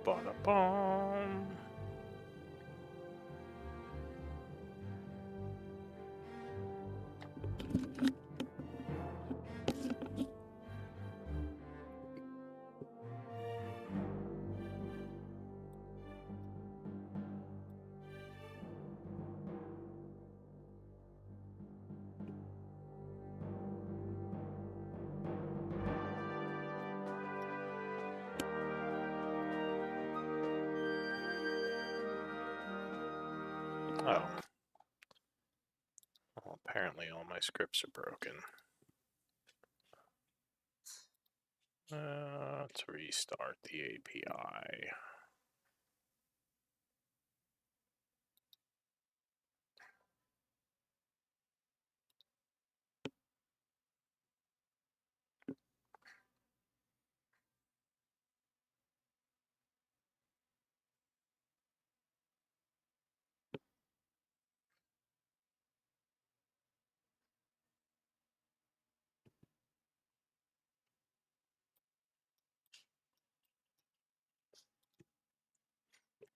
Ba-da-bum. Oh. Well, apparently all my scripts are broken. Let's restart the API.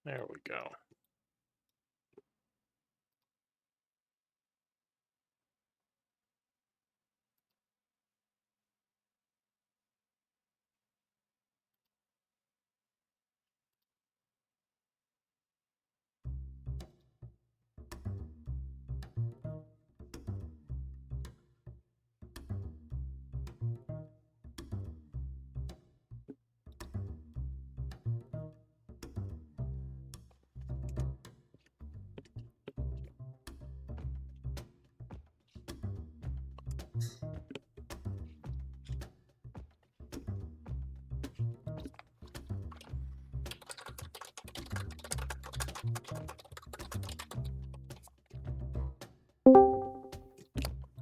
There we go.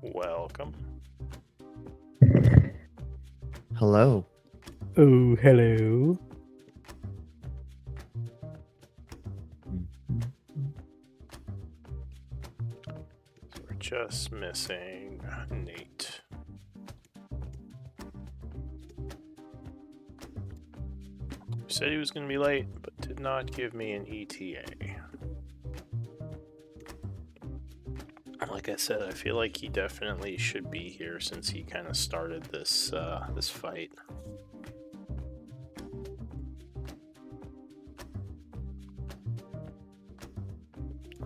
Welcome. Hello. Oh, hello. So we're just missing Nate. He said he was going to be late, but did not give me an ETA. Like I said, I feel like he definitely should be here since he kind of started this this fight.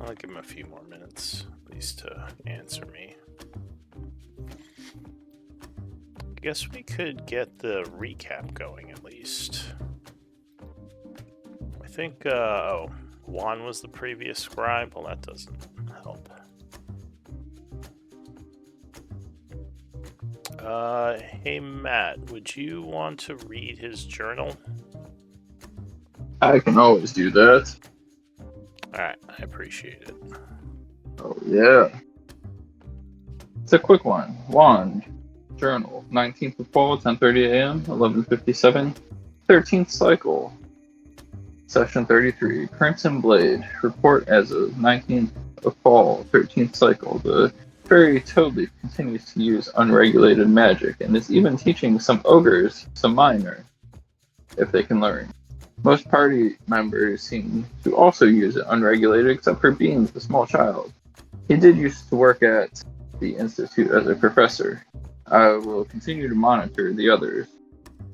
I'll give him a few more minutes, at least, to answer me. I guess we could get the recap going, at least. I think, Juan was the previous scribe. Well, that doesn't help. Hey, Matt, would you want to read his journal? I can always do that. Alright, I appreciate it. Oh, yeah. It's a quick one. Wand. Journal. 19th of fall, 10:30 a.m., 11:57. 13th cycle. Session 33. Crimson Blade. Report as of 19th of fall, 13th cycle. The fairy Toadleaf continues to use unregulated magic and is even teaching some ogres some minor, if they can learn. Most party members seem to also use it unregulated, except for Beans, the small child. He did used to work at the Institute as a professor. I will continue to monitor the others.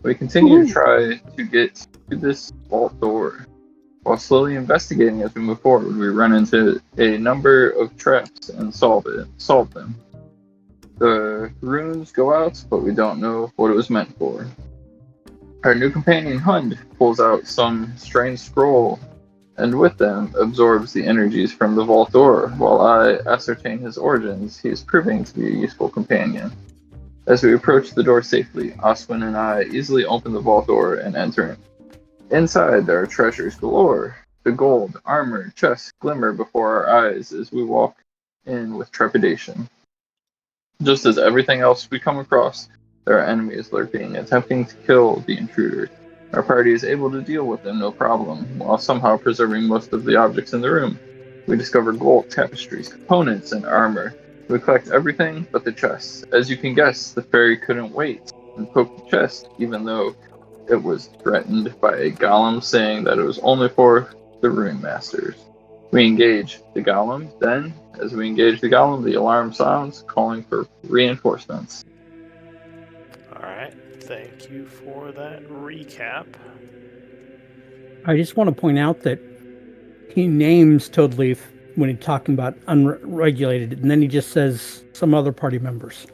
We continue to try to get to this vault door. While slowly investigating as we move forward, we run into a number of traps and solve them. The runes go out, but we don't know what it was meant for. Our new companion Hund pulls out some strange scroll, and with them absorbs the energies from the vault door. While I ascertain his origins, he is proving to be a useful companion. As we approach the door safely, Oswin and I easily open the vault door and enter it. Inside there are treasures galore. The gold, armor, chests glimmer before our eyes as we walk in with trepidation. Just as everything else we come across, there are enemies lurking, attempting to kill the intruder. Our party is able to deal with them no problem, while somehow preserving most of the objects in the room. We discover gold, tapestries, components, and armor. We collect everything but the chests. As you can guess, the fairy couldn't wait and poke the chest, even though it was threatened by a golem saying that it was only for the Rune Masters. We engage the golem. Then, as we engage the golem, the alarm sounds, calling for reinforcements. Alright, thank you for that recap. I just want to point out that he names Toadleaf when he's talking about unregulated, and then he just says some other party members.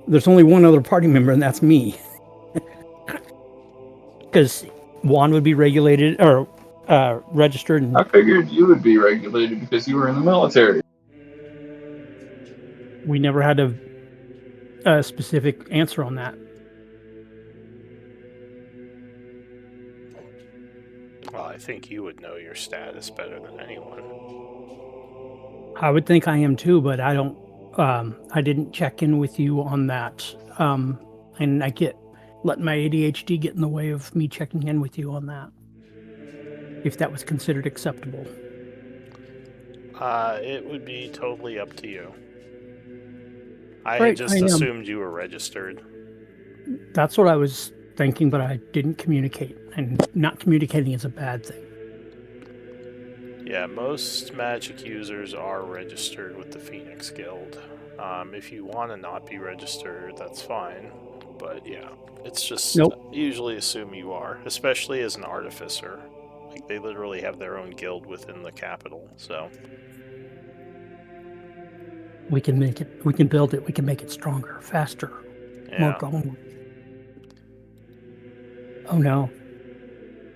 There's only one other party member, and that's me. Because Juan would be regulated or registered. And I figured you would be regulated because you were in the military. we never had a specific answer on that. Well, I think you would know your status better than anyone. I would think I am too, but I don't. I didn't check in with you on that, and I let my ADHD get in the way of me checking in with you on that. If that was considered acceptable. It would be totally up to you. I Right, just assumed you were registered. That's what I was thinking, but I didn't communicate, and not communicating is a bad thing. Yeah, most magic users are registered with the Phoenix Guild. If you want to not be registered, that's fine. But yeah, it's just usually assume you are, especially as an artificer. Like, they literally have their own guild within the capital, so... We can make it, we can build it, we can make it stronger, faster, more glowing. Oh no.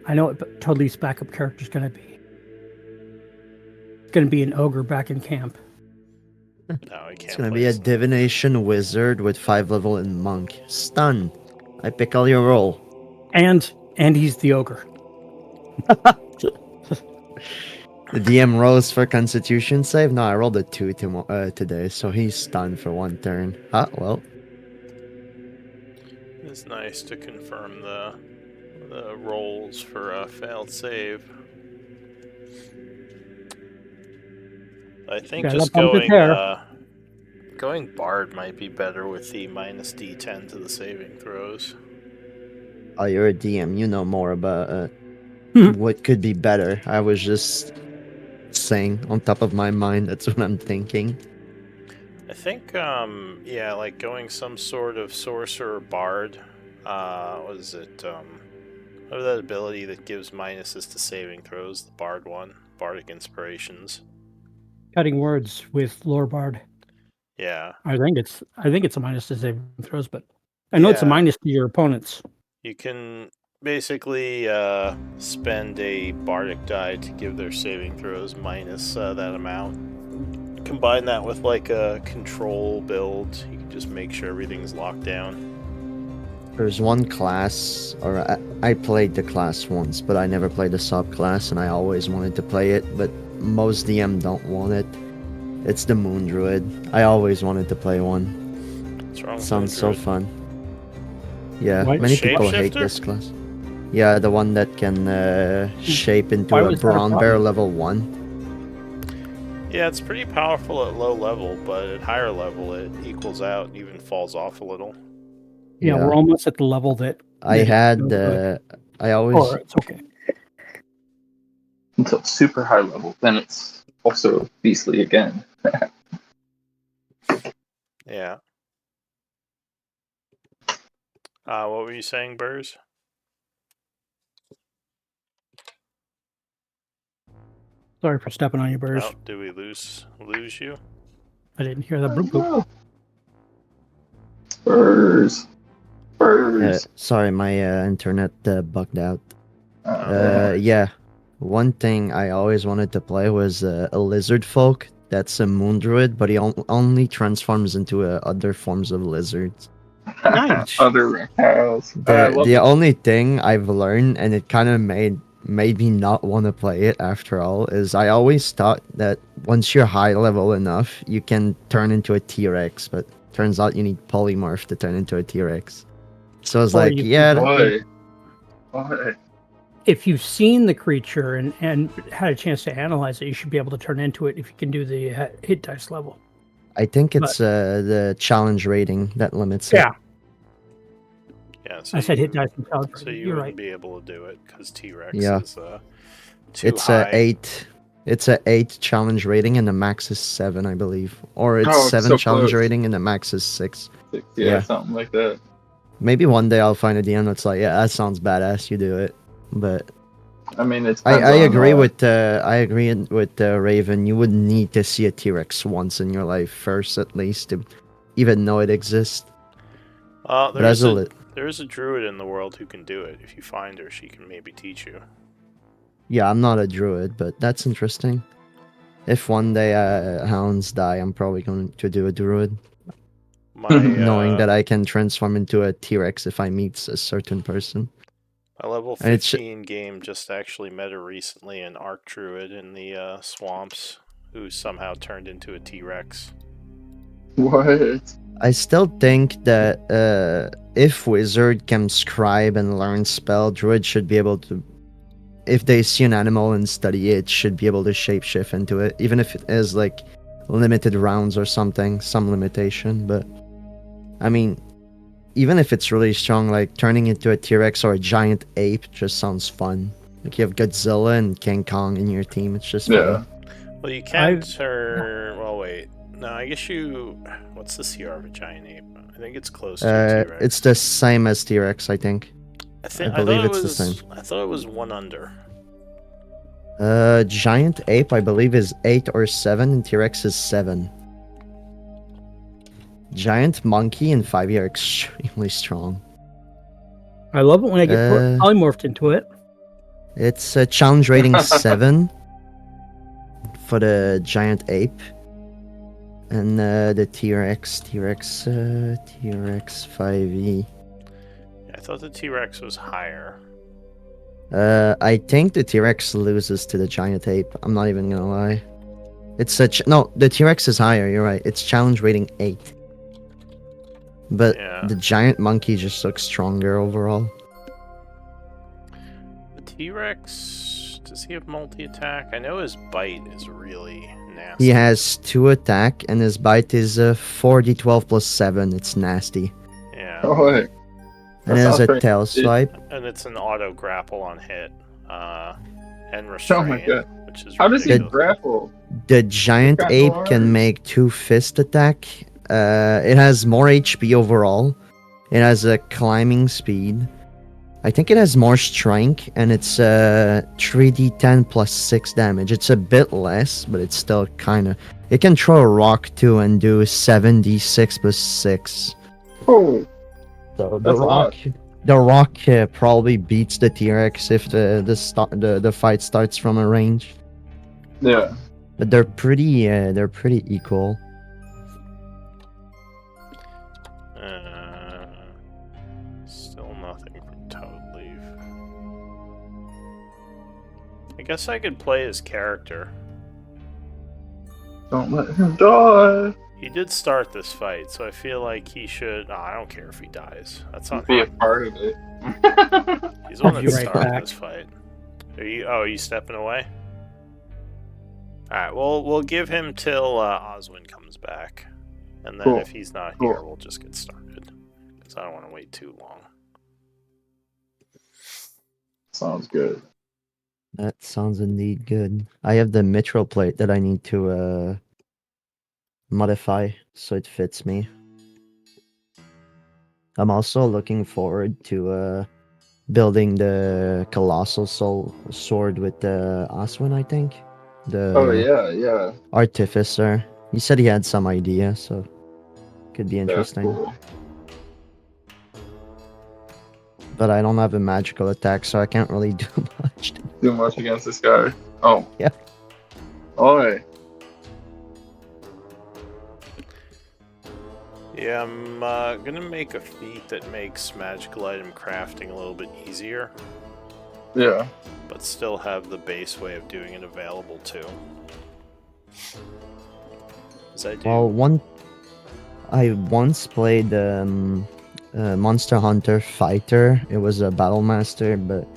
I know what Toadleaf's backup character's going to be. It's going to be an ogre back in camp. No, I can't. It's gonna be a divination wizard with 5 level and monk. Stun. I pick all your roll. And he's the ogre. The DM rolls for Constitution save. No, I rolled a 2 today, so he's stunned for 1 turn. Ah, well. It's nice to confirm the rolls for a failed save. I think just going Bard might be better with the minus D10 to the saving throws. Oh, you're a DM. You know more about what could be better. I was just saying on top of my mind. That's what I'm thinking. I think, yeah, like going some sort of sorcerer Bard. What is it? What is that ability that gives minuses to saving throws? The Bard one. Bardic Inspirations. Cutting words with Lore Bard. Yeah. I think it's a minus to saving throws, but I know it's a minus to your opponents. You can basically spend a bardic die to give their saving throws minus that amount. Combine that with like a control build, you can just make sure everything's locked down. There's one class, or I played the class once, but I never played the subclass, and I always wanted to play it, but most DM don't want it. It's the Moon Druid. I always wanted to play one. What's wrong with Sounds so fun. Yeah, What? many people hate Shapeshifter? this class. Yeah, the one that can shape into a brown bear level 1. Yeah, it's pretty powerful at low level, but at higher level it equals out and even falls off a little. Yeah, we're almost at the level that I had. I always. Or it's okay. Until it's super high level, then it's also beastly again. Yeah. What were you saying, Burrs? Sorry for stepping on you, Burrs. Oh, did we lose you? I didn't hear that bloop bloop. Burrs. Burrs. Sorry, my internet bugged out. Yeah. One thing I always wanted to play was a lizard folk. That's a moon druid, but he only transforms into other forms of lizards. Nice. Other reptiles. The only thing I've learned, and it kind of made me not want to play it after all, is I always thought that once you're high level enough, you can turn into a T-Rex, but turns out you need polymorph to turn into a T-Rex. So I was like, yeah. Boy. If you've seen the creature and had a chance to analyze it, you should be able to turn into it if you can do the hit dice level. I think it's the challenge rating that limits it. Yeah. Yeah, so I said hit you, dice and challenge so rating. you You're wouldn't right. be able to do it because T-Rex Yeah. is too It's high. a 8. It's a 8 challenge rating and the max is 7, I believe. Or it's Oh, 7 so challenge close. rating and the max is 6. 6, Yeah. something like that. Maybe one day I'll find a DM that's like, yeah, that sounds badass. You do it. But I mean, it I depends on. agree with Raven. You would need to see a T-Rex once in your life first, at least, to even know it exists. But There as is a druid in the world who can do it. If you find her, she can maybe teach you. yeah, I'm not a druid, but that's interesting. If one day hounds die, I'm probably going to do a druid, My knowing that I can transform into a T-Rex if I meet a certain person. my level And it's 15 game just actually met her recently, an arc druid in the swamps, who somehow turned into a T-Rex. What? I still think that if wizard can scribe and learn spell, druid should be able to. If they see an animal and study it, should be able to shapeshift into it, even if it is like limited rounds or something, some limitation. But I mean, even if it's really strong, like turning into a T-Rex or a giant ape just sounds fun. Like you have Godzilla and King Kong in your team, it's just Yeah. fun. Well, you can't turn. Well, wait. No, I guess you. What's the CR of a giant ape? I think it's close to a T-Rex. It's the same as T-Rex, I think. I believe thought it's the same. I thought it was one under. Giant ape, I believe, is 8 or 7, and T-Rex is 7. Giant monkey and 5 are extremely strong. I love it when I get polymorphed into it. It's a challenge rating 7 for the giant ape. And the T-Rex 5e. I thought the T-Rex was higher. I think the T-Rex loses to the giant ape. I'm not even gonna lie. It's no, the T-Rex is higher. You're right. It's challenge rating 8. But Yeah. the giant monkey just looks stronger overall. The T-Rex, does he have multi-attack? I know his bite is really nasty. He has 2 attack, and his bite is 4d12 plus 7. It's nasty. Yeah. Oh, wait. And it has a tail swipe. And it's an auto grapple on hit. And Oh restrain. my god. Which is How does he ridiculous. grapple? The giant Grapple ape hard? can make 2 fist attack. It has more HP overall. It has a climbing speed. I think it has more strength, and it's 3d10 plus 6 damage. It's a bit less, but it's still kind of. It can throw a rock too and do 7d6 plus 6. Oh, So that's a lot. the rock probably beats the T-Rex if the fight starts from a range. Yeah. But they're pretty equal. Still nothing from Toad Leaf. I guess I could play his character. Don't let him die. He did start this fight, so I feel like he should. I don't care if he dies. That's on Be a him. part of it. He's the one I'll that be right started back. this fight. Are you stepping away? Alright, we'll give him till Oswin comes back. And then Cool. if he's not Cool. here, we'll just get started. Because I don't want to wait too long. Sounds good. That sounds indeed good. I have the mitral plate that I need to modify so it fits me. I'm also looking forward to building the colossal sword with the Oswin, I think. Oh yeah. Artificer. He said he had some idea, so could be That's interesting. cool. But I don't have a magical attack, so I can't really do much. Do much against this guy. Oh. Yeah. Oi. Yeah, I'm gonna make a feat that makes magical item crafting a little bit easier, Yeah. but still have the base way of doing it available too. As I do. Well, I once played Monster Hunter Fighter. It was a battle master, but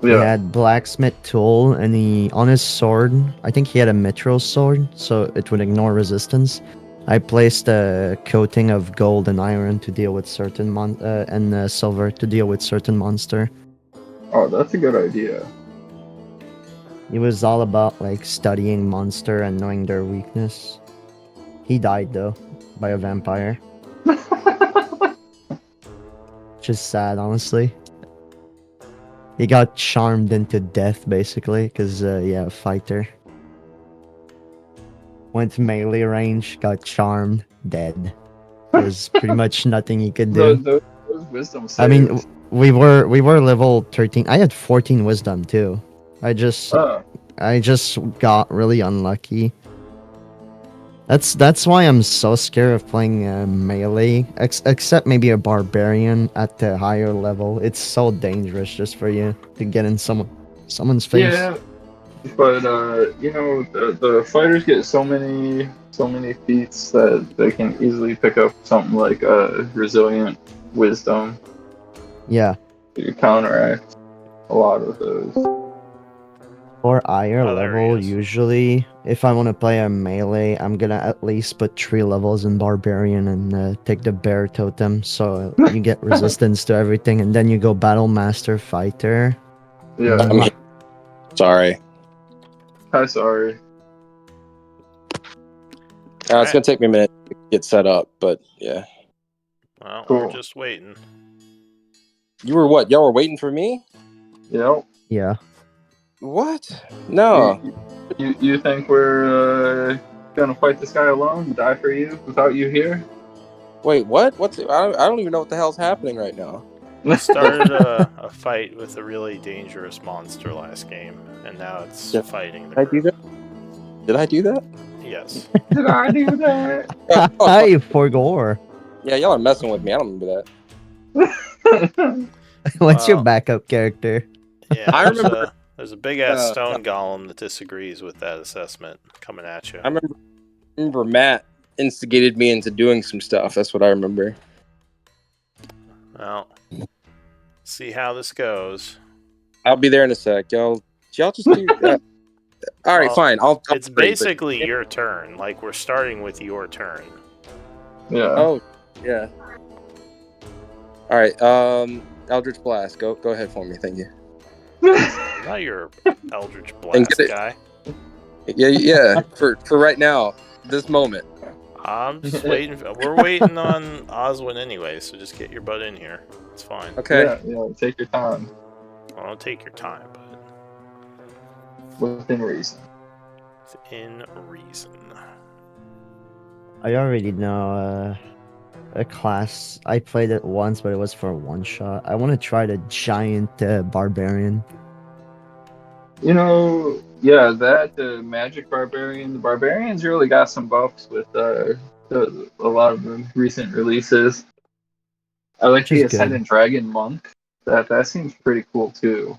he Yeah. had blacksmith tool, and on his sword, I think he had a mithril sword, so it would ignore resistance. I placed a coating of gold and iron to deal with certain and silver to deal with certain monster. Oh, that's a good idea. It was all about like studying monster and knowing their weakness. He died though by a vampire, which is sad, honestly. He got charmed into death basically, because yeah, fighter. Went to melee range, got charmed, dead. There's pretty much nothing he could do. Those wisdom saves. I mean, we were level 13. I had 14 wisdom too. I just got really unlucky. That's why I'm so scared of playing melee, except maybe a barbarian at the higher level. It's so dangerous just for you to get in someone's face. Yeah, but you know, the fighters get so many feats that they can easily pick up something like resilient wisdom Yeah. to counteract a lot of those. For higher Oh, there he level, is. usually, if I want to play a melee, I'm gonna at least put 3 levels in barbarian and take the bear totem, so you get resistance to everything, and then you go battle master fighter. Yeah. I'm here. Sorry. Hi, sorry. It's Alright. gonna take me a minute to get set up, but yeah. Well, Cool. we're just waiting. You were what? Y'all were waiting for me? Yep. Yeah. What? No. You think we're gonna fight this guy alone, die for you without you here? Wait, what? I don't even know what the hell's happening right now. Started a fight with a really dangerous monster last game, and now it's Yeah. fighting the Did I do group. Did I do that? Yes. Did I do that? Hi, for gore. Yeah, y'all are messing with me. I don't remember that. What's your Well, backup character? Yeah, I remember- there's a big ass Uh, stone golem that disagrees with that assessment coming at you. I remember Matt instigated me into doing some stuff. That's what I remember. Well, see how this goes. I'll be there in a sec. Y'all just do that. All right, Well, fine. I'll It's agree, but- basically your turn. Like, we're starting with your turn. Yeah. Oh, yeah. All right. Eldritch Blast. Go ahead for me. Thank you. I'm not your Eldritch And Blast get it. guy. Yeah. For right now, this moment. I'm just waiting. We're waiting on Oswin anyway, so just get your butt in here. It's fine. Okay. Yeah. Take your time, Well, don't take your time, but within reason. within reason. I already know a class. I played it once, but it was for a one shot. I want to try the giant barbarian. You know, yeah, that magic barbarian. The barbarians really got some buffs with a lot of the recent releases. I like Which is the Ascendant good. Dragon Monk. That seems pretty cool too.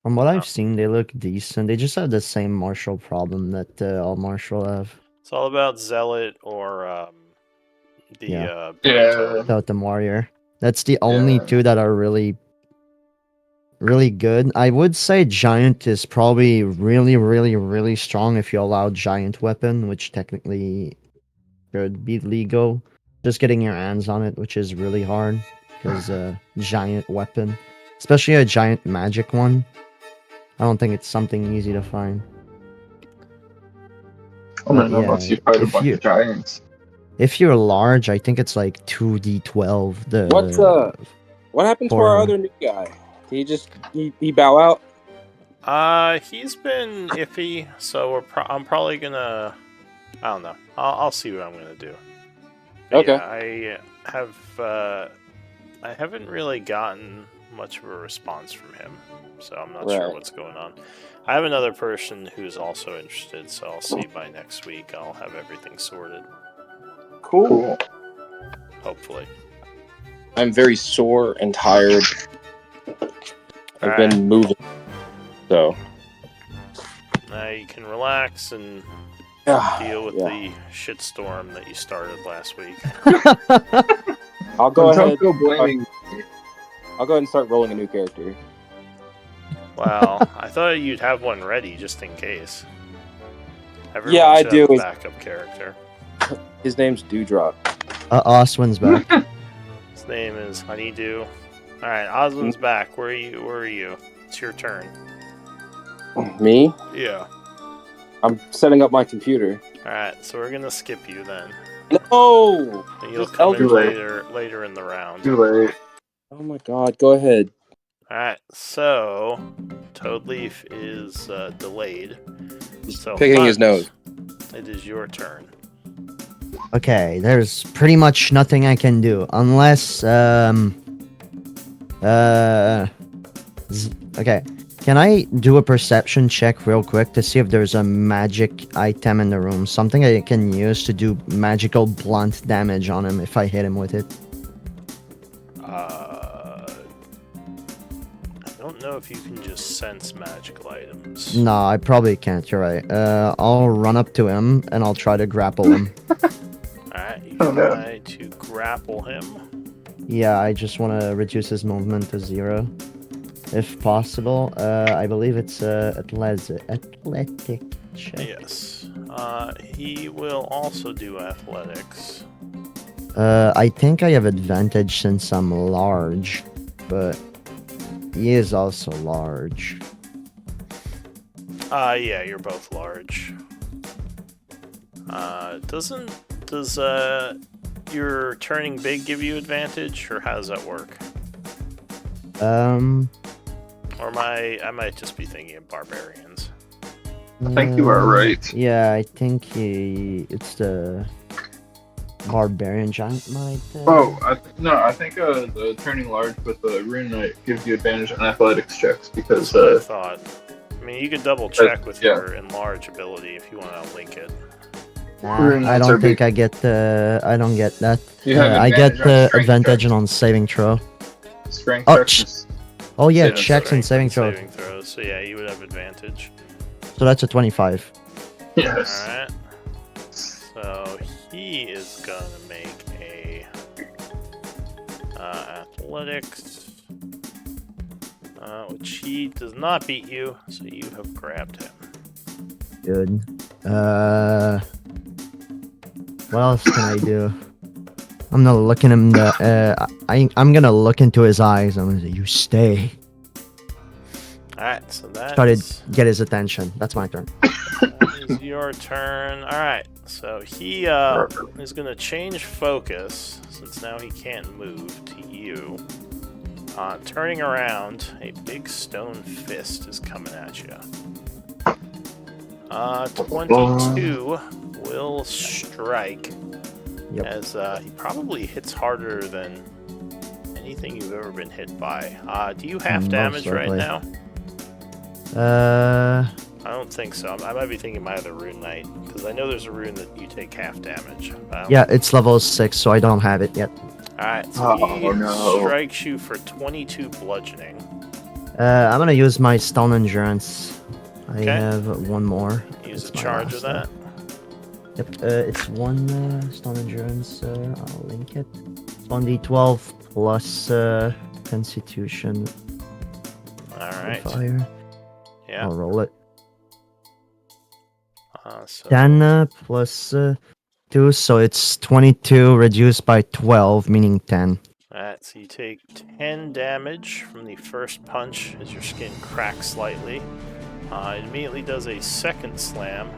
From what Oh. I've seen, they look decent. They just have the same martial problem that all martial have. It's all about Zealot or the Yeah. Yeah. Totem. Totem warrior. That's the only Yeah. two that are really good. I would say giant is probably really strong if you allow giant weapon, which technically could be legal. Just getting your hands on it, which is really hard, because giant weapon, especially a giant magic one, I don't think it's something easy to find. I don't know unless you fight a if bunch you of giants. if you're large, I think it's like 2d12. What happened to For- our other new guy? He bow out? He's been iffy, so I'm probably gonna. I don't know. I'll see what I'm gonna do. But Okay. Yeah, I haven't really gotten much of a response from him, so I'm not sure Right. what's going on. I have another person who's also interested, so I'll see by next week. I'll have everything sorted, Cool. hopefully. I'm very sore and tired. I've Alright. been moving, so Now you can relax and deal with yeah. the shitstorm that you started last week. I'll go ahead. Don't go blaming. I'll go ahead and start rolling a new character. Wow, I thought you'd have one ready just in case. Yeah, I should have do. a backup character. His name's Dewdrop. Oswin's back. His name is Honeydew. All right, Oswin's back. Where are you? It's your turn. Me? Yeah. I'm setting up my computer. All right, so we're gonna skip you then. No! And you'll Just come in Eldritch. later in the round. Too late. Oh my god, go ahead. All right, so Toadleaf is delayed. He's So picking his Hunt, nose. it is your turn. Okay, there's pretty much nothing I can do unless okay. Can I do a perception check real quick to see if there's a magic item in the room? Something I can use to do magical blunt damage on him if I hit him with it. I don't know if you can just sense magical items. No, I probably can't, you're right. I'll run up to him and I'll try to grapple him. Alright, you Oh, no. try to grapple him. Yeah, I just want to reduce his movement to 0. If possible. I believe it's athletic check. Yes. He will also do athletics. I think I have advantage since I'm large, but he is also large. Yeah, you're both large. Does your turning big give you advantage, or how does that work? Or I might just be thinking of barbarians. I think you are right. Yeah, I think it's the barbarian giant might. I think the turning large with the rune knight gives you advantage on athletics checks because That's what I thought. I mean, you could double check with yeah. your enlarge ability if you want to link it. I Rune knights are don't think big. I get I don't get that. You have I get advantage on strength advantage checks. on saving throw. Strength Oh, checks. Oh yeah, Yeah, checks and saving throw. Saving throws. So yeah, you would have advantage. So that's a 25. Yes. Alright. So he is gonna make a athletics, which he does not beat you, so you have grabbed him. Good. What else can I do? I'm gonna look at him. I'm gonna look into his eyes. I'm gonna say, "You stay." Alright, so that Try to is, get his attention. That's my turn. that is your turn. Alright, so he is gonna change focus since now he can't move to you. Turning around, a big stone fist is coming at you. 22 will strike. Yep. As he probably hits harder than anything you've ever been hit by. Do you half Most damage right likely. now? Uh, I don't think so. I might be thinking my other rune knight, because I know there's a rune that you take half damage. yeah, it's level 6, so I don't have it yet. Alright, so he Oh, no. strikes you for 22 bludgeoning. I'm gonna use my stone endurance. I Okay. have one more. Use It's a my charge of last, that. Yep, it's one stone endurance. I'll link it. It's 1d12 plus constitution Alright. fire. Yeah. I'll roll it. So 10 plus 2, so it's 22 reduced by 12, meaning 10. Alright, so you take 10 damage from the first punch as your skin cracks slightly. It immediately does a second slam.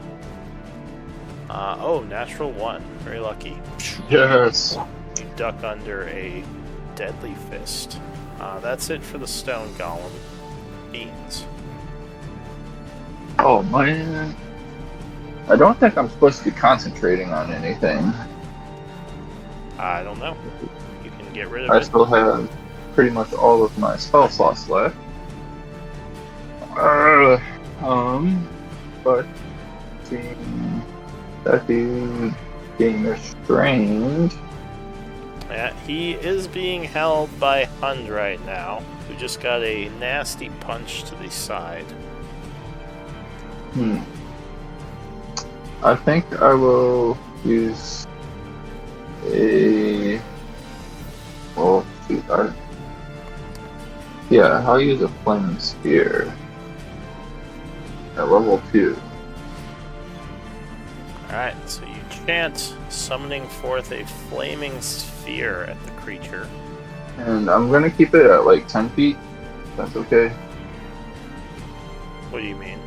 Natural 1. Very lucky. Yes. You duck under a deadly fist. That's it for the stone golem. Beans. Oh man. I don't think I'm supposed to be concentrating on anything. I don't know. You can get rid I of it. still have pretty much all of my spell slots left. But seeing that dude being restrained. Yeah, he is being held by Hund right now, who just got a nasty punch to the side. I think I will use a. Well, shoot, I'll use a flaming spear at level 2. Alright, so you chant, summoning forth a flaming sphere at the creature. And I'm gonna keep it at like 10 feet. That's okay. What do you mean?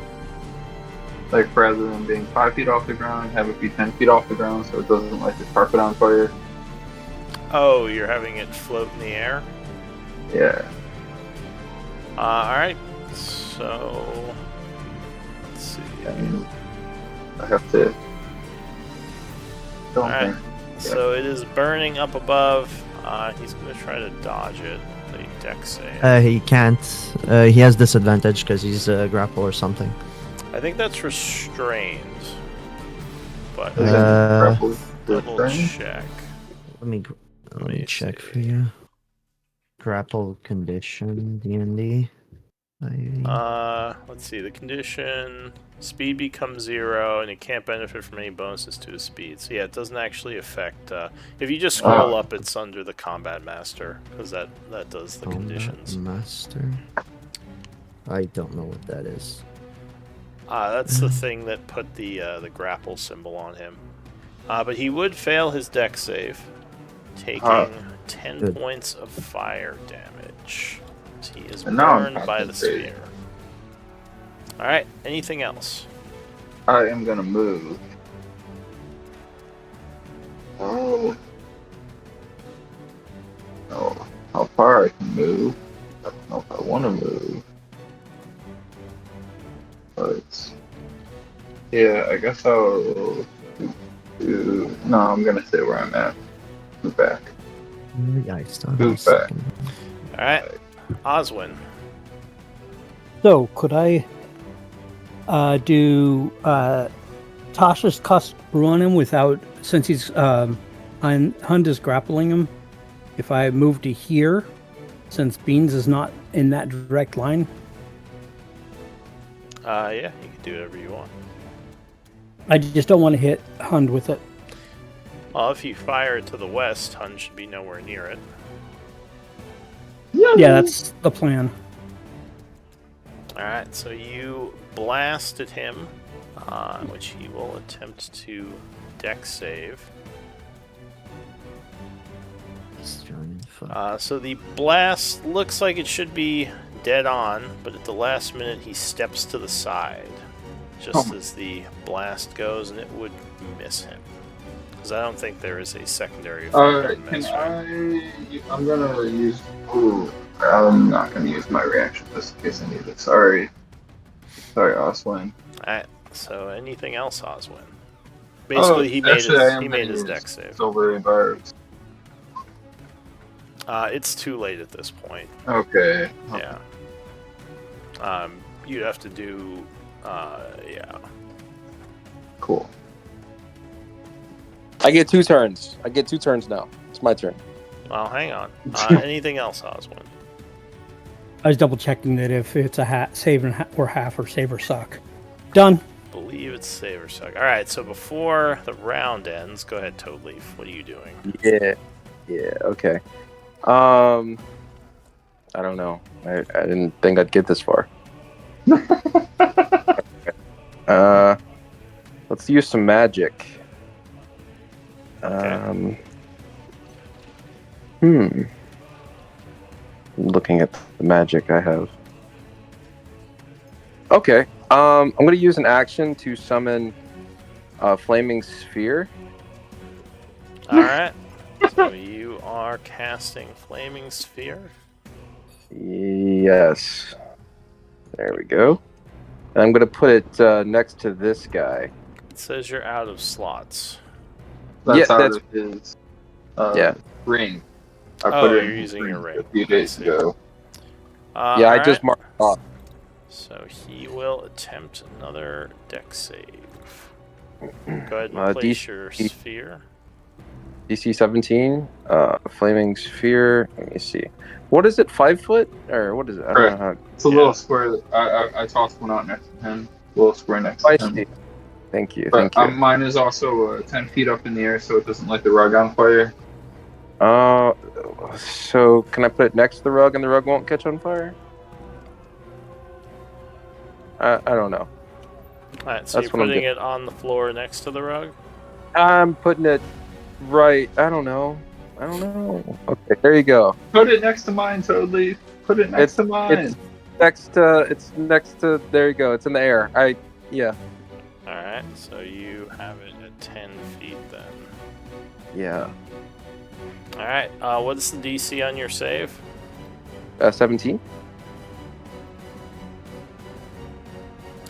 Like rather than being 5 feet off the ground, have it be 10 feet off the ground so it doesn't light the carpet on fire. Oh, you're having it float in the air? Yeah. Alright, so... Let's see. And I have to. Don't Alright, think. so it is burning up above. He's going to try to dodge it. The deck save. He can't. He has disadvantage because he's grapple or something. I think that's restrained. But Is it grapple double restrained? check. Let me me check see. for you. Grapple condition D&D. Let's see. The condition: speed becomes 0, and it can't benefit from any bonuses to his speed. So yeah, it doesn't actually affect. If you just scroll up, it's under the combat master because that does the conditions. Master. I don't know what that is. That's the thing that put the grapple symbol on him. But he would fail his deck save, taking 10 Good. points of fire damage. He is And now I'm burned by the concentrating. sphere. Alright, anything else? I am gonna move. Oh. Oh, how far I can move. I don't know if I want to move. But yeah, I guess I'll do. No, I'm gonna stay where I'm at. Move back. Yeah, I still have Move a second. Alright, Oswin. So, could I do Tasha's Cuss Brew on him without, since he's Hund is grappling him? If I move to here, since Beans is not in that direct line, Yeah, you can do whatever you want. I just don't want to hit Hund with it. Well, if you fire it to the west, Hun should be nowhere near it. Yeah, that's the plan. Alright, so you blast at him, which he will attempt to deck save. So the blast looks like it should be dead on, but at the last minute he steps to the side, just as the blast goes, and it would miss him. Because I don't think there is a secondary effect on Can miss, right? I'm gonna use. Ooh, I'm not gonna use my reaction just in case I need it. Sorry, Oswin. Alright, so anything else, Oswin? Basically, he made his deck save. Silver and barbs. It's too late at this point. Okay. Yeah. You'd have to do. Yeah. Cool. I get 2 turns. I get 2 turns now. It's my turn. Well, hang on. Anything else, Oswin? I was double checking that if it's a save or half or save or suck. Done. Believe it's save or suck. All right. So before the round ends, go ahead, Toadleaf. What are you doing? Yeah. Okay. I don't know. I didn't think I'd get this far. Let's use some magic. Okay. Looking at the magic I have. Okay. I'm gonna use an action to summon a flaming sphere. All right. So you are casting Flaming Sphere. Yes. There we go. And I'm gonna put it next to this guy. It says you're out of slots. That's out that's of his yeah. ring. You're using your ring. A few days ago. Yeah, I just marked it off. So he will attempt another deck save. Go ahead and place your sphere. DC 17, flaming sphere. Let me see. What is it? 5 foot or what is it? I don't know how. It's a little square. I tossed one out next to him. A little square next to him. Thank you. But mine is also 10 feet up in the air, so it doesn't light the rug on fire. So can I put it next to the rug and the rug won't catch on fire? I don't know. Alright, so That's you're what I'm putting doing. it on the floor next to the rug? I'm putting it right. I don't know. Okay, there you go. Put it next to mine, Toadleaf. Put it next It's to mine. it's next to. It's next to. There you go. It's in the air. Yeah. Alright, so you have it at 10 feet then. Yeah. Alright, what's the DC on your save? 17.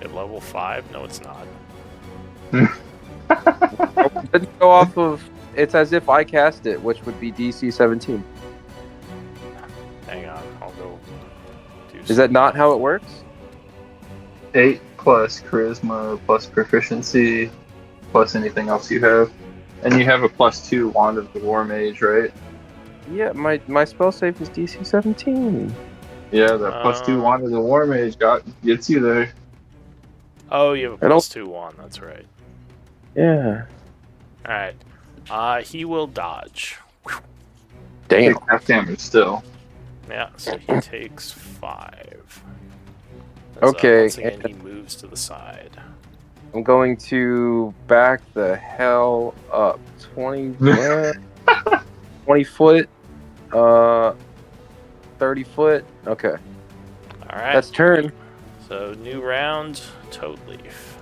At level 5? No, it's not. Let's go off of. It's as if I cast it, which would be DC 17. Hang on, I'll go do Is that not how it works? 8 plus charisma plus proficiency plus anything else you have. And you have a +2 wand of the war mage, right? Yeah, my spell save is DC 17. Yeah, that +2 wand of the war mage gets you there. Oh, you have a I don't- +2 wand, that's right. Yeah. Alright. He will dodge. Damn. Take half damage still. Yeah, so he takes 5. As, Okay. once again, he moves to the side. I'm going to back the hell up. 20 foot, 30 foot. Okay. Alright. That's turn. So, new round, Toad Leaf.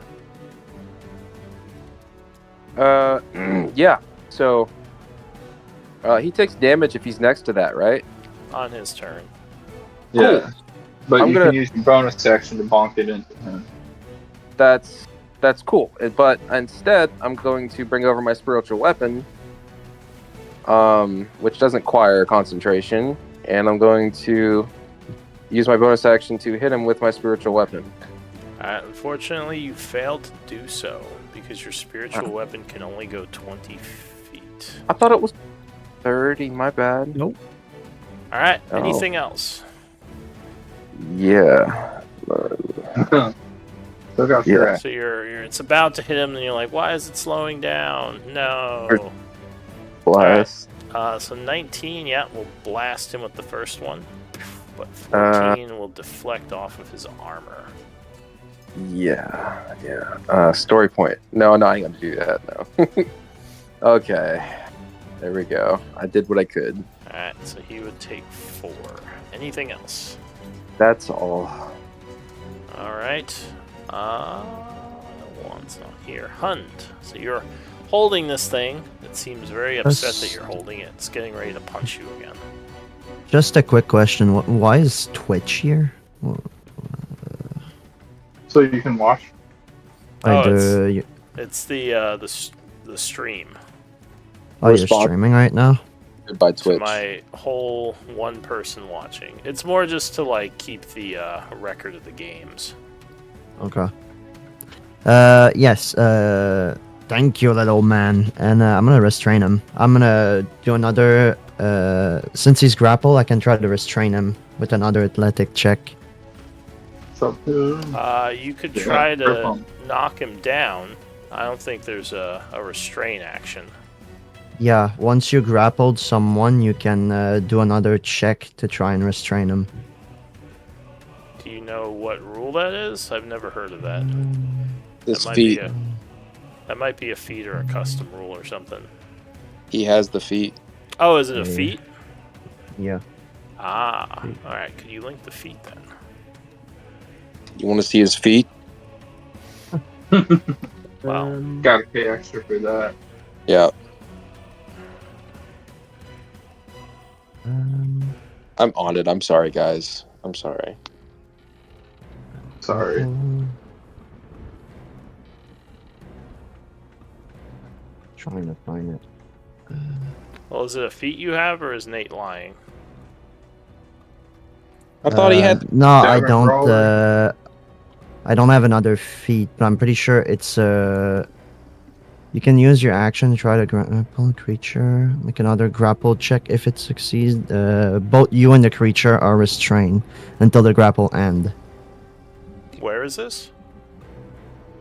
Yeah. So, he takes damage if he's next to that, right? On his turn. Yeah. But I'm you gonna- can use your bonus action to bonk it into him. That's cool. But instead, I'm going to bring over my spiritual weapon, which doesn't require concentration, and I'm going to use my bonus action to hit him with my spiritual weapon. Unfortunately, you failed to do so because your spiritual weapon can only go 20 feet. I thought it was 30. My bad. Nope. Alright, Oh. anything else? Yeah. Still got Yeah. your So it's about to hit him, and you're like, why is it slowing down? No. Blast. So 19, yeah, we'll blast him with the first one. But 14 will deflect off of his armor. Yeah. Story point. No, I ain't gonna do that. No. Okay. There we go. I did what I could. Alright, so he would take 4. Anything else? That's all. Alright. One's not here. Hunt. So you're holding this thing. It seems very upset that you're holding it. It's getting ready to punch you again. Just a quick question. Why is Twitch here? So you can watch. It's the stream. Oh, you're Respawn. streaming right now? By To Twitch. my whole one person watching. It's more just to like keep the record of the games. Okay. Yes. Thank you, little man. And I'm gonna restrain him. I'm gonna do another. Since he's grappled, I can try to restrain him with another athletic check. So, You could Yeah, try to grapple. knock him down. I don't think there's a restrain action. Yeah. Once you grappled someone, you can do another check to try and restrain him. Do you know what rule that is? I've never heard of that. His That might feet. be that might be a feat or a custom rule or something. He has the feet. Oh, is it a Yeah. feat? Yeah. Ah, alright. Could you link the feat then? You want to see his feet? Wow. gotta pay extra for that. Yeah. Um, I'm on it. I'm sorry, guys. I'm sorry. Sorry. Trying to find it. Well, is it a feat you have, or is Nate lying? I thought he had. No, I Davin don't. Roller. I don't have another feat, but I'm pretty sure it's You can use your action to try to grapple a creature. Make another grapple check. If it succeeds, both you and the creature are restrained until the grapple end. Where is this?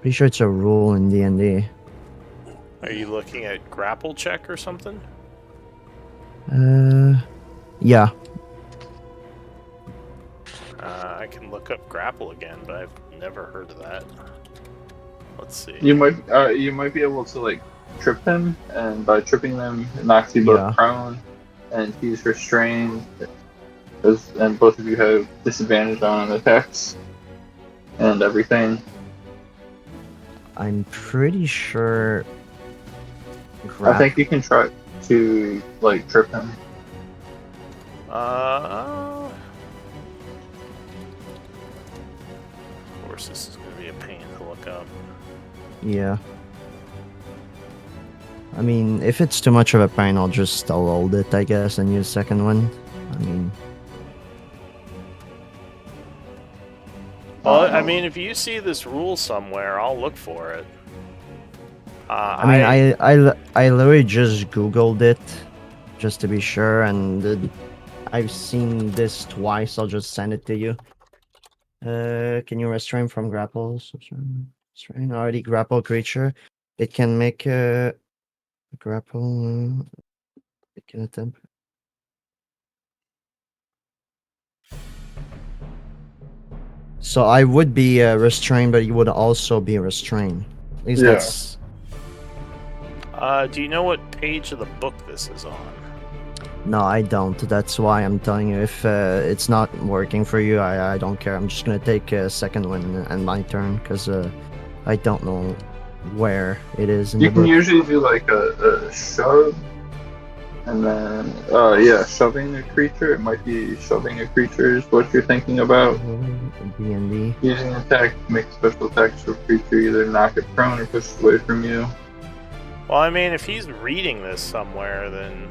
Pretty sure it's a rule in D&D. Are you looking at grapple check or something? Yeah. I can look up grapple again, but I've never heard of that. Let's see. You might be able to like trip him, and by tripping them, it knocks you both Yeah. prone, and he's restrained. And both of you have disadvantage on attacks and everything. I'm pretty sure. I think you can try to like trip him. Of course, this is going to be a pain to look up. Yeah. I mean, if it's too much of a pain, I'll just hold it, I guess, and use second one. I mean, Well, I mean, if you see this rule somewhere, I'll look for it. I literally just Googled it, just to be sure, and I've seen this twice. I'll just send it to you. Can you restrain from grapples? Restrain already grapple creature. It can make a grapple. It can attempt. So I would be restrained, but you would also be restrained. At least Yeah. that's. Do you know what page of the book this is on? No, I don't. That's why I'm telling you. If it's not working for you, I don't care. I'm just gonna take a second one and my turn because I don't know where it is in You the can book. usually do like a shove, and then shoving a creature. It might be shoving a creature is what you're thinking about. D&D. Using attack, make special attacks for a creature, either knock it prone or push it away from you. Well, I mean, if he's reading this somewhere, then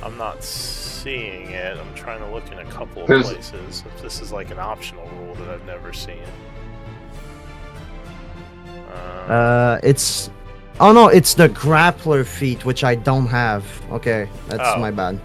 I'm not seeing it. I'm trying to look in a couple of places. If this is like an optional rule that I've never seen. It's. Oh no, it's the grappler feat, which I don't have. Okay, that's my bad.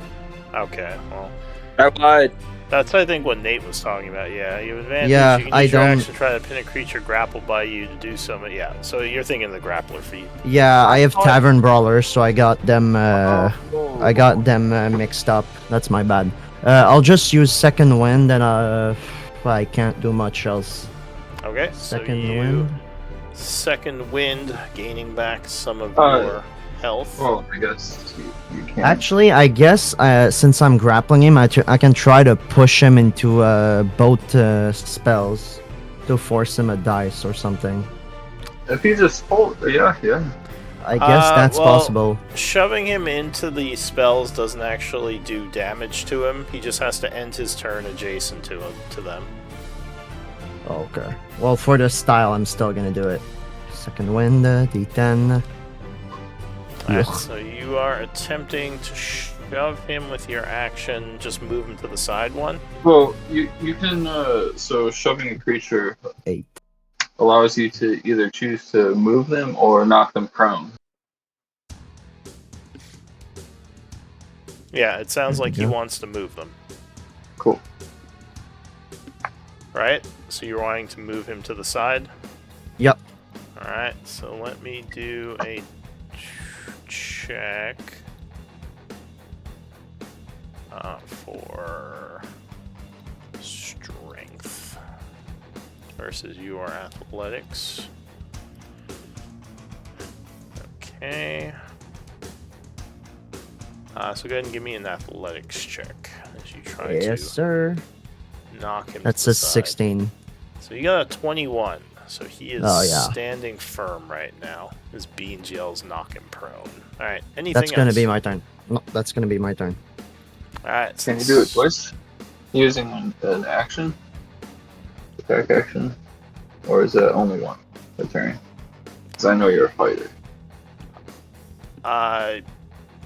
Okay, well, I lied. that's I think what Nate was talking about. Yeah, you have advantage. Yeah, you can I use your don't- action to try to pin a creature grappled by you to do so. Yeah, so you're thinking the grappler feat. Yeah, I have tavern brawlers, so I got them. I got them mixed up. That's my bad. I'll just use second wind, and I can't do much else. Okay, Second so you wind. second wind, gaining back some of your health. Well, I guess you can. Actually, I guess since I'm grappling him, I can try to push him into both spells to force him a dice or something. If you just hold, yeah. I guess that's well, possible. Shoving him into the spells doesn't actually do damage to him. He just has to end his turn adjacent to them. Okay. Well, for the style, I'm still gonna do it. Second wind, D10. Alright, Ugh. so you are attempting to shove him with your action. Just move him to the side one. Well, you can. So shoving a creature 8. allows you to either choose to move them or knock them prone. Yeah, it sounds There like you he go. wants to move them. Cool. Right? So you're wanting to move him to the side? Yep. Alright, so let me do a check for strength versus your athletics. Okay. So go ahead and give me an athletics check as you try Yes, to sir. knock him. That's to the a side. 16. So you got a 21. So he is Oh, yeah. standing firm right now. His beans yells knock him prone. Alright, anything That's gonna else? be my turn. No, that's gonna be my turn. Alright, Can you do it twice? Using an action? Attack action? Or is it only one a turn? Because I know you're a fighter.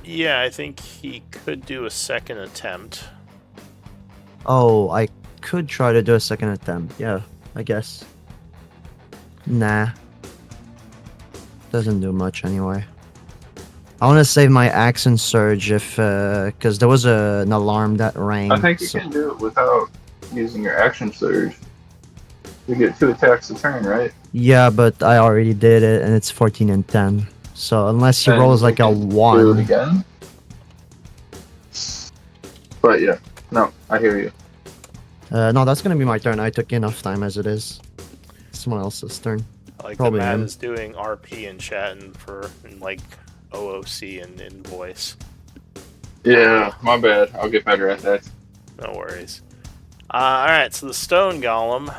Yeah, I think he could do a second attempt. Oh, I could try to do a second attempt. Yeah, I guess. Nah. Doesn't do much anyway. I want to save my accent surge if, because there was an alarm that rang. I think you so- can do it without using your action surge. You get 2 attacks a turn, right? Yeah, but I already did it, and it's 14 and 10. So unless he Then rolls you like a can Do it 1, again. But yeah, no, I hear you. no, that's gonna be my turn. I took enough time as it is. It's someone else's turn. Like Probably that Matt him. is doing RP in chat and like OOC and in voice. Yeah, my bad. I'll get better at that. No worries. Alright, so the stone golem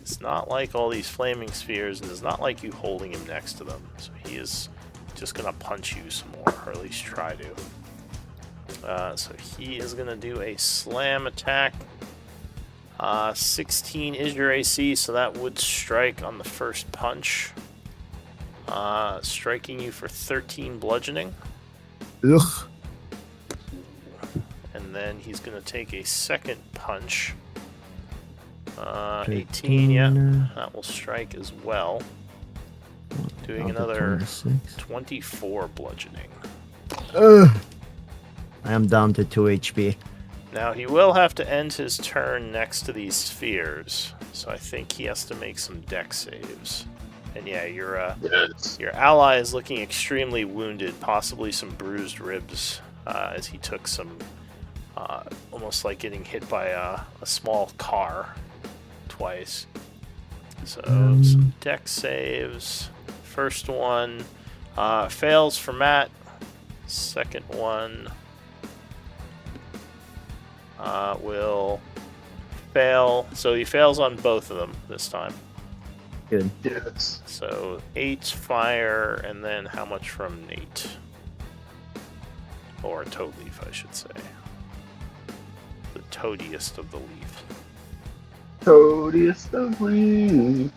is not like all these flaming spheres and does not like you holding him next to them. So he is just going to punch you some more, or at least try to. So he is going to do a slam attack. 16 is your AC, so that would strike on the first punch. Striking you for 13 bludgeoning. Ugh. And then he's going to take a second punch. 18, yeah. That will strike as well. Doing another 24 bludgeoning. Ugh. I am down to 2 HP. Now, he will have to end his turn next to these spheres. So I think he has to make some dex saves. And yeah, your ally is looking extremely wounded, possibly some bruised ribs, as he took some, almost like getting hit by a small car twice. So some dex saves. First one fails for Matt. Second one will fail. So he fails on both of them this time. Good. Yes. So 8 fire, and then how much from Nate? Or Toad Leaf, I should say. The toadiest of the leaf. Toadiest of leaves.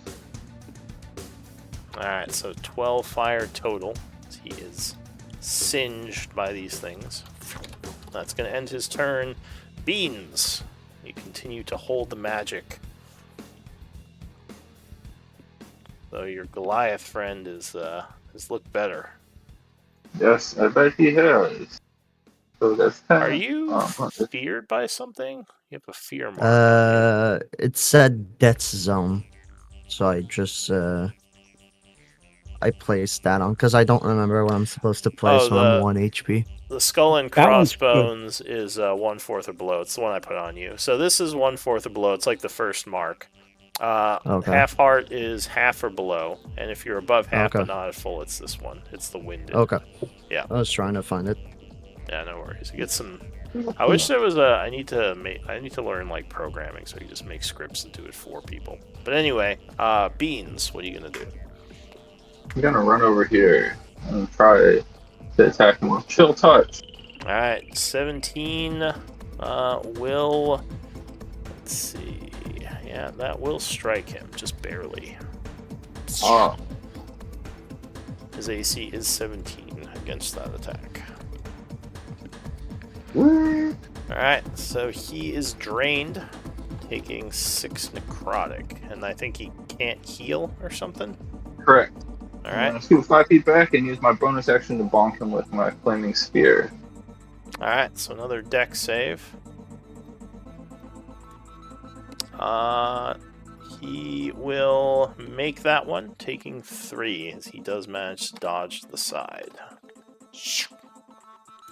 Alright, so 12 fire total. He is singed by these things. That's going to end his turn. Beans! You continue to hold the magic. Though your Goliath friend has looked better. Yes, I bet he has. So that's 10. Are you feared by something? You have a fear mark. It said Death Zone. So I just I placed that on because I don't remember what I'm supposed to place when I'm 1 HP. The Skull and That one's Crossbones is 1/4 or below. It's the one I put on you. So this is 1/4 or below. It's like the first mark. Okay. Half heart is half or below, and if you're above half Okay. but not at full, it's this one. It's the winded. Okay. Yeah. I was trying to find it. Yeah, no worries. Get some. I wish there was a. I need to learn like programming, so you just make scripts and do it for people. But anyway, Beans, what are you gonna do? I'm gonna run over here and try to attack him with Chill Touch. All right, 17 will. Let's see. Yeah, that will strike him, just barely. Oh. His AC is 17 against that attack. Alright, so he is drained, taking 6 necrotic, and I think he can't heal or something? Correct. Alright. I'm gonna scoot 5 feet back and use my bonus action to bonk him with my flaming spear. Alright, so another dex save. He will make that one, taking 3, as he does manage to dodge to the side.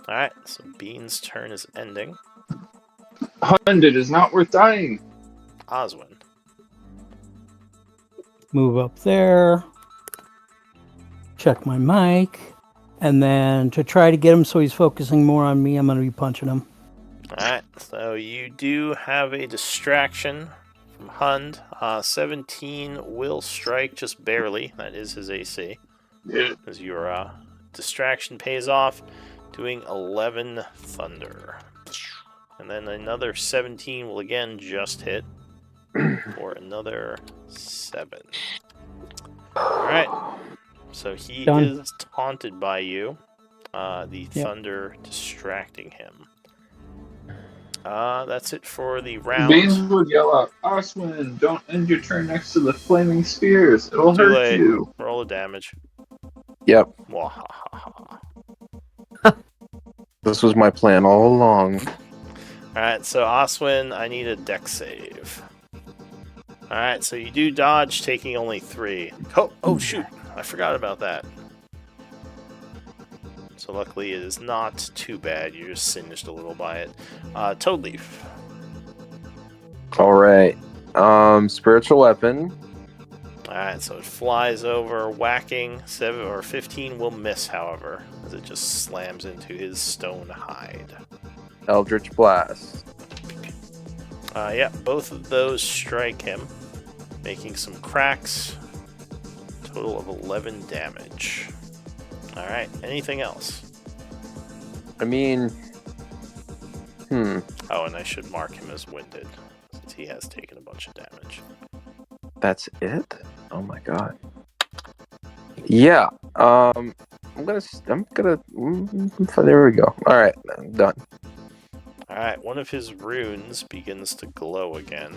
Alright, so Bean's turn is ending. 100 is not worth dying. Oswin. Move up there. Check my mic. And then to try to get him so he's focusing more on me, I'm going to be punching him. Alright, so you do have a distraction from Hund. 17 will strike just barely. That is his AC. Yeah. As your distraction pays off, doing 11 thunder. And then another 17 will again just hit for another 7. Alright, so he Done. is taunted by you. The thunder distracting him. That's it for the round. Beans would yell out, Oswin, don't end your turn next to the flaming spears. It'll Too hurt late. you. Roll the damage. Yep, Wahahaha. this was my plan all along. Alright, so Oswin, I need a dex save. Alright, so you do dodge, taking only 3. Oh shoot, I forgot about that. So luckily it is not too bad, you're just singed a little by it. Toad Leaf. All right. Spiritual weapon. Alright, Alright, so it flies over, whacking. 7 or 15 will miss, however, as it just slams into his stone hide. Eldritch Blast. Yeah, both of those strike him, making some cracks. Total of 11 damage. Alright, anything else? I mean, Oh, and I should mark him as winded, since he has taken a bunch of damage. that's it? Oh my god. Yeah. There we go. All right, I'm done. Alright, one of his runes begins to glow again.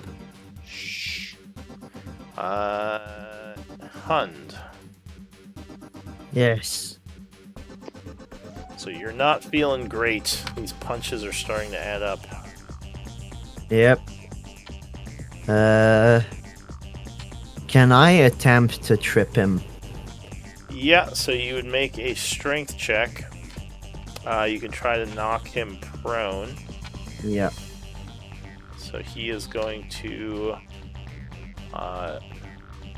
Hund. Yes. So you're not feeling great. These punches are starting to add up. Yep. Can I attempt to trip him? Yeah, so you would make a strength check. You can try to knock him prone. Yep. So he is going to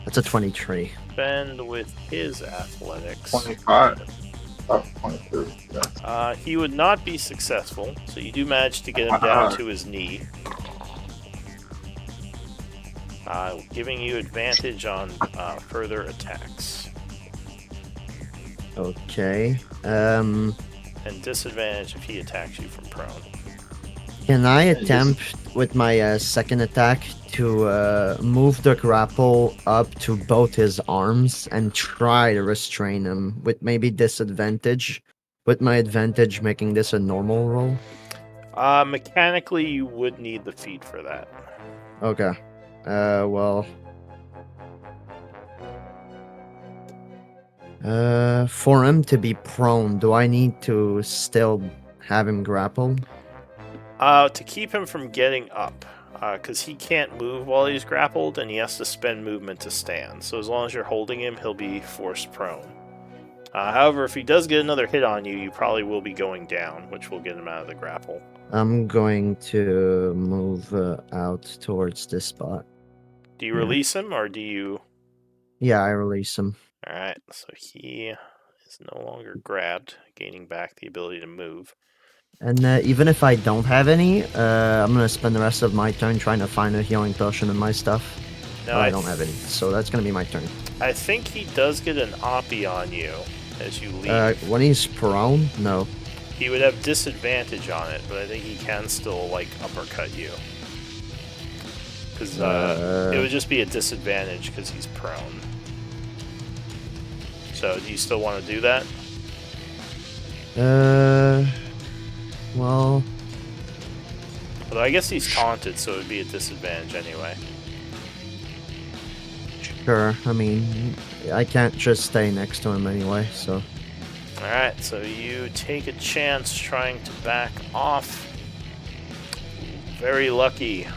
That's a 23. defend with his athletics. 25. Oh, 23. Yeah. He would not be successful, so you do manage to get him down to his knee. Giving you advantage on further attacks. Okay. And disadvantage if he attacks you from prone. Can I attempt with my second attack to move the grapple up to both his arms and try to restrain him with maybe disadvantage? With my advantage making this a normal roll? Mechanically, you would need the feat for that. Okay. Well. For him to be prone, do I need to still have him grapple? To keep him from getting up, because he can't move while he's grappled, and he has to spend movement to stand. So as long as you're holding him, he'll be forced prone. However, if he does get another hit on you, you probably will be going down, which will get him out of the grapple. I'm going to move out towards this spot. Do you release him, or do you... Yeah, I release him. Alright, so he is no longer grabbed, gaining back the ability to move. And even if I don't have any, I'm going to spend the rest of my turn trying to find a healing potion in my stuff. No, But I don't have any, so that's going to be my turn. I think he does get an Oppie on you as you leave. When he's prone? No. He would have disadvantage on it, but I think he can still, like, uppercut you. Because it would just be a disadvantage because he's prone. So, do you still want to do that? Well... Although I guess he's taunted, so it would be a disadvantage anyway. Sure, I mean, I can't just stay next to him anyway, so... Alright, so you take a chance trying to back off. Very lucky.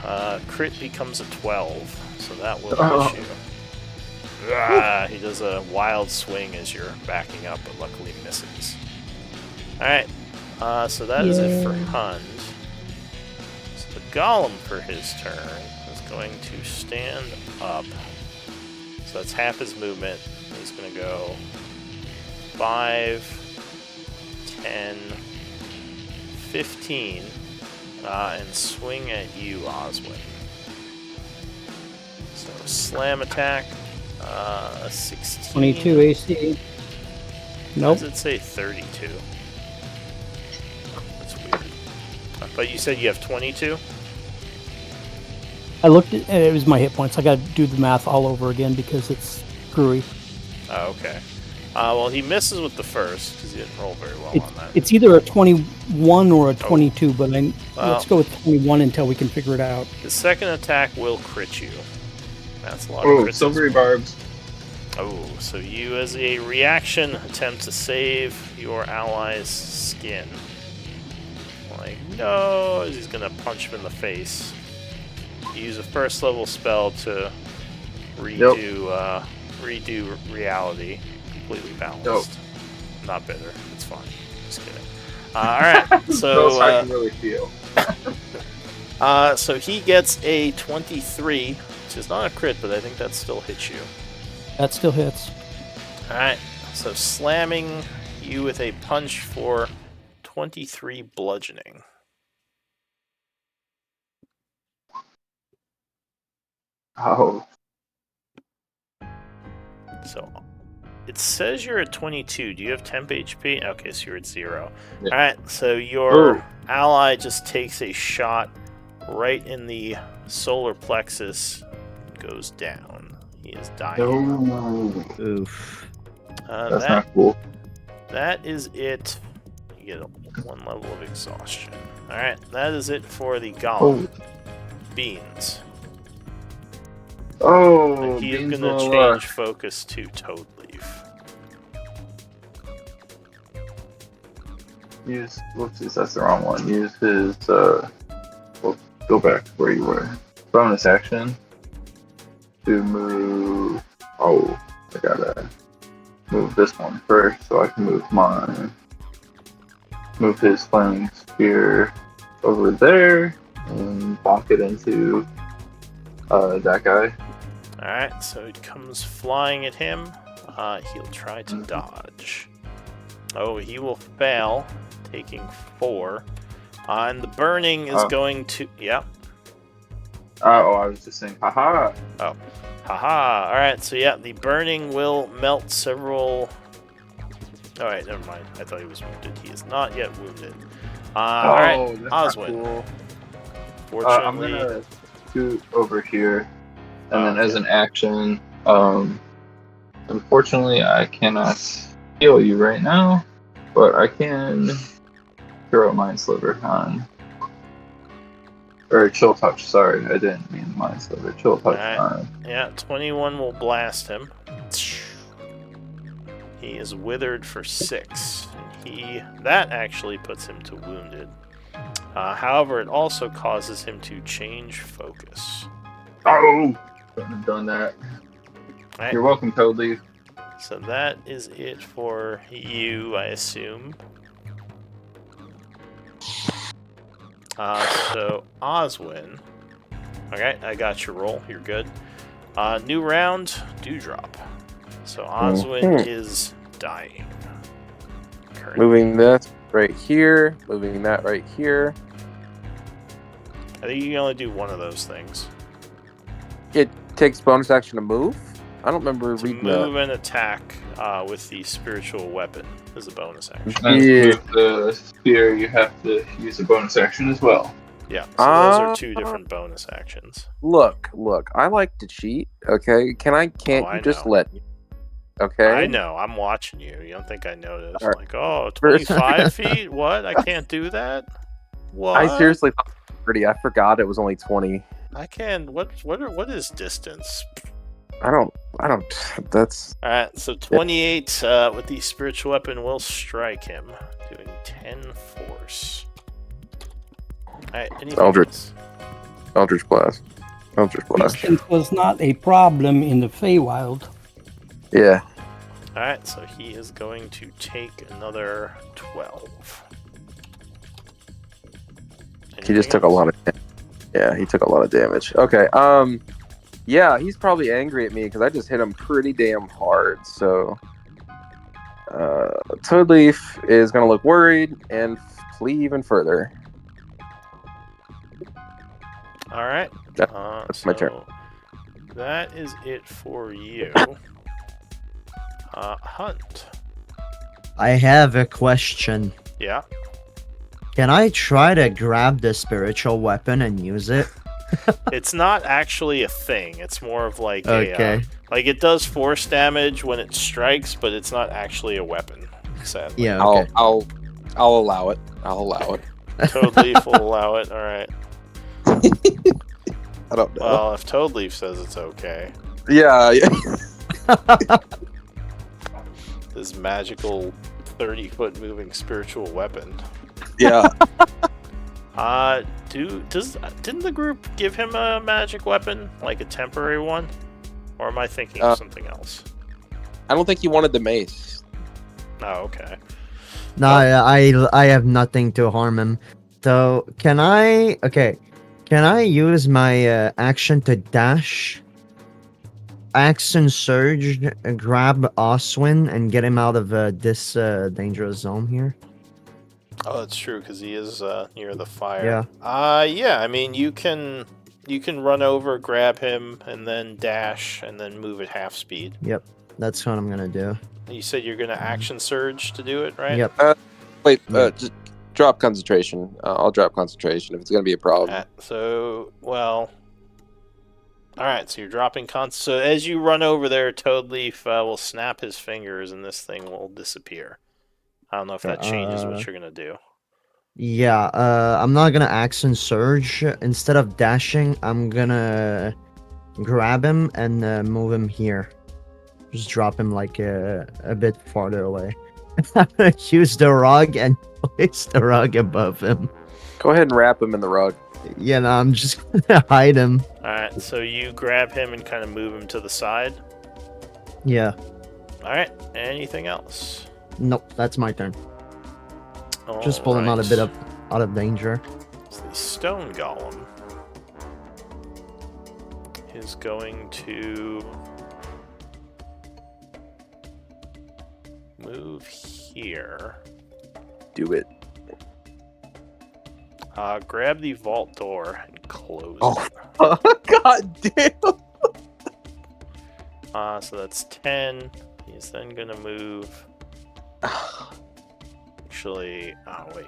Crit becomes a 12, so that will push you. He does a wild swing as you're backing up, but luckily misses. Alright, so that is it for Hund. So the Golem for his turn is going to stand up. So that's half his movement. He's going to go 5, 10, 15, and swing at you, Oswin. So slam attack, 16. 22 AC. Nope. Does it say 32? That's weird. But you said you have 22? I looked at it was my hit points. I got to do the math all over again because it's screwy. Oh, okay. Well, he misses with the first because he didn't roll very well on that. It's either a 21 or a 22, but let's go with 21 until we can figure it out. The second attack will crit you. That's a lot Oh, of crits. silvery barbs. Oh, so you, as a reaction, attempt to save your ally's skin. Like, no, as he's gonna punch him in the face. You use a first level spell to redo reality. Completely balanced. Not bitter. It's fine. Just kidding. Alright, so That's how I can really feel. so he gets a 23, which is not a crit, but I think that still hits you. That still hits. Alright, so slamming you with a punch for 23 bludgeoning. Oh, So it says you're at 22. Do you have temp HP? Okay, so you're at 0. Yeah. Alright, so your Oh. ally just takes a shot right in the solar plexus, goes down. He is dying. no. Oof. That's That not cool. That is it. You get 1 level of exhaustion. Alright, that is it for the golem. Beans. Oh, And he is Beans going to will, change focus to Toad Leaf. use. Whoopsies, that's the wrong one. Use his. Well, go back to where you were. Bonus action to move. Oh, I gotta move this one first so I can move mine. Move his flaming spear over there and bonk it into that guy. Alright, so it comes flying at him. He'll try to dodge. Oh, he will fail, taking 4. And the burning is going to... Yep. Oh, I was just saying, haha. Oh. Haha. Alright, so yeah, the burning will melt several... Alright, never mind. I thought he was wounded. He is not yet wounded. Alright, that's not Oswin. cool. Fortunately... I'm gonna scoot over here, and then okay. as an action, unfortunately, I cannot heal you right now, but I can throw a Mind Sliver on. Or Chill Touch, sorry, I didn't mean Mind Sliver. Chill Touch Alright. on. Yeah, 21 will blast him. He is withered for 6. That actually puts him to wounded. However, it also causes him to change focus. Oh! Couldn't have done that. Right. You're welcome, Toad Leaf. So that is it for you, I assume. So Oswin. Okay, I got your roll. You're good. New round, Dewdrop. So Oswin is dying. Currently. Moving that right here. Moving that right here. I think you can only do one of those things. It takes bonus action to move? I don't remember To reading move that. and attack with the spiritual weapon is a bonus action. And Yeah. with the spear, you have to use a bonus action as well. Yeah, so those are 2 different bonus actions. Look. I like to cheat. Okay, can't I you just know. let me? Okay. I know. I'm watching you. You don't think I noticed? All right. Like, oh, 25 feet? What? I can't do that? What? I seriously thought it was 30. I forgot it was only 20. I can. What is distance? I don't. That's All right. So 28 with the spiritual weapon will strike him, doing 10 force. All right. Anything Eldritch. else? Eldritch Blast. Distance was not a problem in the Feywild. Yeah. All right. So he is going to take another 12. He just took a lot of. Yeah, he took a lot of damage. Okay. Yeah, he's probably angry at me because I just hit him pretty damn hard. So, Toadleaf is gonna look worried and flee even further. All right. That's my turn. That is it for you. Hunt. I have a question. Yeah. Can I try to grab the spiritual weapon and use it? It's not actually a thing. It's more of like Okay. like it does force damage when it strikes, but it's not actually a weapon. Sadly. Yeah, okay. I'll allow it. Toad Leaf will allow it. All right. I don't know. Well, if Toad Leaf says it's okay, Yeah. this magical 30-foot moving spiritual weapon. Yeah. Didn't the group give him a magic weapon, like a temporary one, or am I thinking of something else? I don't think he wanted the mace. Oh, okay. No, I have nothing to harm him. So can I use my action to dash? Action Surge, grab Oswin, and get him out of this dangerous zone here. Oh, that's true because he is near the fire. Yeah. I mean, you can run over, grab him, and then dash, and then move at half speed. Yep. That's what I'm gonna do. You said you're gonna action surge to do it, right? Yep. Wait, Yeah. just drop concentration. I'll drop concentration if it's gonna be a problem. All right, so you're dropping So as you run over there, Toadleaf will snap his fingers, and this thing will disappear. I don't know if that changes what you're gonna do. Yeah, I'm not gonna action surge. Instead of dashing, I'm gonna grab him and move him here. Just drop him like a bit farther away. I'm gonna use the rug and place the rug above him. Go ahead and wrap him in the rug. Yeah, no, I'm just gonna hide him. Alright, so you grab him and kind of move him to the side. Yeah. Alright, anything else? Nope, that's my turn. Just pull him out of danger. So the stone golem is going to move here. Do it. Grab the vault door and close Oh. it. God damn. So that's 10. He's then gonna move. Actually, oh wait,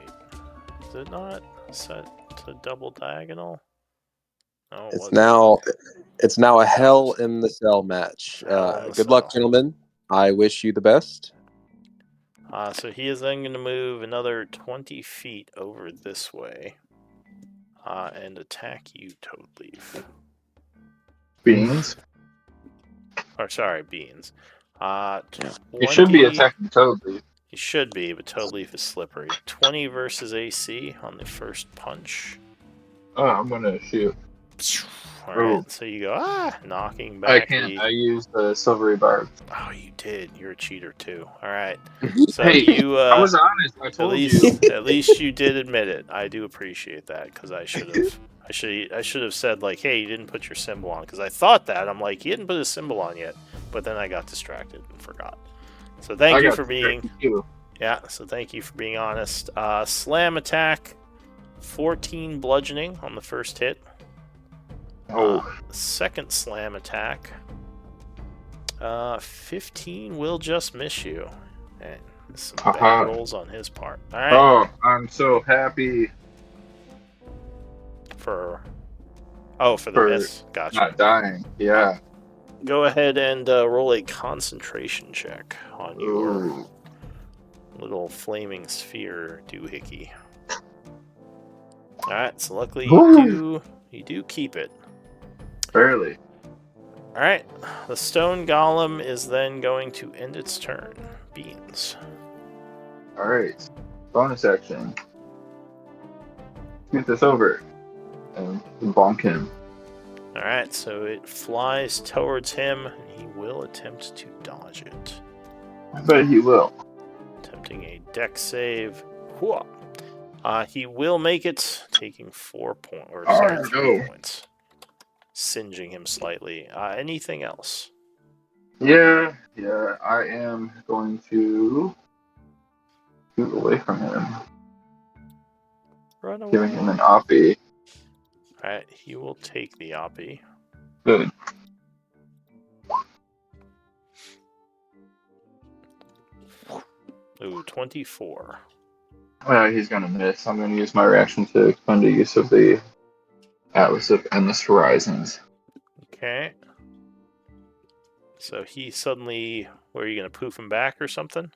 is it not set to double diagonal? No, It's now a Hell in the Cell match. Hell in the Good luck, Cell. gentlemen. I wish you the best. So he is then going to move another 20 feet over this way and attack you, Toadleaf. Beans. Or sorry, Beans. You should be attacking Toadleaf. He should be, but Toadleaf is slippery. 20 versus AC on the first punch. Oh, I'm gonna shoot. Alright, so you go, knocking back. I can't. I used the silvery barb. Oh, you did. You're a cheater too. Alright. So Hey, you. I was honest. I told you. At least you did admit it. I do appreciate that because I should have. I should have said like, "Hey, you didn't put your symbol on," because I thought that. I'm like, "He didn't put his symbol on yet," but then I got distracted and forgot. So thank you for being. Yeah. So thank you for being honest. Slam attack, 14 bludgeoning on the first hit. Second slam attack, 15 will just miss you. And some bad rolls on his part. All right. Oh, I'm so happy. For the miss. Gotcha. Not dying. Yeah. Go ahead and roll a concentration check on your little flaming sphere doohickey. All right. So luckily you do keep it. Barely. All right. The stone golem is then going to end its turn. Beans. All right. Bonus action. Get this over and bonk him. All right. So it flies towards him, and he will attempt to dodge it. I bet he will. Attempting a dex save. Whoa. He will make it, taking 3 points. Singeing him slightly. Anything else? Yeah, I am going to shoot away from him. Run away. Giving him an oppie. Alright, he will take the oppie. Good. Ooh, 24. Well, he's gonna miss. I'm gonna use my reaction to expend the use of the Atlas of Endless Horizons. Okay. So he suddenly... Where are you going to poof him back or something?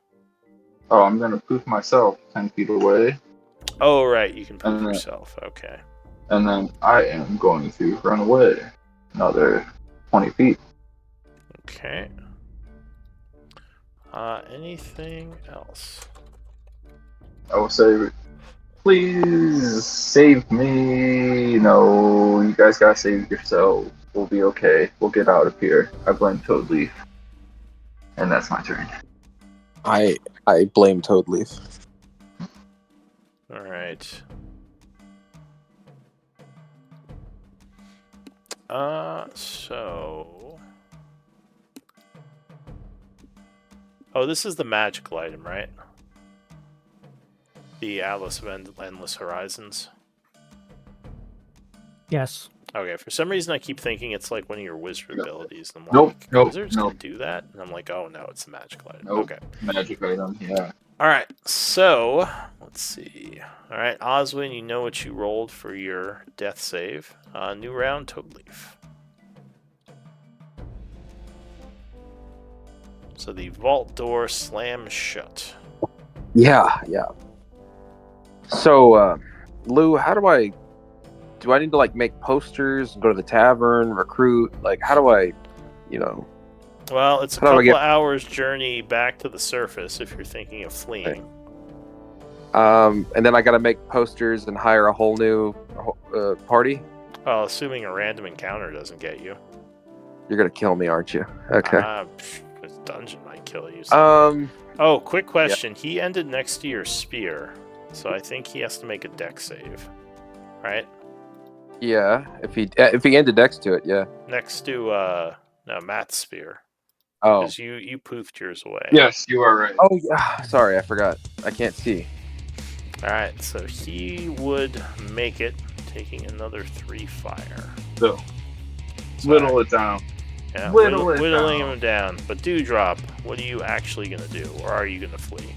Oh, I'm gonna poof myself 10 feet away. Oh, right. You can poof yourself. Okay. And then I am going to run away another 20 feet. Okay. Anything else? I will say, please save me. No, you guys gotta save yourselves. We'll be okay. We'll get out of here. I blame Toadleaf. And that's my turn. I blame Toadleaf. All right. So Oh, this is the magical item, right? The Atlas of Endless Horizons. Yes. Okay, for some reason I keep thinking it's like one of your wizard abilities. And I'm Nope, like, nope, wizards nope. can do that? And I'm like, oh no, it's a magical item. Nope. Okay. Magic item, yeah. Alright, so let's see. Alright, Oswin, you know what you rolled for your death save. New round, Toad Leaf. So the vault door slams shut. Yeah, yeah. So, Lou, how do I need to like make posters, go to the tavern, recruit? Like, how do I, you know? Well, it's a How do I couple get- of hours journey back to the surface if you're thinking of fleeing. And then I got to make posters and hire a whole new party. Well, assuming a random encounter doesn't get you. You're gonna kill me, aren't you? Okay. This dungeon might kill you. Oh, quick question. He ended next to your spear, so I think he has to make a dex save, right? Yeah. If he ended next to it, yeah. Next to no, Matt's spear. Oh. Because you poofed yours away. Yes, you are right. Oh yeah. Sorry, I forgot. I can't see. Alright, so he would make it, taking another 3 fire. So, whittle it down. Yeah, Whittle it whittling down. him down. But Dewdrop, what are you actually going to do? Or are you going to flee?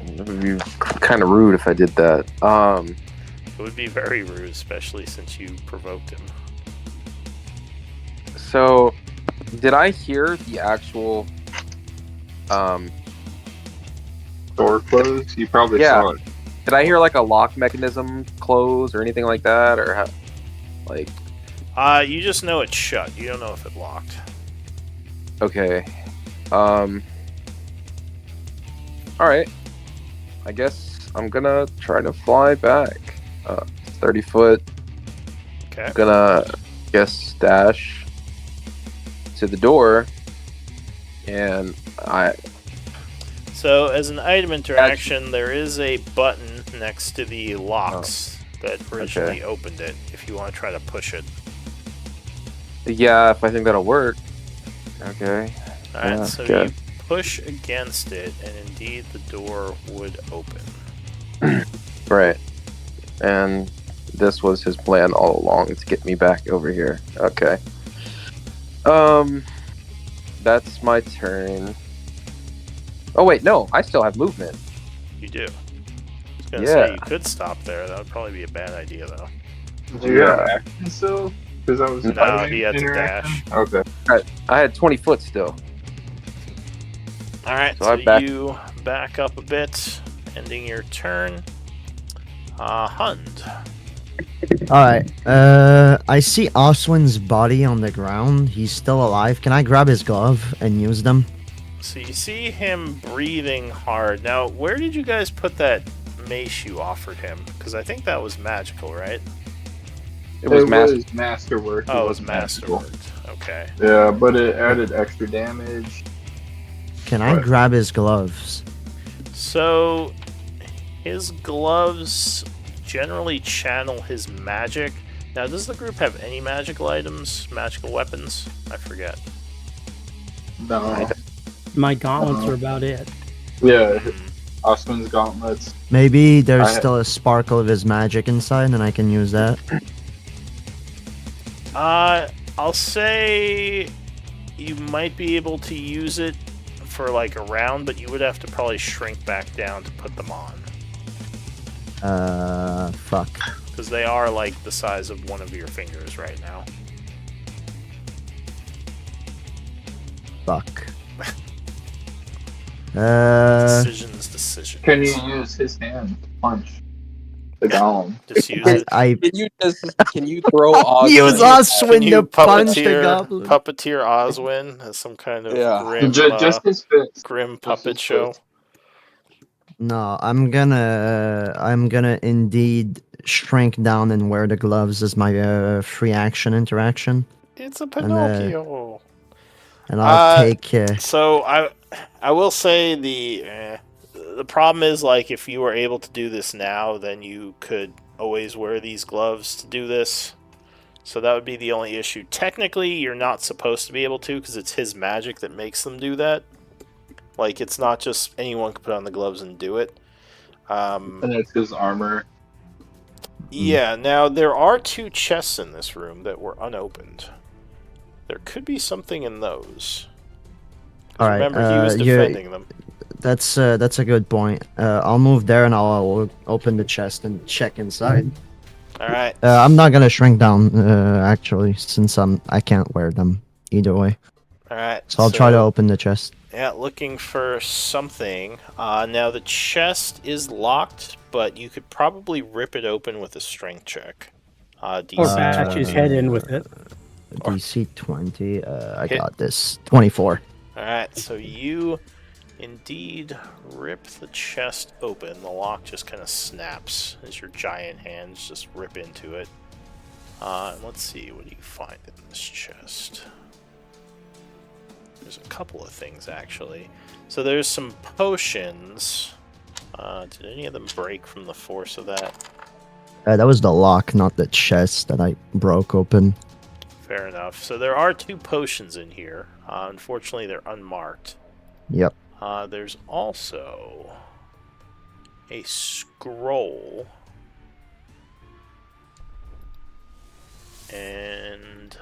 It would be kind of rude if I did that. It would be very rude, especially since you provoked him. So, did I hear the actual? Door closed. You probably Yeah. saw it. Did I hear like a lock mechanism close or anything like that, or how? Like, You just know it's shut. You don't know if it locked. okay. All right. I guess I'm gonna try to fly back. 30 foot. Okay. I'm gonna guess dash to the door, and So, as an item interaction, there is a button next to the locks that originally opened it, if you want to try to push it. yeah, if I think that'll work. Okay. Alright, Yeah, so okay. you push against it, and indeed the door would open. Right. And this was his plan all along, to get me back over here. Okay. That's my turn. Oh wait, no, I still have movement. You do. I was gonna Yeah. say you could stop there. That would probably be a bad idea, though. Do you have Yeah. action still? Because that was No, item he had to interaction? dash. Okay. I had 20 foot still. Alright, So so I back- you back up a bit, ending your turn. Hund. Alright, I see Oswin's body on the ground. He's still alive. Can I grab his glove and use them? So you see him breathing hard. Now, where did you guys put that mace you offered him? Because I think that was magical, right? It was masterwork. Oh, it was wasn't magical. masterworked. Okay. Yeah, but it added extra damage. Can I Right. grab his gloves? So, his gloves generally channel his magic. Now, does the group have any magical items, magical weapons? I forget. No. My gauntlets are about it. Yeah, Hmm. Osman's gauntlets. Maybe there's I- still a sparkle of his magic inside and I can use that. I'll say you might be able to use it for like a round, but you would have to probably shrink back down to put them on. Fuck. Because they are like the size of one of your fingers right now. Fuck. Decisions. Can you use his hand to punch the golem? Just use I, it. I Can you throw Oz? use Oswin Can to you punch the goblin. puppeteer Oswin as some kind of Yeah. grim, Just his fist. grim Just puppet his show? fist. No, I'm gonna indeed shrink down and wear the gloves as my free action interaction, It's a Pinocchio. and I'll take. So I will say the problem is, like, if you were able to do this now, then you could always wear these gloves to do this. So that would be the only issue. Technically, you're not supposed to be able to because it's his magic that makes them do that. Like, it's not just anyone can put on the gloves and do it. And it's his armor. Yeah, now there are 2 chests in this room that were unopened. There could be something in those. 'Cause All right. remember, he was defending them. That's a good point. I'll move there and I'll open the chest and check inside. Alright. I'm not gonna shrink down actually, since I can't wear them either way. Alright. So I'll try to open the chest. Yeah, looking for something. Now the chest is locked, but you could probably rip it open with a strength check. Or DC bash his 20. head in with it. DC 20. I Hit. got this. 24. Alright, so you indeed rip the chest open. The lock just kind of snaps as your giant hands just rip into it. And let's see, what do you find in this chest? There's a couple of things, actually. So there's some potions. Did any of them break from the force of that? That was the lock, not the chest that I broke open. Fair enough. So there are 2 potions in here. Unfortunately, they're unmarked. Yep. There's also a scroll. And...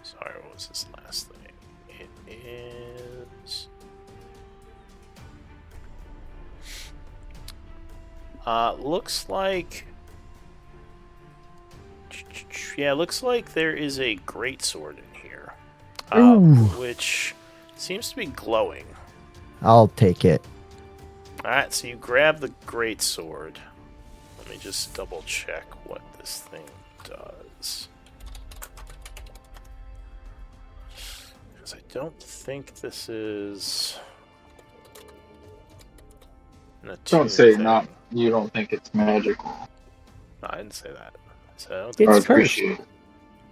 sorry, what was this last thing? It is... looks like... yeah, looks like there is a greatsword in here. Which seems to be glowing. I'll take it. Alright, so you grab the greatsword. Let me just double check what this thing does. Because I don't think this is... an attune Don't say thing. not. You don't think it's magical. No, I didn't say that. So I don't I think, It's cursed. appreciate it.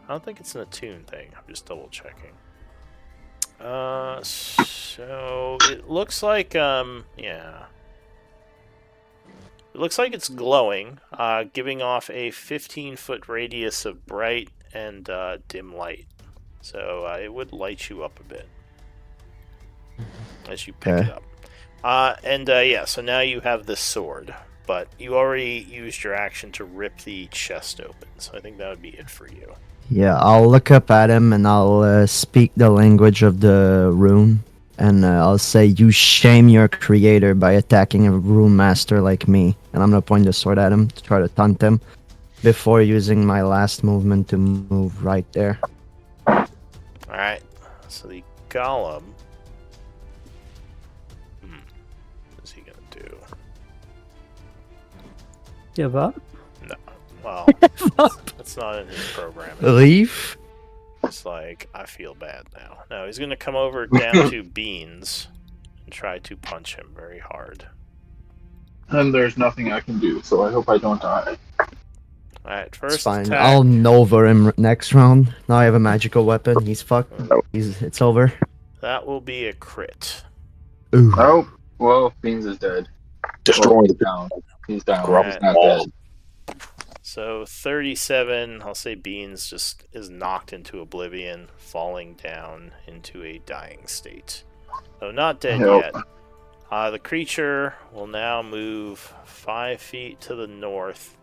I don't think it's an attune thing. I'm just double checking. So it looks like, yeah. It looks like it's glowing, giving off a 15-foot radius of bright and dim light. So it would light you up a bit as you pick it up. Yeah, so now you have this sword, but you already used your action to rip the chest open, so I think that would be it for you. Yeah, I'll look up at him and I'll speak the language of the room. And I'll say, you shame your creator by attacking a room master like me. And I'm going to point the sword at him to try to taunt him before using my last movement to move right there. Alright, so the golem... what is he going to do? Give up? No, well, that's not in his programming. Leave? It's like, I feel bad now. No, he's going to come over down to Beans and try to punch him very hard. And there's nothing I can do, so I hope I don't die. Alright, It's first fine. attack. I'll Nova him next round. Now I have a magical weapon. He's fucked. It's over. That will be a crit. Ooh. Oh, well, Beans is dead. Destroy Well, the he's down. He's down. Grub He's not all. dead. So 37, I'll say Beans just is knocked into oblivion, falling down into a dying state. So not dead Nope. yet. The creature will now move 5 feet to the north,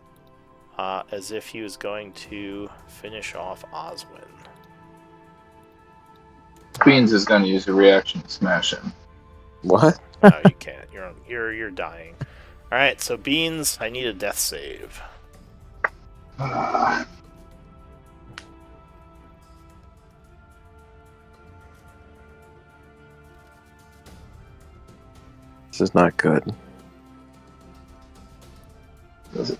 as if he was going to finish off Oswin. Beans is going to use a reaction to smash him. What? No, you can't. You're dying. All right, so Beans, I need a death save. This is not good. This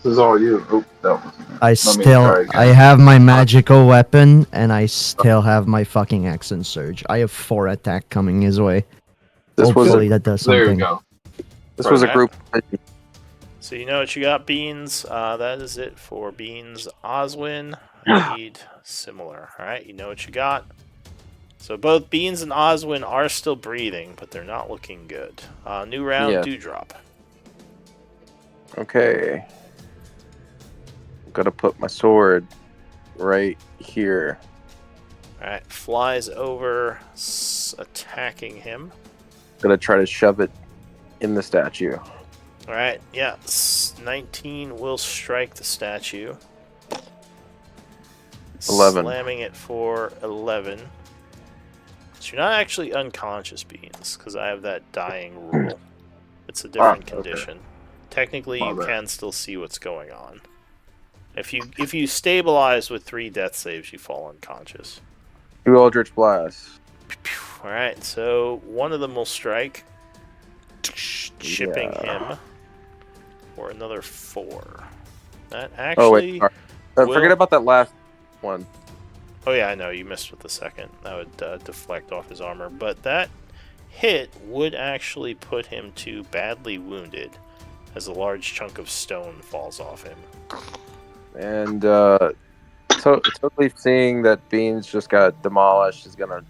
is all you. Oh, that wasn't it. I have my magical weapon, and I still have my fucking accent surge. I have 4 attack coming his way. This was Hopefully a, that does There something. you go. this was a Right. group. So you know what you got, Beans. That is it for Beans. Oswin, I need similar. All right, you know what you got. So both Beans and Oswin are still breathing, but they're not looking good. New round, Yeah. Dewdrop. Okay. I'm gonna put my sword right here. Alright, flies over, attacking him. Gonna try to shove it in the statue. Alright, yeah, 19 will strike the statue. 11. Slamming it for 11. So you're not actually unconscious, Beans, because I have that dying rule. It's a different condition. Technically, you can still see what's going on. If you stabilize with 3 death saves, you fall unconscious. 2 Eldritch Blasts. Alright, so one of them will strike, chipping him for another 4. That actually... Forget about that last one. Oh yeah, I know, you missed with the second. That would deflect off his armor. But that hit would actually put him to badly wounded, as a large chunk of stone falls off him. And totally seeing that Beans just got demolished is gonna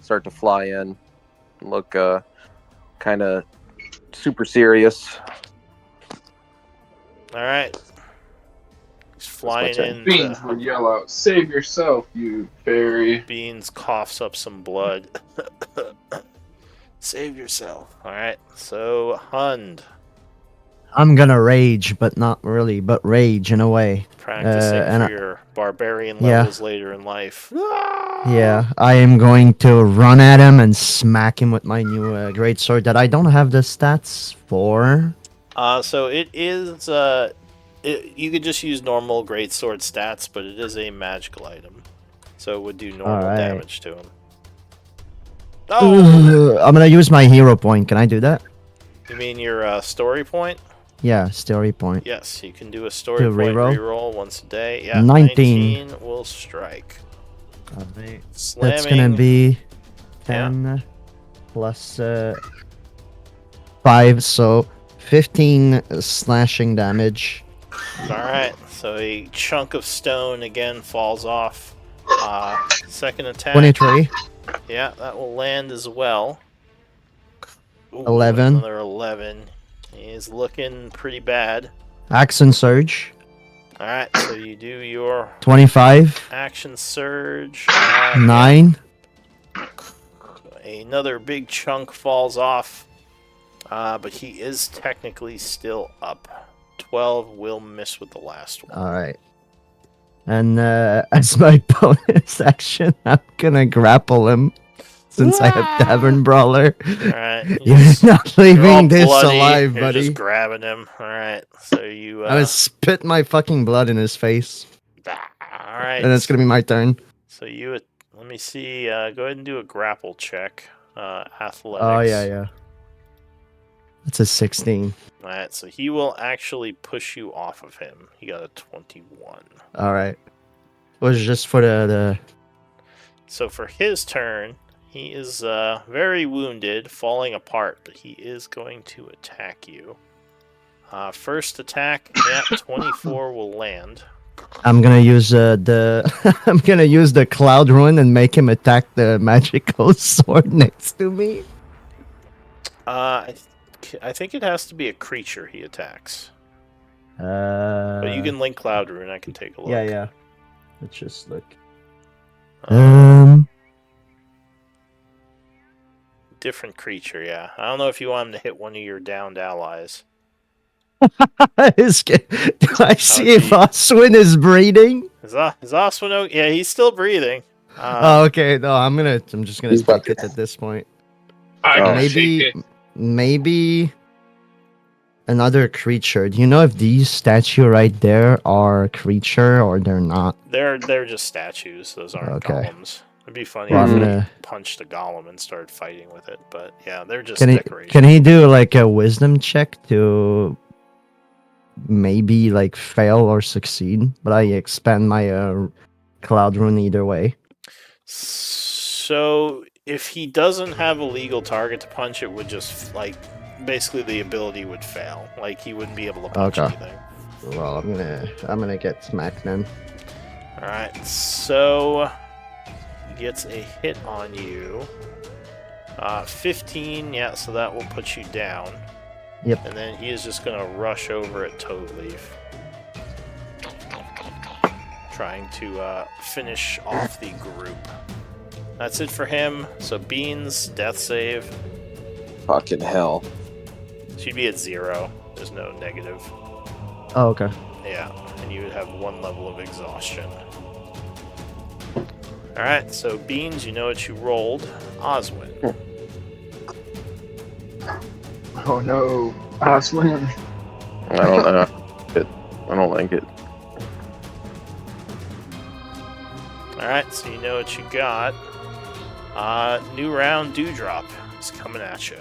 start to fly in and look kind of super serious. Alright. He's flying in. Beans would yell out, "Save yourself, you fairy!" Beans coughs up some blood. Save yourself. Alright, so Hund. I'm gonna rage, but not really, but rage in a way. Practicing for your barbarian levels later in life. Yeah, I am going to run at him and smack him with my new greatsword that I don't have the stats for. So it is, you could just use normal greatsword stats, but it is a magical item. So it would do normal damage to him. Oh! I'm gonna use my hero point. Can I do that? You mean your story point? Yeah, story point. Yes, you can do a story point reroll once a day. Yeah, 19 will strike. That's gonna be 10 plus 5, so 15 slashing damage. Alright, so a chunk of stone again falls off. Second attack. 23. Yeah, that will land as well. Ooh, 11. Another 11. He's looking pretty bad. Action surge. Alright, so you do your 25. action surge. 9. Another big chunk falls off. But he is technically still up. 12 will miss with the last one. Alright. And as my bonus action, I'm gonna grapple him. Since I have Tavern Brawler. Alright. You're not leaving this bloody. alive, You're buddy. just grabbing him. Alright, so you... I'm gonna spit my fucking blood in his face. Alright. And it's gonna be my turn. So you... Let me see. Go ahead and do a grapple check. Athletics. Oh, yeah. That's a 16. Alright, so he will actually push you off of him. He got a 21. Alright. It was just for the... So for his turn... He is very wounded, falling apart, but he is going to attack you. First attack, 24 will land. I'm gonna use the I'm gonna use the Cloud Rune and make him attack the magical sword next to me. I think it has to be a creature he attacks. But you can link Cloud Rune. I can take a look. Yeah. Let's just look. Different creature, yeah. I don't know if you want him to hit one of your downed allies. Do I see if Oswin is breathing? Is Oswin okay? Yeah, he's still breathing. Okay. No, I'm just gonna take it at this point. Maybe another creature. Do you know if these statues right there are a creature or they're not? They're just statues. Those aren't golems. It'd be funny if he punched a golem and started fighting with it, but yeah, they're just decorations. Can he do like a wisdom check to maybe like fail or succeed? But I expend my Cloud Rune either way. So if he doesn't have a legal target to punch, it would just like basically the ability would fail. Like he wouldn't be able to punch anything. Well, I'm gonna get smacked then. All right, so. Gets a hit on you. 15, yeah, so that will put you down. Yep. And then he is just going to rush over at Toadleaf. Trying to finish off the group. That's it for him. So Beans, death save. Fucking hell. She'd be at 0. There's no negative. Oh, okay. Yeah, and you would have 1 level of exhaustion. Alright, so Beans, you know what you rolled. Oswin. Oh no. Oswin. I don't know. I don't like it. Alright, so you know what you got. New round Dewdrop is coming at you.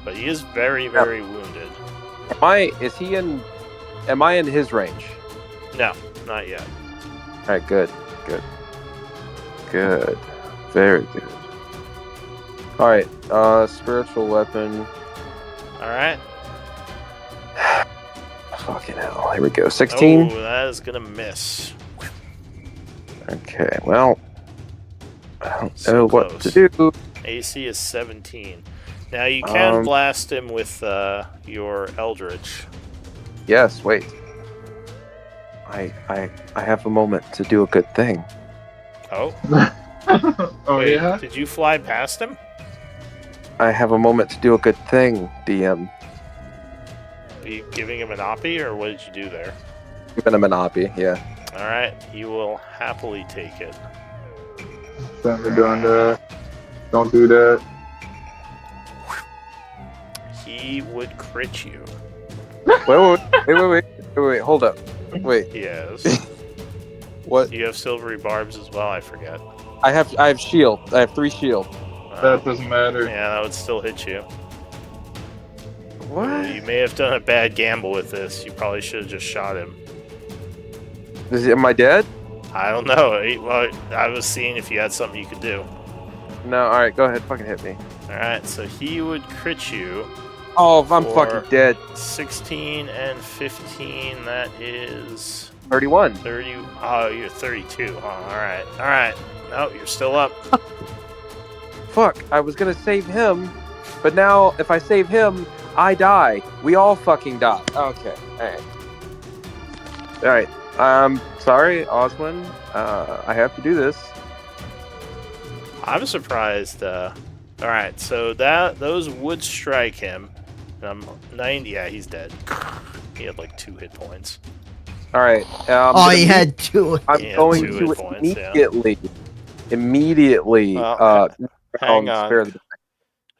But he is very, very wounded. Am I in his range? No, not yet. Alright, good. Very good. Alright, spiritual weapon. Alright. Fucking hell. Here we go. 16? Oh, that is gonna miss. Okay, well. I don't So know what close. to do. AC is 17. Now you can blast him with your Eldritch. Yes, wait. I have a moment to do a good thing. Oh? Oh Wait, yeah? did you fly past him? I have a moment to do a good thing, DM. Are you giving him an oppie, or what did you do there? Even a Monopoly, yeah. Alright, he will happily take it. Sam, you're doing that. Don't do that. He would crit you. Wait, hold up. Wait, Yes. what? You have silvery barbs as well, I forget. I have shield. I have 3 shield. That doesn't matter. Yeah, that would still hit you. What? You may have done a bad gamble with this. You probably should have just shot him. Am I dead? I don't know. Well, I was seeing if you had something you could do. No, alright, go ahead, fucking hit me. Alright, so he would crit you. Oh, I'm For- fucking dead. 16 and 15, that is 31. 30. Oh, you're 32. Huh? Alright. No, you're still up. Fuck, I was gonna save him, but now if I save him, I die. We all fucking die. Okay, alright. Sorry, Oswin. I have to do this. I'm surprised. Alright, so those would strike him. 90. Yeah, he's dead. He had like 2 hit points. Alright. Oh, he had 2. I'm He had going 2 to hit points, yeah. immediately. Well, hang spare on. the-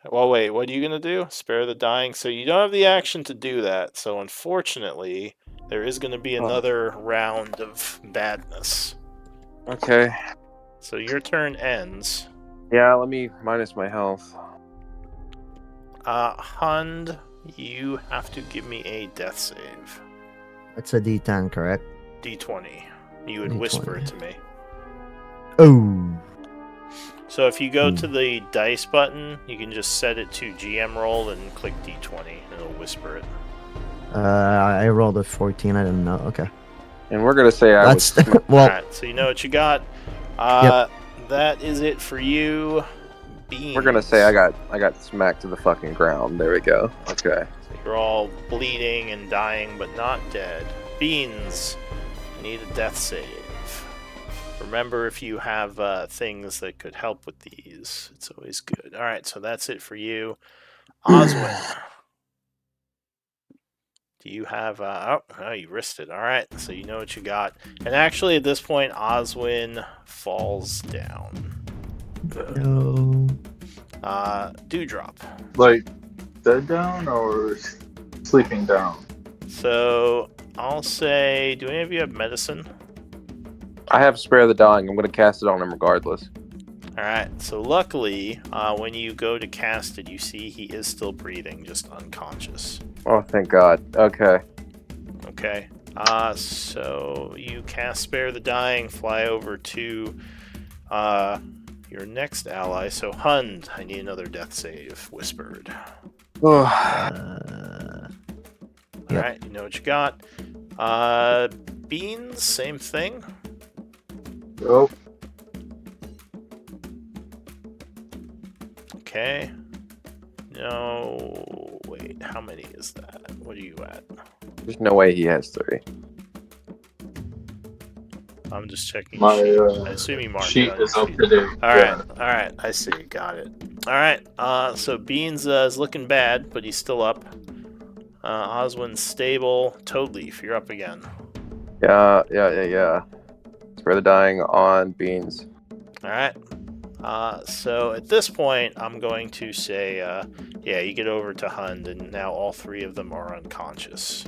Well, wait, what are you going to do? Spare the dying? So you don't have the action to do that. So unfortunately, there is going to be another round of badness. Okay. So your turn ends. Yeah, let me minus my health. Hund, you have to give me a death save. That's a D10, correct? D20. You would D20. whisper it to me. Oh. So if you go to the dice button, you can just set it to GM roll and click D20, and it'll whisper it. I rolled a 14. I didn't know. Okay. And we're gonna say That's well. Alright, so you know what you got. That is it for you. Beans. we're gonna say I got smacked to the fucking ground. There we go. Okay. So you're all bleeding and dying, but not dead. Beans, you need a death save. Remember, if you have things that could help with these, it's always good. Alright, so that's it for you. Oswin. Do you have... oh, you risked it. Alright, so you know what you got. And actually, at this point, Oswin falls down. No. Dewdrop. Like, dead down or sleeping down? So, I'll say... Do any of you have medicine? I have spare the dying. I'm gonna cast it on him regardless. Alright, so luckily, when you go to cast it, you see he is still breathing, just unconscious. Oh, thank God. Okay. Okay. So you cast Spare the Dying, fly over to your next ally. So Hund, I need another death save, whispered. Yep. Alright, you know what you got. Beans, same thing. Nope. Okay. No, wait, how many is that? What are you at? There's no way he has 3. I'm just checking My sheet. I assume you marked it sheet on your is up sheet. to date. All right. I see. Got it. All right. So Beans is looking bad, but he's still up. Oswin's stable. Toadleaf, you're up again. Yeah. Spare the dying on Beans. All right. So at this point, I'm going to say, yeah, you get over to Hund, and now all three of them are unconscious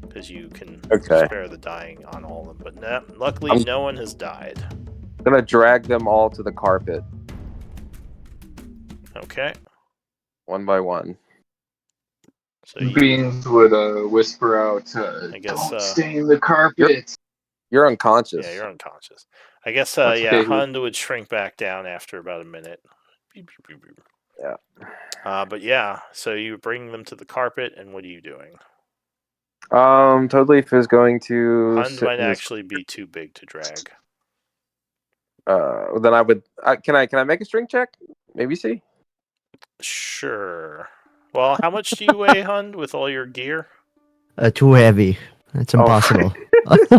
because you can Okay. spare the dying on all of them. But luckily, I'm- no one has died. Gonna drag them all to the carpet, Okay. one by one. So you, Beans would whisper out, I guess, "Don't stain the carpet." You're unconscious. yeah, you're unconscious. I guess, That's yeah, okay. Hund would shrink back down after about a minute. Beep, beep, beep, beep. Yeah. But yeah, so you bring them to the carpet, and what are you doing? Toadleaf is going to Hund sit might in this. actually be too big to drag. Then I would. Can I make a string check? Maybe see. Sure. Well, how much do you weigh, Hund, with all your gear? Too heavy. It's Oh. impossible.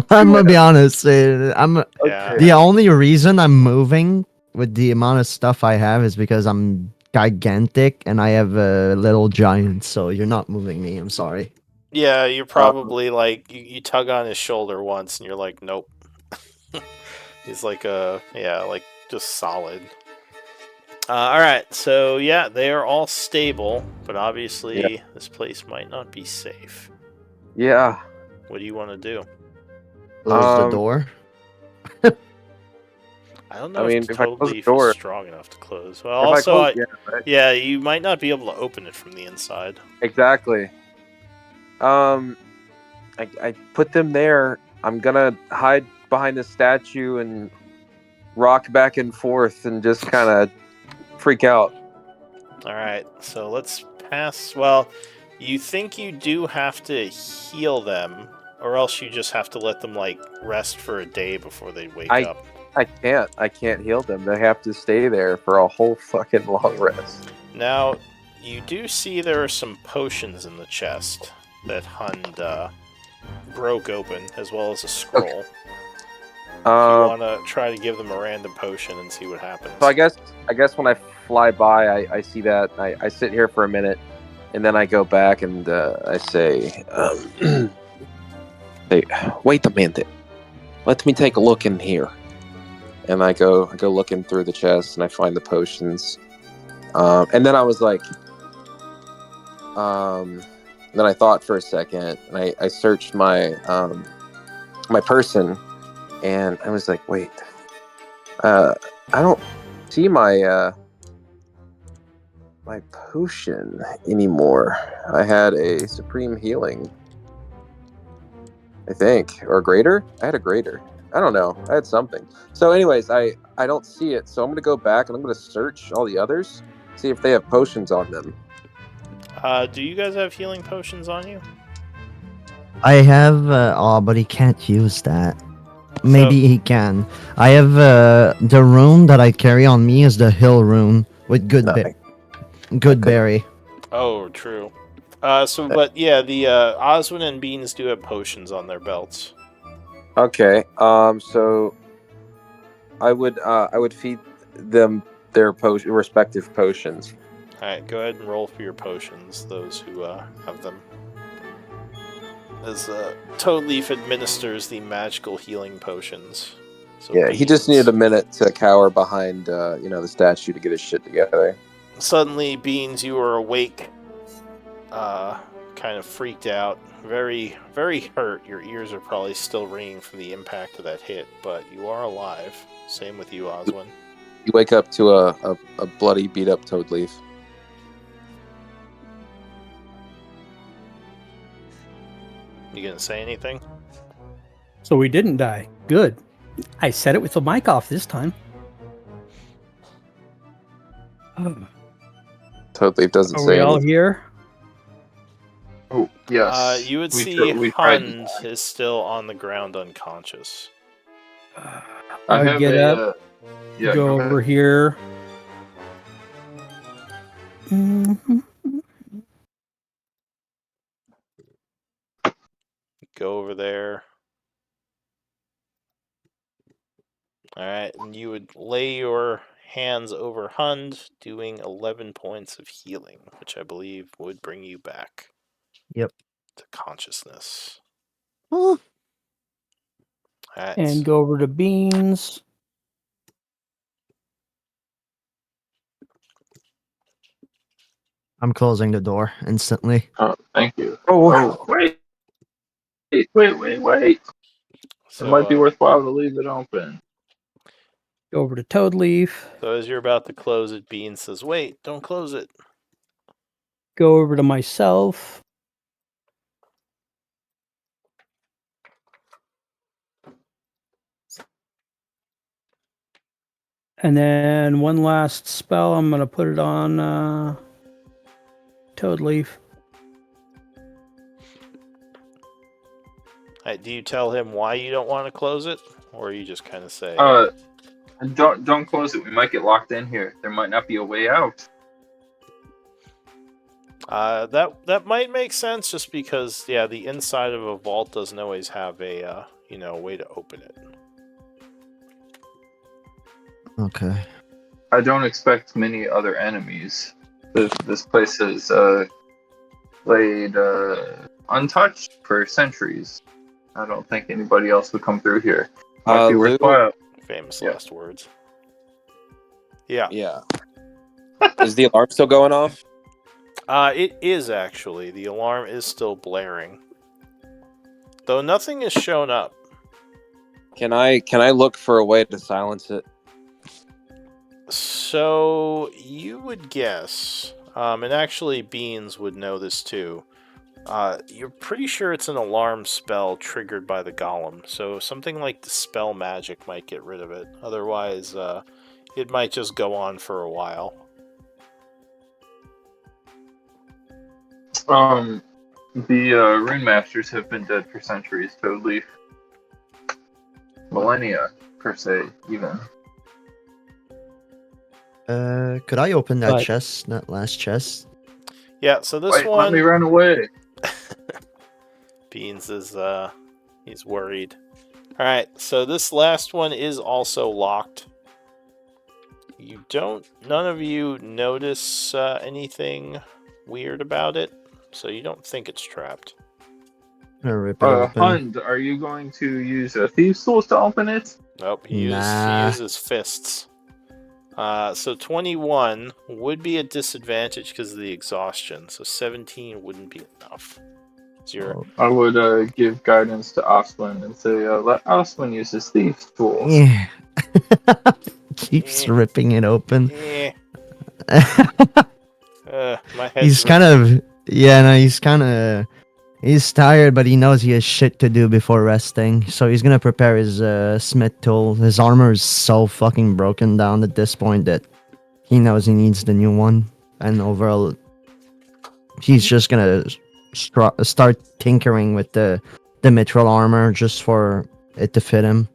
I'm gonna be honest. Yeah. The only reason I'm moving with the amount of stuff I have is because I'm gigantic and I have a little giant. So you're not moving me. I'm sorry. Yeah, you're probably like you tug on his shoulder once, and you're like, nope. He's like like just solid. All right, so yeah, they are all stable, but obviously this place might not be safe. Yeah. What do you want to do? Close the Um, door. I don't know I mean, if if I close the Toadleaf is door, strong enough to close. Well, if I also, close, yeah, right? yeah, you might not be able to open it from the inside. Exactly. I put them there. I'm gonna hide behind the statue and rock back and forth and just kind of freak out. All right, so let's pass. Well, you think you do have to heal them, or else you just have to let them like rest for a day before they wake I up. I can't heal them. They have to stay there for a whole fucking long rest. Now, you do see there are some potions in the chest that Hund broke open, as well as a scroll. If you want to try to give them a random potion and see what happens. So I guess when I fly by, I see that I sit here for a minute, and then I go back and I say, "Hey, wait a minute. Let me take a look in here." And I go looking through the chest, and I find the potions. And then I was like, then I thought for a second, and I searched my my person, and I was like, wait, I don't see my my potion anymore. I had a supreme healing, I think, or a greater. I had a greater. I don't know. I had something. So, anyways, I don't see it. So I'm gonna go back and I'm gonna search all the others, see if they have potions on them. Do you guys have healing potions on you? I have. But he can't use that. Maybe he can. I have the rune that I carry on me is the hill rune with good Okay. berry. Oh, true. But yeah, the Oswin and Beans do have potions on their belts. Okay. So I would feed them their respective potions. All right, go ahead and roll for your potions. Those who have them. As Toadleaf administers the magical healing potions. So Yeah, he just needed a minute to cower behind, the statue to get his shit together. Suddenly, Beans, you are awake, kind of freaked out, very, very hurt. Your ears are probably still ringing from the impact of that hit, but you are alive. Same with you, Oswin. You wake up to a bloody, beat up Toadleaf. You gonna say anything? So we didn't die. Good. I said it with the mic off this time. Toadleaf doesn't Are say we all anything. here? Oh, yes. You would We see we tried to- Hund is still on the ground unconscious. I I have get a, up, yeah, go ahead. over here. Mhm. Go over there. All right, and you would lay your hands over Hund, doing 11 points of healing, which I believe would bring you back. Yep. To consciousness. Oh. All right. And go over to Beans. I'm closing the door instantly. Oh, thank you. Oh, Wait. It So, might be worthwhile to leave it open. Go over to Toadleaf. So as you're about to close it, Bean says, "Wait, don't close it." Go over to myself. And then one last spell. I'm going to put it on Toadleaf. Do you tell him why you don't want to close it, or you just kind of say, Don't close it. We might get locked in here. There might not be a way out. that might make sense, just because the inside of a vault doesn't always have a way to open it. Okay. I don't expect many other enemies. This place is laid untouched for centuries. I don't think anybody else would come through here. Might be Lou? worthwhile. Famous Yeah. last words. Yeah. Yeah. Is the alarm still going off? It is actually. The alarm is still blaring, though nothing has shown up. Can I look for a way to silence it? So you would guess, and actually Beans would know this too. You're pretty sure it's an alarm spell triggered by the golem, so something like Dispel Magic might get rid of it. Otherwise, it might just go on for a while. The Rune Masters have been dead for centuries, totally. Millennia, per se, even. Could I open that But- chest, that last chest? Yeah, so this Wait, one... let me run away. Beans is, he's worried. Alright, so this last one is also locked. None of you notice anything weird about it, so you don't think it's trapped. I'm gonna rip it open. Hund, are you going to use thieves' tools to open it? Nope, he Nah. uses fists. So 21 would be a disadvantage because of the exhaustion, so 17 wouldn't be enough. Oh, I would give guidance to Oswin and say, let Oswin use his thieves' tools. yeah. Keeps ripping it open. Eh, my head's He's kind of he's tired, but he knows he has shit to do before resting. So he's gonna prepare his smith tool. His armor is so fucking broken down at this point that he knows he needs the new one. And overall, he's just gonna start tinkering with the mithril armor just for it to fit him.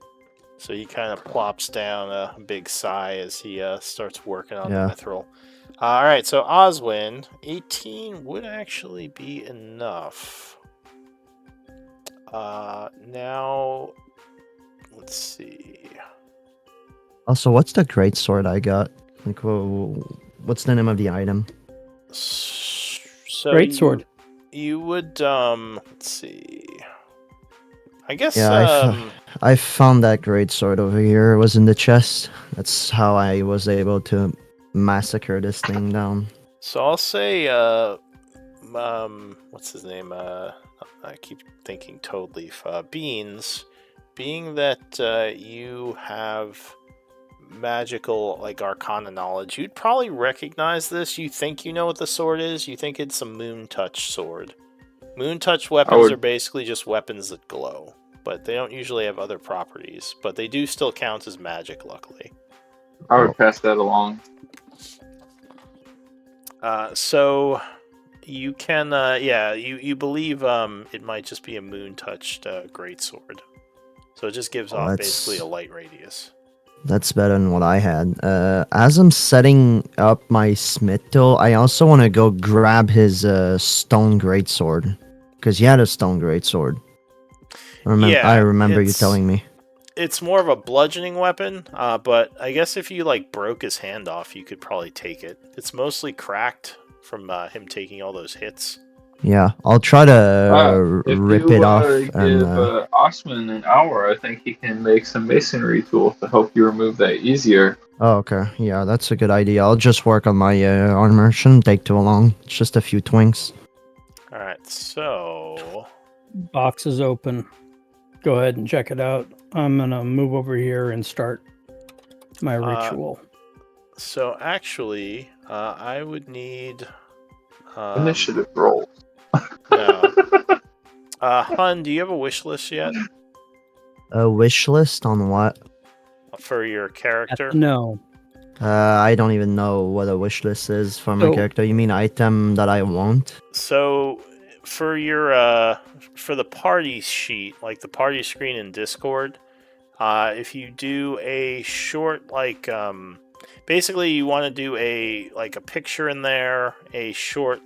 So he kind of plops down a big sigh as he starts working on Yeah. the mithril. Alright, so Oswin, 18 would actually be enough. Now, let's see. Also, what's the great sword I got? Like, what's the name of the item? So Great sword. You would, let's see. I guess, Yeah, I found that great sword over here. It was in the chest. That's how I was able to massacre this thing down. so I'll say, what's his name? I keep thinking Toadleaf. Beans, being that you have magical, like, arcana knowledge, you'd probably recognize this. You think you know what the sword is. You think it's a moon touch sword. Moon touch weapons are basically just weapons that glow, but they don't usually have other properties, but they do still count as magic, luckily. I would pass that along. So you can, you believe it might just be a moon-touched greatsword. So it just gives off basically a light radius. That's better than what I had. As I'm setting up my smith tool, I also want to go grab his stone greatsword. Because he had a stone greatsword. I remember you telling me. it's more of a bludgeoning weapon, but I guess if you like broke his hand off, you could probably take it. It's mostly cracked from him taking all those hits. Yeah, I'll try to If rip you it off and. give Osman an hour, I think he can make some masonry tools to help you remove that easier. Oh, okay. Yeah, that's a good idea. I'll just work on my armor. Shouldn't take too long. It's just a few twinks. All right, so Box is open. Go ahead and check it out. I'm gonna move over here and start my ritual. so actually, I would need Initiative roll. No. Hun, do you have a wish list yet A wish list on what? for your character? No. I don't even know what a wish list is for my So- character. You mean item that I want? So for your for the party sheet, like the party screen in Discord, if you do a short basically you want to do a picture in there, a short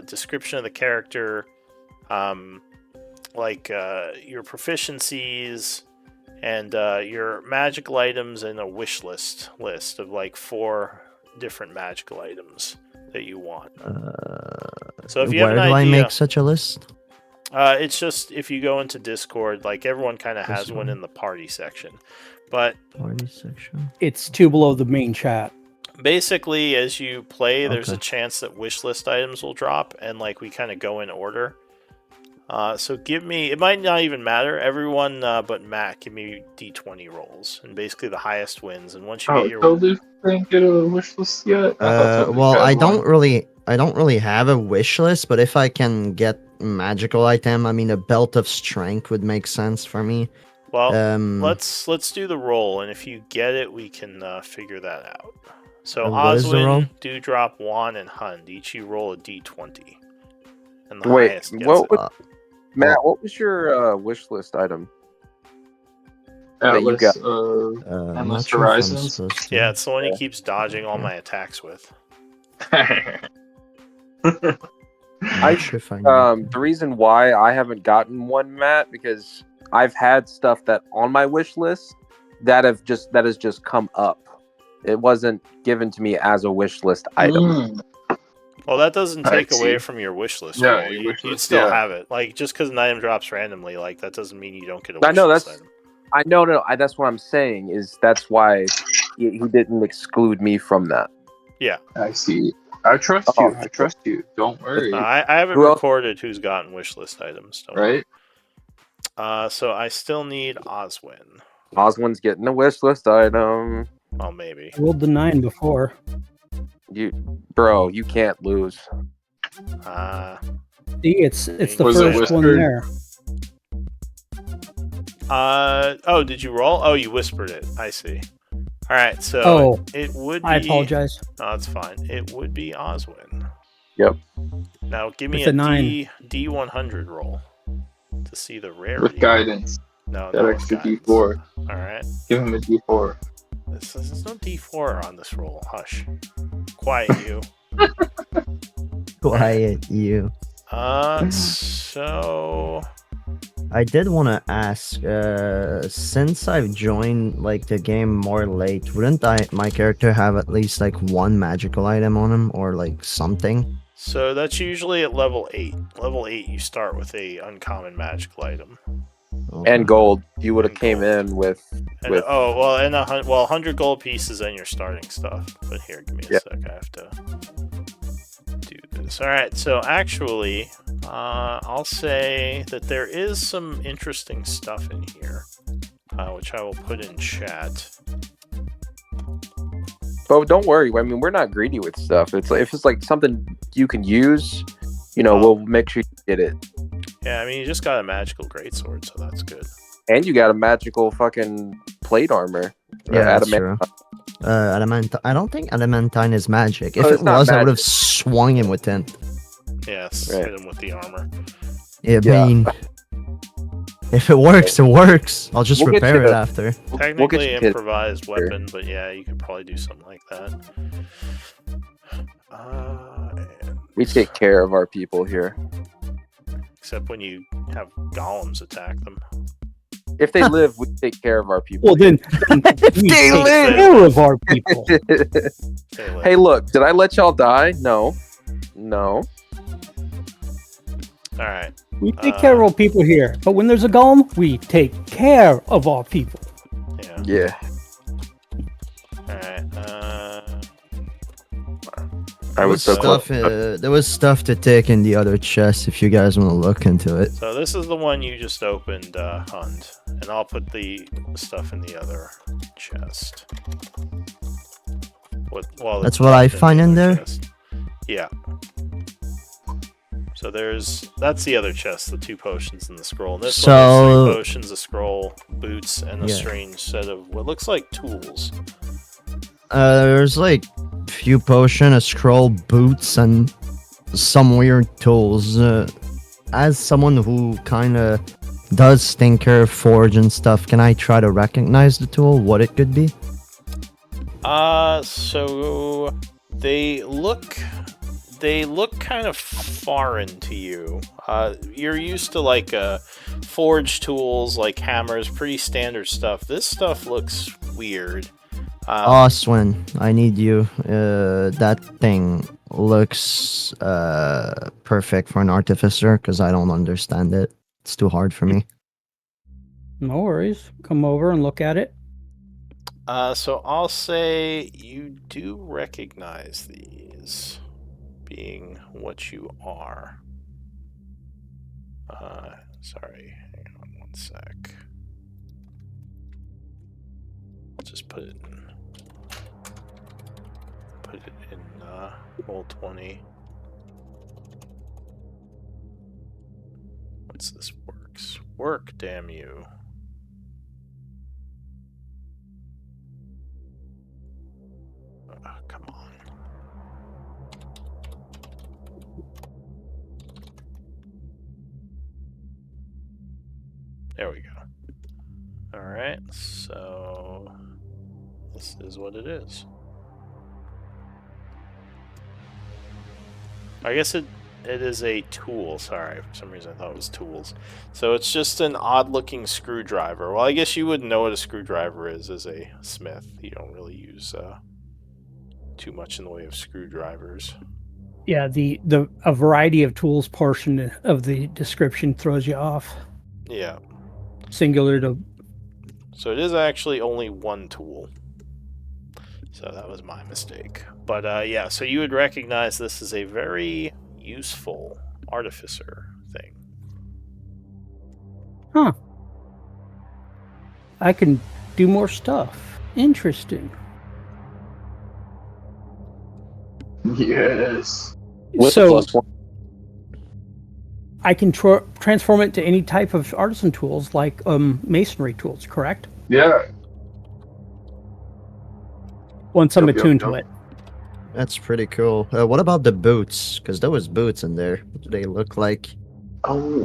description of the character, your proficiencies and your magical items, and a wish list of like 4 different magical items that you want. So if you have Where an do I idea, make such a list? it's just if you go into Discord, like everyone kind of has This one one. in the party section. But Party section. It's 2 below the main chat. basically, as you play, there's a Okay. chance that wish list items will drop, and like we kind of go in order. So give me, it might not even matter, everyone but Matt, give me d20 rolls, and basically the highest wins. And once you Oh, get your Kodu didn't get a wish list yet? I thought Toby Well, had I one. don't really have a wish list, but if I can get magical item, I mean, a belt of strength would make sense for me. well, Um, let's do the roll, and if you get it, we can figure that out. So what is the roll? Oswin, Dewdrop, Juan, and Hund, each you roll a d20, and the Wait, highest gets what it. was, Matt? What was your wish list item? that you Atlas, I'm Endless not sure if I'm Horizons. supposed to. Yeah, it's the one he Yeah. keeps dodging all Yeah. my attacks with. I'm not sure if I need The reason why I haven't gotten one, Matt, because I've had stuff that on my wish list that has just come up. It wasn't given to me as a wish list item. Mm. Well, that doesn't I take away see. from your wish list Yeah, roll. your wish You'd list, still yeah. have it. Like, just because an item drops randomly, like, that doesn't mean you don't get a wish I know list that's. item. I know, no, that's what I'm saying. Is that's why he didn't exclude me from that. Yeah. I see. I trust Oh, you. I trust you. Don't worry. I haven't Who else- recorded who's gotten wish list items. Don't Right? So I still need Oswin. Oswin's getting a wish list item. Well, maybe. I rolled the 9 before. Bro, you can't lose. See, it's the Was it first one whispered? there. Oh, did you roll? Oh, you whispered it. I see. All right, so Oh, it would be. I apologize. No, it's fine. It would be Oswin. Yep. Now give me It's a a 9. D100 roll to see the rarity. With guidance. No, That no extra guidance. D4. All right. Give him a D4. There's no D4 on this roll. Hush. Quiet you. Quiet you. So I did want to ask, since I've joined like the game more late, wouldn't my character have at least like one magical item on him or like something? So that's usually at level 8. Level 8, you start with a uncommon magical item. Okay. And gold. You would have And came gold. in with. And, With- 100 gold pieces and your starting stuff. But here, give me a Yeah. sec. I have to do this. All right. So actually, I'll say that there is some interesting stuff in here, which I will put in chat. But don't worry. I mean, we're not greedy with stuff. It's like, if it's like something you can use, we'll make sure you get it. Yeah, I mean, you just got a magical greatsword, so that's good. And you got a magical fucking plate armor. Yeah, that's Adamant- true. I don't think adamantine is magic. If Oh, it it's not was, I would have magic. swung him with it. Yes, Right. hit him with the armor. I Yeah. mean, if it works, it works. I'll just We'll get repair you it the- after. We'll get Technically you to- improvised weapon, but yeah, you could probably do something like that. And- We take care of our people here. Except when you have golems attack them. If they live, we take care of our people. Well, then we They take live. care of our people. Hey, look, did I let y'all die? No. All right. We take care of our people here, but when there's a golem, we take care of our people. Yeah. Yeah. All right. I was so close. There was stuff to take in the other chest if you guys want to look into it. So this is the one you just opened, Hund, and I'll put the stuff in the other chest. That's what I find in there? Chest. Yeah. So that's the other chest, the 2 potions and the scroll. And this one is 3 potions, a scroll, boots, and a strange set of what looks like tools. There's like few potion, a scroll, boots, and some weird tools. As someone who kind of does tinker, forge, and stuff, can I try to recognize the tool, what it could be? So they look kind of foreign to you. You're used to like forge tools, like hammers, pretty standard stuff. This stuff looks weird. Oswin, I need you. That thing looks perfect for an artificer because I don't understand it. It's too hard for me. No worries. Come over and look at it. So I'll say you do recognize these being what you are. Sorry, hang on one sec. I'll just put it in Roll20. What's this works? Work, damn you. Come on. There we go. Alright, so this is what it is. I guess it is a tool. Sorry, for some reason I thought it was tools. So it's just an odd-looking screwdriver. Well, I guess you wouldn't know what a screwdriver is as a smith. You don't really use too much in the way of screwdrivers. Yeah, a variety of tools portion of the description throws you off. Yeah. Singular to... So it is actually only one tool. So that was my mistake. But yeah, so you would recognize this as a very useful artificer thing. Huh. I can do more stuff. Interesting. Yes. With So +1. I can transform it to any type of artisan tools, like masonry tools, correct? Yeah. Once I'm Yep, attuned yep. to it. That's pretty cool. What about the boots? Because there was boots in there. What do they look like? Oh.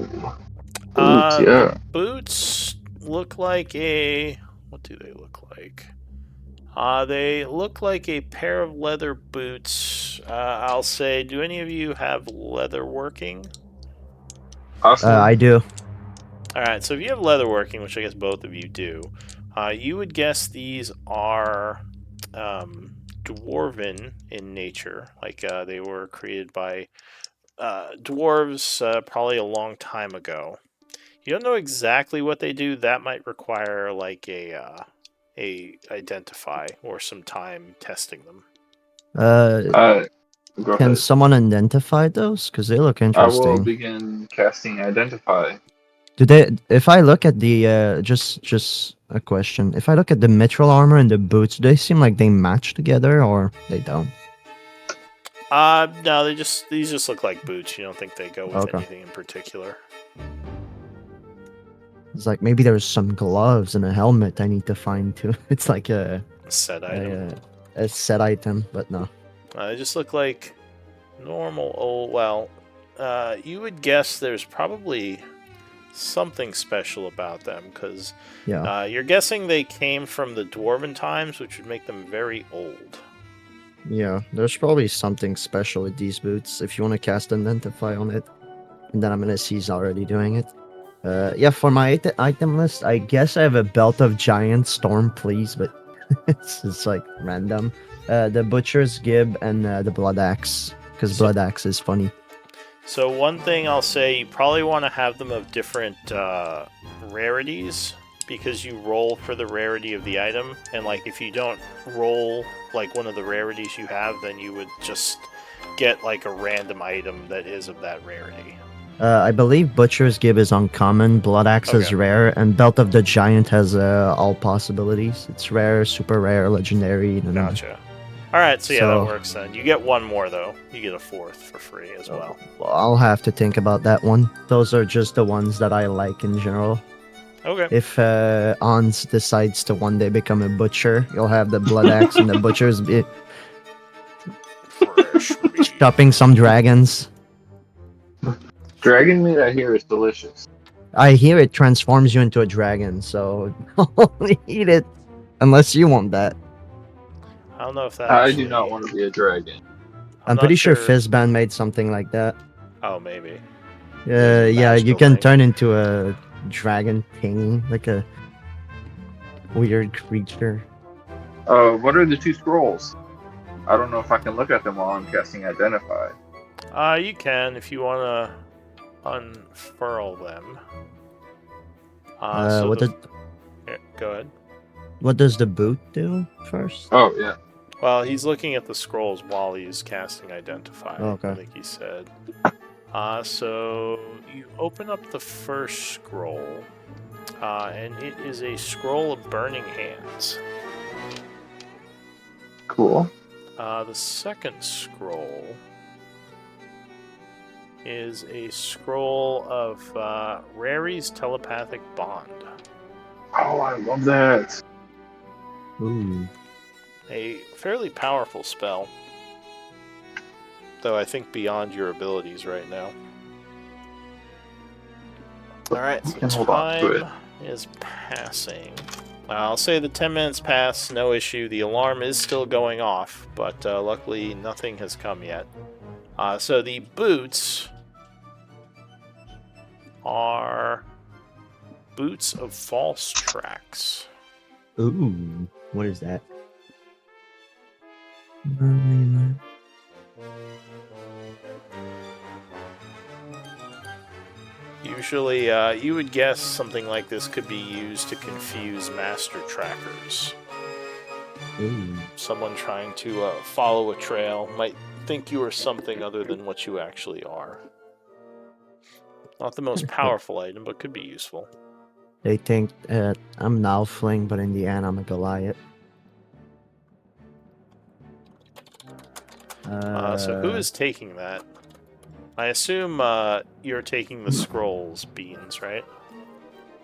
Boots, yeah. Boots look like a... What do they look like? They look like a pair of leather boots. I'll say, do any of you have leather working? Awesome. I do. Alright, so if you have leather working, which I guess both of you do, you would guess these are dwarven in nature. Like they were created by dwarves probably a long time ago. You don't know exactly what they do. That might require like a identify or some time testing them. Go Can ahead. someone identify those? Because they look I will interesting. begin casting Identify. Do they? If I look at the just a question. If I look at the mithril armor and the boots, do they seem like they match together or they don't? No, these just look like boots. You don't think they go with Okay. anything in particular. It's like maybe there's some gloves and a helmet I need to find too. It's like a Set item. a set item, but no. They just look like normal. Oh well, you would guess there's probably something special about them because Yeah. you're guessing they came from the dwarven times, which would make them very old. Yeah, there's probably something special with these boots. If you want to cast Identify on it, and then I'm gonna see he's already doing it. Yeah, for my item list, I guess I have a Belt of Giant Storm, please, but it's just like random. The Butcher's Gib and the Blood Axe, because So- Blood Axe is funny. So one thing I'll say, you probably want to have them of different rarities, because you roll for the rarity of the item, and like if you don't roll like one of the rarities you have, then you would just get like a random item that is of that rarity. I believe Butcher's Gib is uncommon, Blood Axe is Okay. rare, and Belt of the Giant has all possibilities. It's rare, super rare, legendary. Gotcha. All right, so yeah, that So- works then. You get one more though. You get a fourth for free as well. Well, I'll have to think about that one. Those are just the ones that I like in general. Okay. If Ons decides to one day become a butcher, you'll have the Blood Axe and the Butcher's Gib. Fresh meat. Chopping some dragons. Dragon meat, I hear, is delicious. I hear it transforms you into a dragon, so only eat it unless you want that. I don't know if that. I Actually, do not want to be a dragon. I'm not pretty sure Fizzban made something like that. Oh, maybe. There's a Yeah, you magical can thing. turn into a dragon king, like a weird creature. What are the 2 scrolls? I don't know if I can look at them while I'm casting Identify. You can if you want to unfurl them. What Yeah, go ahead. what does the boot do first? Oh, yeah. Well, he's looking at the scrolls while he's casting Identify. Okay. I think he said. So you open up the first scroll, and it is a scroll of burning hands. Cool. The second scroll is a scroll of Rary's telepathic bond. Oh, I love that. Ooh. A fairly powerful spell, though I think beyond your abilities right now. Alright, so can hold on to it. time is passing. I'll say the 10 minutes pass, no issue. The alarm is still going off, but luckily nothing has come yet. So the boots are boots of false tracks. Ooh. What is that? Usually, you would guess something like this could be used to confuse master trackers. Ooh. Someone trying to follow a trail might think you are something other than what you actually are. Not the most powerful item, but could be useful. They think I'm an Alfling, but in the end, I'm a Goliath. So who is taking that? I assume you're taking the scrolls, Beans, right?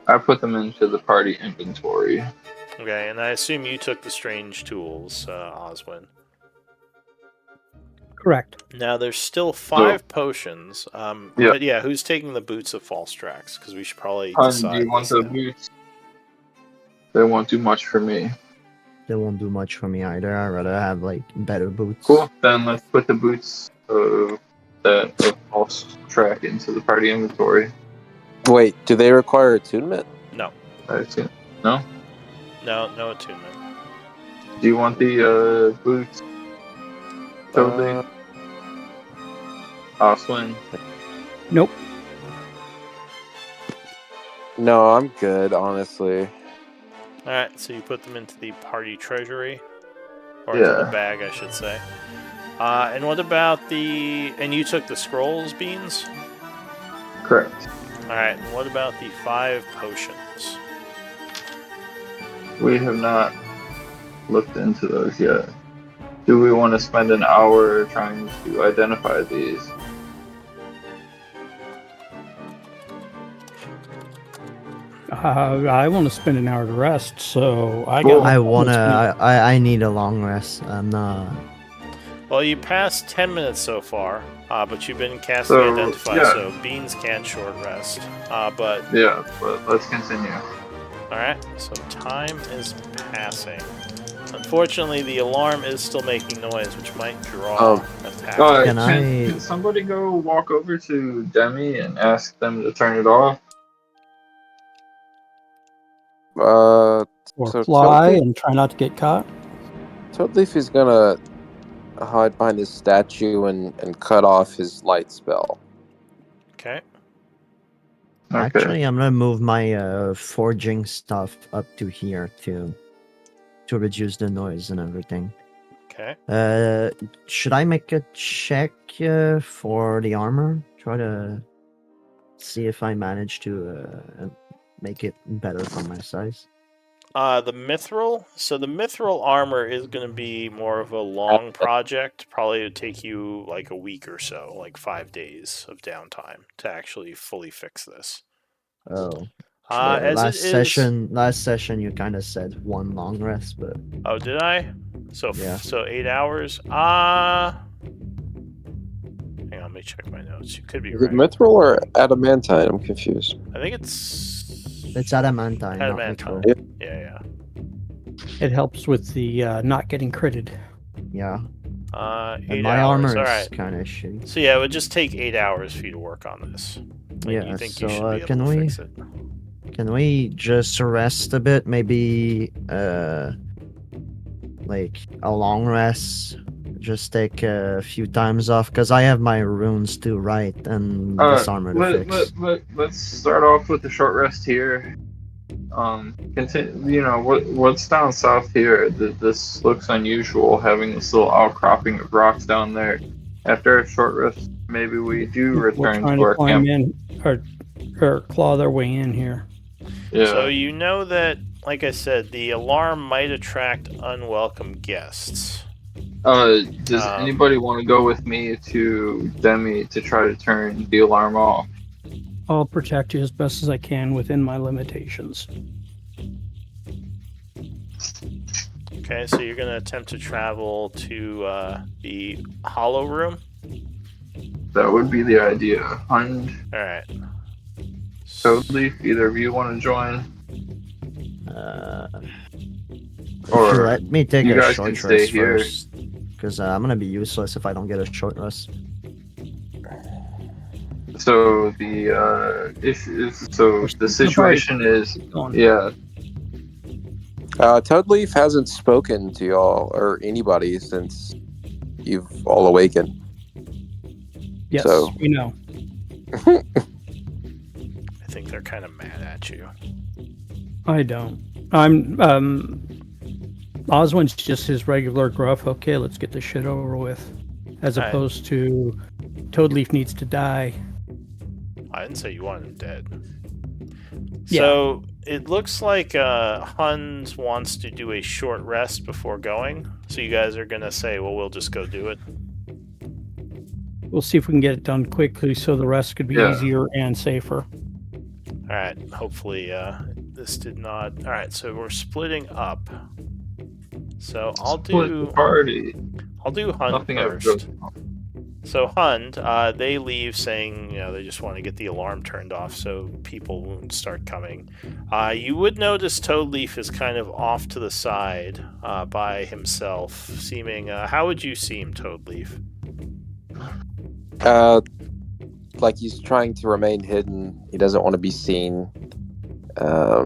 I put them into the party inventory. Okay, and I assume you took the strange tools, Oswin. Correct. Now, there's still 5 potions. Yeah. But yeah, who's taking the boots of false tracks? Because we should probably Hun, decide do you want this the now. boots? They won't do much for me. They won't do much for me either. I'd rather have like better boots. Cool. Then let's put the boots of false track into the party inventory. Wait, do they require attunement? No. I see. No? No attunement. Do you want the boots? Totally. Oswin. Nope. No, I'm good, honestly. Alright, so you put them into the party treasury. Or into the Yeah. bag, I should say. And what about the... And you took the scrolls, Beans? Correct. Alright, and what about the 5 potions? We have not looked into those yet. Do we want to spend an hour trying to identify these? I want to spend an hour to rest, so I Cool. got. I wanna. I need a long rest. I'm not. Well, you passed 10 minutes so far, but you've been casting So, Identify, yeah. so Beans can't short rest. But, Yeah, but let's continue. alright, so time is passing. Unfortunately, the alarm is still making noise, which might draw attack. Can Can somebody go walk over to Demi and ask them to turn it off? Uh, Or So fly Toadleaf, and try not to get caught? Toadleaf is gonna hide behind his statue and cut off his light spell. Okay. Okay. Actually, I'm gonna move my forging stuff up to here to reduce the noise and everything. Okay. Should I make a check for the armor? Try to see if I manage to make it better for my size. The mithril. So the mithril armor is going to be more of a long project. Probably would take you like a week or so, like 5 days of downtime to actually fully fix this. Oh, As it is. last session, you kind of said one long rest, but Oh, did I? So Yeah. so 8 hours. Hang on, let me check my notes. You could be Is it right. mithril or adamantine? I'm confused. I think it's adamantine, not adamantine. mithril. Yeah. It helps with the not getting critted. Yeah, 8 and my hours. armor All is right. kind of shitty. So yeah, it would just take 8 hours for you to work on this. And Yeah, you think so you should be able can to we fix it? can we just rest a bit? Maybe like a long rest. Just take a few times off because I have my runes to write and this armor to fix. Let's start off with a short rest here. Continue. You know what's down south here. This looks unusual, having this little outcropping of rocks down there. After a short rest, maybe we do We're return trying to to our climb camp. in or claw their way in here. Yeah. So you know that, like I said, the alarm might attract unwelcome guests. Does anybody want to go with me to Demi to try to turn the alarm off? I'll protect you as best as I can within my limitations. Okay, so you're going to attempt to travel to the hollow room? That would be the idea. Hund, Alright. Toadleaf, either of you want to join? If you Or let me take you a guys short can stay rest here. first, because I'm gonna be useless if I don't get a short rest. So the the situation is, yeah. Toadleaf hasn't spoken to y'all or anybody since you've all awakened. Yes, So- we know. I think they're kind of mad at you. I don't. I'm Oswin's just his regular gruff, okay, let's get this shit over with. As Right. opposed to Toadleaf needs to die. I didn't say you wanted him dead. Yeah. So it looks like Hund wants to do a short rest before going. So you guys are going to say, well, we'll just go do it. We'll see if we can get it done quickly so the rest could be Yeah. easier and safer. All right. Hopefully this did not. All right. So we're splitting up. So I'll Split do the party. Hund Nothing ever first. goes wrong. So Hund, they leave saying, they just want to get the alarm turned off so people won't start coming. You would notice Toadleaf is kind of off to the side by himself, seeming. How would you see him, Toadleaf? Like he's trying to remain hidden. He doesn't want to be seen.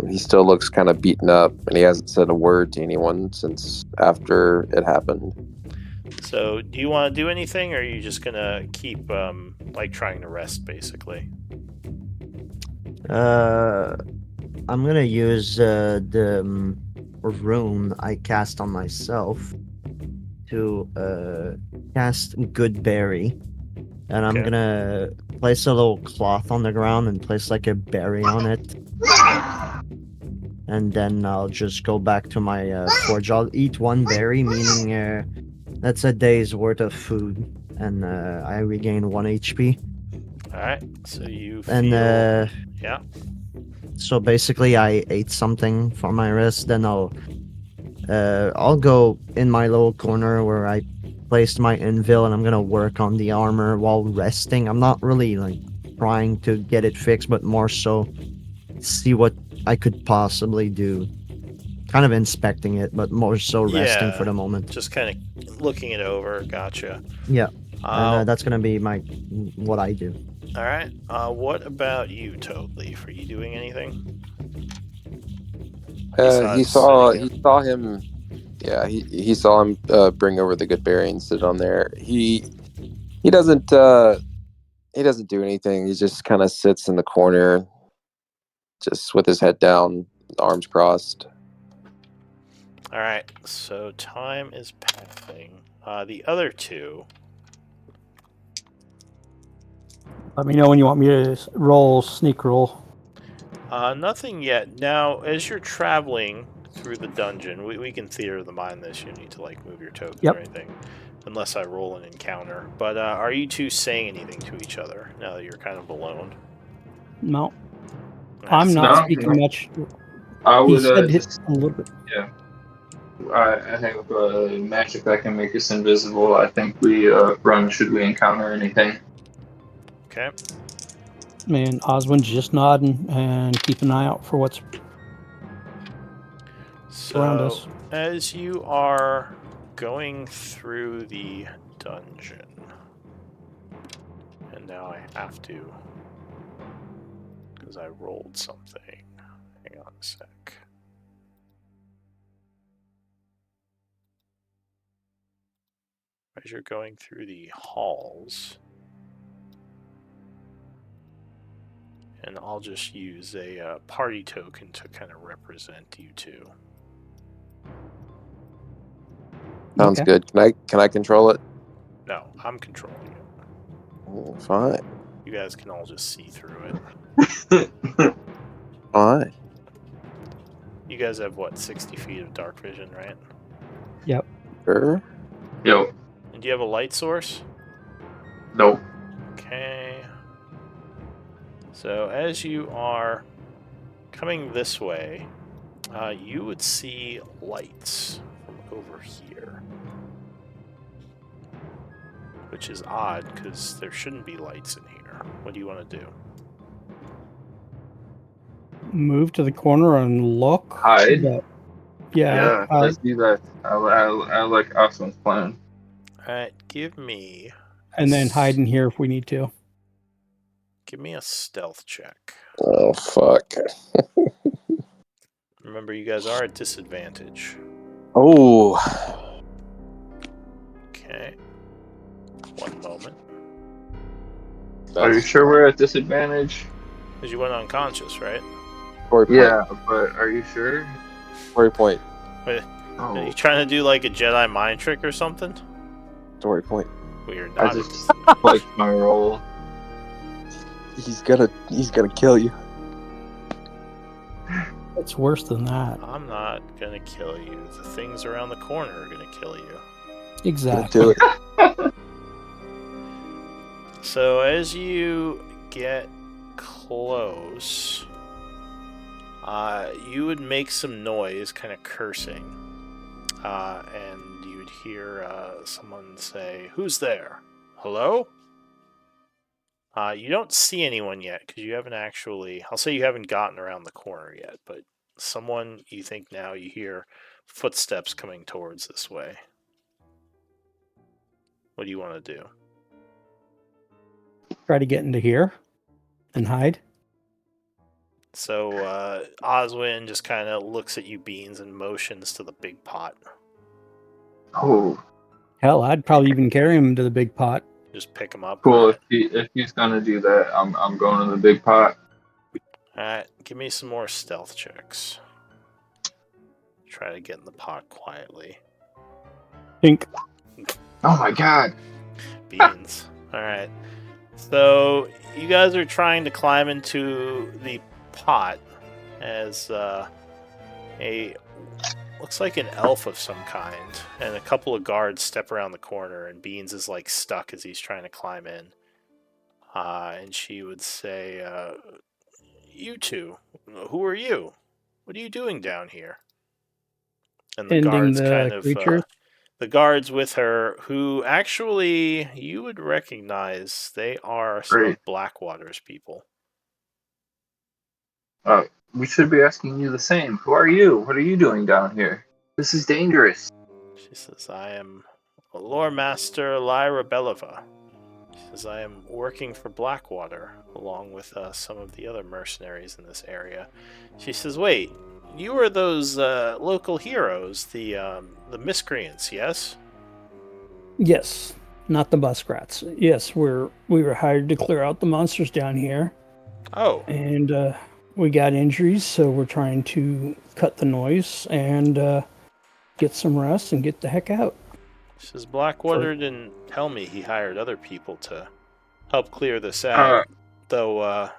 He still looks kind of beaten up, and he hasn't said a word to anyone since after it happened. So, do you want to do anything, or are you just gonna keep trying to rest, basically? I'm gonna use the rune I cast on myself to cast Good Berry, and I'm Okay. gonna place a little cloth on the ground and place like a berry on it, and then I'll just go back to my forge. I'll eat one berry, meaning that's a day's worth of food, and I regain 1 HP. All right. So you feel. And yeah. so basically, I ate something for my rest. Then I'll go in my little corner where I placed my invil, and I'm gonna work on the armor while resting. I'm not really trying to get it fixed, but more so see what I could possibly do. Kind of inspecting it, but more so resting for the moment. Just kind of looking it over. Gotcha. Yeah, and that's gonna be what I do. All right. What about you, Toadleaf? Are you doing anything? He Besides saw sitting he in. saw him. Yeah, he saw him bring over the good berry and sit on there. He doesn't he doesn't do anything. He just kind of sits in the corner, just with his head down, arms crossed. All right, so time is passing. The other two. Let me know when you want me to roll sneak roll. Nothing yet. Now, as you're traveling through the dungeon, we can theater of the mind this. You don't need to like move your token Yep. or anything, unless I roll an encounter. But are you two saying anything to each other now that you're kind of alone? No, Alright, I'm so- not No, speaking no. much. I He would said just a little bit. I have magic that can make us invisible. I think we run should we encounter anything. Okay. Man, Oswin's just nodding and keep an eye out for what's around So, us. as you are going through the dungeon, and now I have to, because I rolled something. Hang on a sec. As you're going through the halls, and I'll just use a party token to kind of represent you two. Sounds Okay. good. Can I control it? No, I'm controlling it. Fine. You guys can all just see through it. Fine. You guys have what, 60 feet of dark vision, right? Yep. Sure. Yo, And do you have a light source? nope. Okay. So as you are coming this way, you would see lights from over here. Which is odd, because there shouldn't be lights in here. What do you want to do? Move to the corner and look. Hide? But yeah, Let's do that. I like Osman's plan. Alright, give me and then hide in here if we need to. a stealth check. Oh fuck. Remember, you guys are at disadvantage. Oh. Okay. One moment. Are you sure we're at disadvantage? Because you went unconscious, right? Story point. Yeah, but are you sure? Story point. Wait, are Oh, you trying to do like a Jedi mind trick or something? Story point. Weird. I Not just like my roll. He's gonna kill you. It's worse than that. I'm not gonna kill you. The things around the corner are gonna kill you. Exactly. Do it. So as you get close, you would make some noise, kind of cursing, and you would hear someone say, "Who's there? Hello?" You don't see anyone yet because you haven't actually. I'll say you haven't gotten around the corner yet, but someone you think now you hear footsteps coming towards this way. What do you want to do? Try to get into here and hide. So Oswin just kind of looks at you, Beans, and motions to the big pot. Oh, Hell, I'd probably even carry him to the big pot. Just pick him up. cool. Alright. If he's gonna do that, I'm going to the big pot. Alright, give me some more stealth checks. Try to get in the pot quietly. Think. Oh my god. Beans. Alright. So, you guys are trying to climb into the pot as looks like an elf of some kind, and a couple of guards step around the corner, and Beans is like stuck as he's trying to climb in. And she would say, "You two, who are you? What are you doing down here?" And the Ending guards the kind of creatures. the guards with her, who actually you would recognize, they are some Great. of Blackwater's people. We should be asking you the same. Who are you? What are you doing down here? This is dangerous. She says, "I am Lore Master Lyra Belova." She says, "I am working for Blackwater, along with some of the other mercenaries in this area." She says, "Wait, you are those local heroes, the Miscreants, yes? Yes, not the Muskrats. Yes, we were hired to clear out the monsters down here, Oh, and we got injuries, so we're trying to cut the noise and get some rest and get the heck out. says Blackwater didn't tell me he hired other people to help clear this out. Uh, Though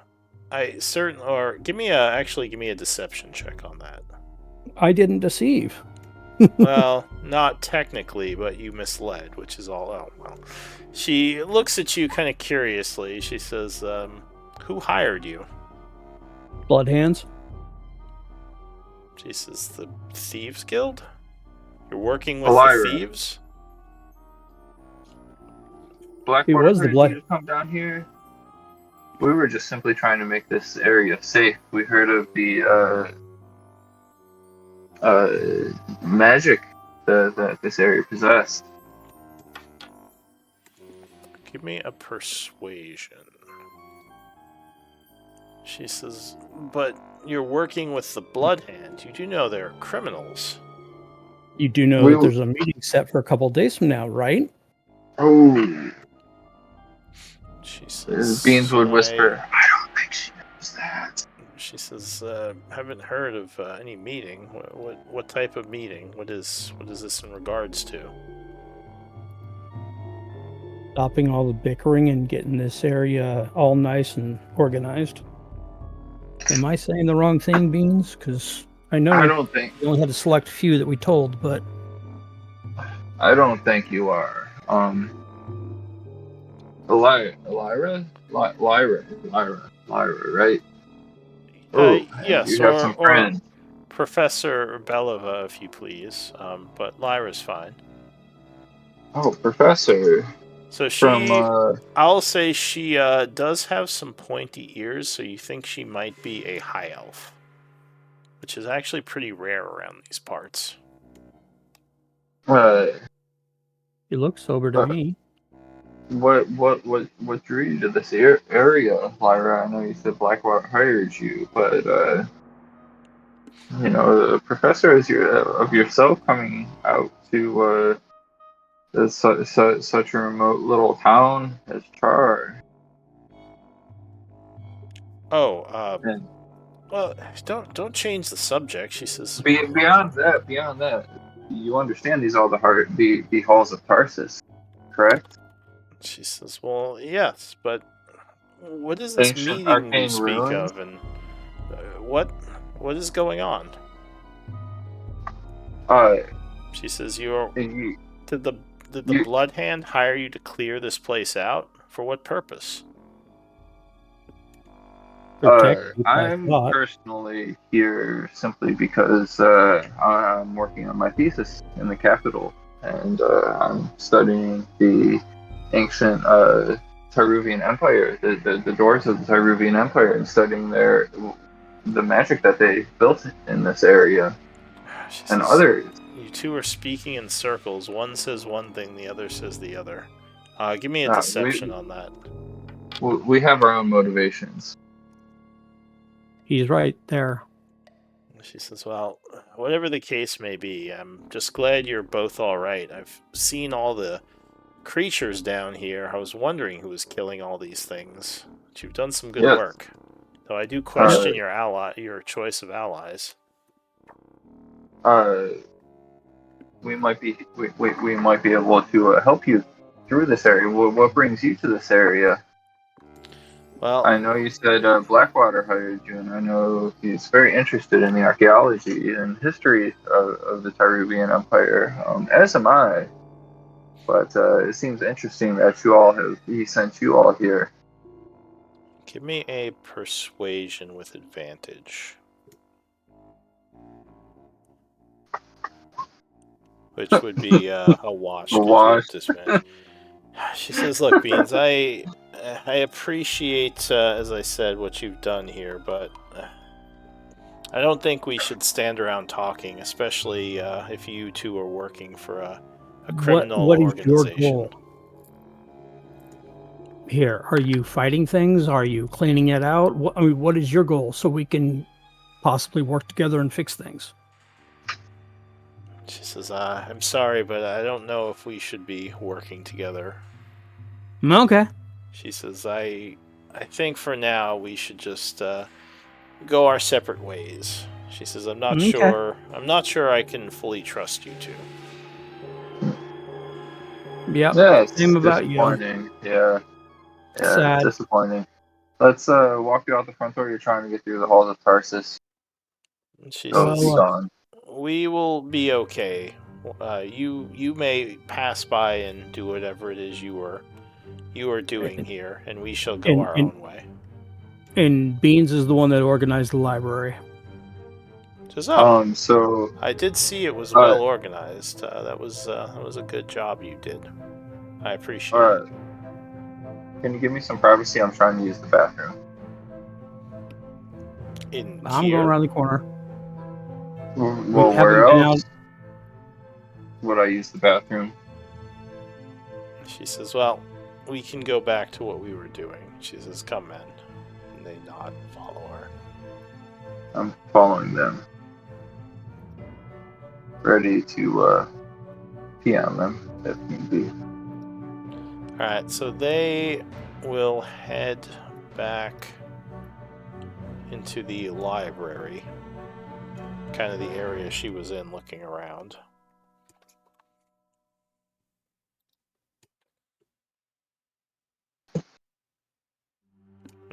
I certain or give me a deception check on that. I didn't deceive. Well, not technically, but you misled, which is all. Oh well. She looks at you kind of curiously. She says, "Who hired you?" Blood hands. She says, "The Thieves Guild. You're working with Elira. the thieves." Blackwater was the heard Black- you come down here. We were just simply trying to make this area safe. We heard of the magic that this area possessed. Give me a persuasion. She says, "But you're working with the Blood Hand. You do know they're criminals." You do know that there's a meeting set for a couple days from now, right? Oh, She says, Beans would whisper, "I don't think she knows that." She says, "Haven't heard of any meeting. What type of meeting? What is this in regards to?" Stopping all the bickering and getting this area all nice and organized. Am I saying the wrong thing, Beans? Because I know I don't think we only had a select few that we told, but you are. Lyra, right? Yes, you have some or friends. Professor Belova, if you please. But Lyra's fine. Oh, Professor. So she, From I'll say she does have some pointy ears, so you think she might be a high elf, which is actually pretty rare around these parts. you look sober to me. What drew you to this area, Lyra? I know you said Blackwater hired you, but the professor is of yourself coming out to such a remote little town as Chaur. Oh, And well, don't change the subject. She says, beyond that, you understand these are the halls of Tarsus, correct? She says, "Well, yes, but what is this Ancient meeting you arcane speak ruins? of, and what is going on?" She says, You, Did the you- Blood Hand hire you to clear this place out? For what purpose?" Protect you, I I'm thought. personally here simply because I'm working on my thesis in the capital, and I'm studying the ancient Tyruvian Empire, the doors of the Tyruvian Empire, and studying the magic that they built in this area She and says, others. "You two are speaking in circles. One says one thing, the other says the other. Give me a Uh, deception on that." We have our own motivations. He's right there. She says, "Well, whatever the case may be, I'm just glad you're both all right. I've seen all the creatures down here. I was wondering who was killing all these things. But you've done some good Yes. work. Though I do question your choice of allies." We might be able to help you through this area. What brings you to this area? Well, I know you said Blackwater hired you, and I know he's very interested in the archaeology and history of the Tyruvian Empire, as am I. But it seems interesting that he sent you all here. give me a persuasion with advantage. Which would be a wash. A 'cause wash. with disadvantage. She says, "Look, Beans, I appreciate, as I said, what you've done here, but I don't think we should stand around talking, especially if you two are working for a criminal what is your organization." goal here? Are you fighting things? Are you cleaning it out? What is your goal so we can possibly work together and fix things. She says, I'm sorry, but I don't know if we should be working together. Okay. She says, I think for now we should just go our separate ways. She says, I'm not sure I can fully trust you two. Yep. Yeah, it's Same about you. disappointing. Yeah, Sad. disappointing. Let's walk you out the front door. You're trying to get through the halls of Tarsus. And she So says, be gone. we will be okay. You may pass by and do whatever it is you are doing here, and we shall go our own way. And Beans is the one that organized the library. Says, oh, So I did see it was well organized. That was a good job you did. I appreciate it. Can you give me some privacy? I'm trying to use the bathroom. I'm going around the corner. Well, where else would I use the bathroom? She says, well, we can go back to what we were doing. She says, come in. And they nod and follow her. I'm following them. Ready to pee on them if need be. Alright, so they will head back into the library. Kind of the area she was in looking around.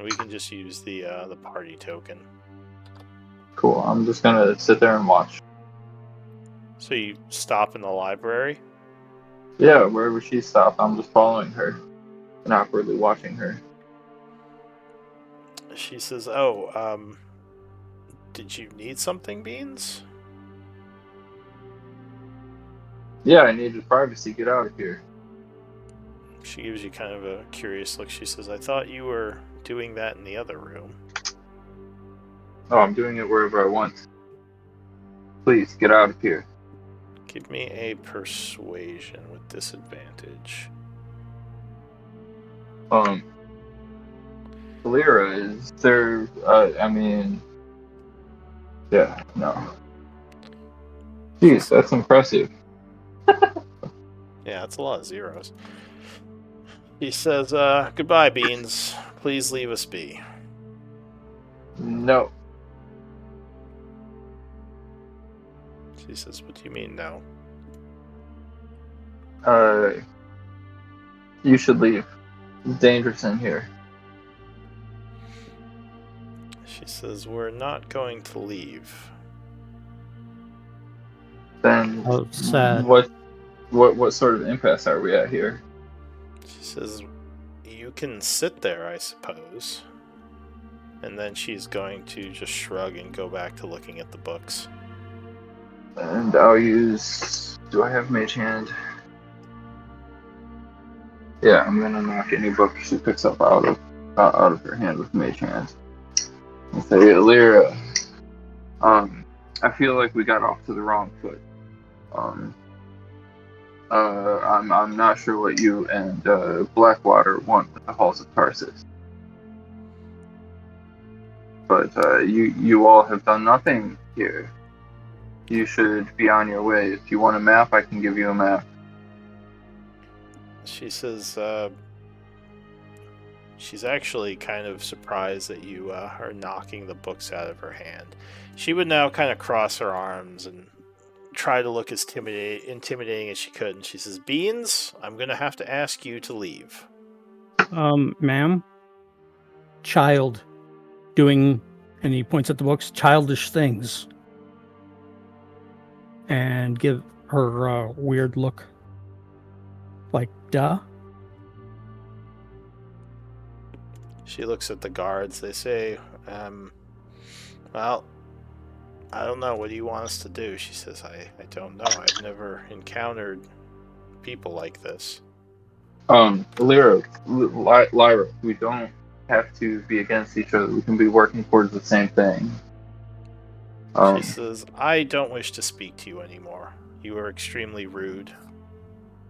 We can just use the party token. Cool. I'm just gonna sit there and watch. So you stop in the library? Yeah, wherever she stopped, I'm just following her and awkwardly watching her. She says, did you need something, Beans? Yeah, I needed privacy. Get out of here. She gives you kind of a curious look. She says, I thought you were doing that in the other room. Oh, I'm doing it wherever I want. Please, get out of here. Give me a persuasion with disadvantage. Lyra, is there, yeah, no. Jeez, that's impressive. Yeah, that's a lot of zeros. He says, goodbye, Beans. Please leave us be. No. She says, what do you mean, no? You should leave. It's dangerous in here. She says, we're not going to leave. Then sad. What sort of impasse are we at here? She says, you can sit there, I suppose. And then she's going to just shrug and go back to looking at the books. And I'll use... Do I have Mage Hand? Yeah, I'm gonna knock any book she picks up out of her hand with Mage Hand. And say, Lyra, I feel like we got off to the wrong foot. I'm not sure what you and Blackwater want at the halls of Tarsus. But you all have done nothing here. You should be on your way. If you want a map, I can give you a map. She says, she's actually kind of surprised that you are knocking the books out of her hand. She would now kind of cross her arms and try to look as intimidating as she could. And she says, Beans, I'm going to have to ask you to leave. Ma'am? Child doing, and he points at the books, childish things. And give her a weird look. Like, duh? She looks at the guards. They say, well, I don't know. What do you want us to do? She says, I don't know. I've never encountered people like this. Lyra, we don't have to be against each other. We can be working towards the same thing. She says, I don't wish to speak to you anymore. You are extremely rude.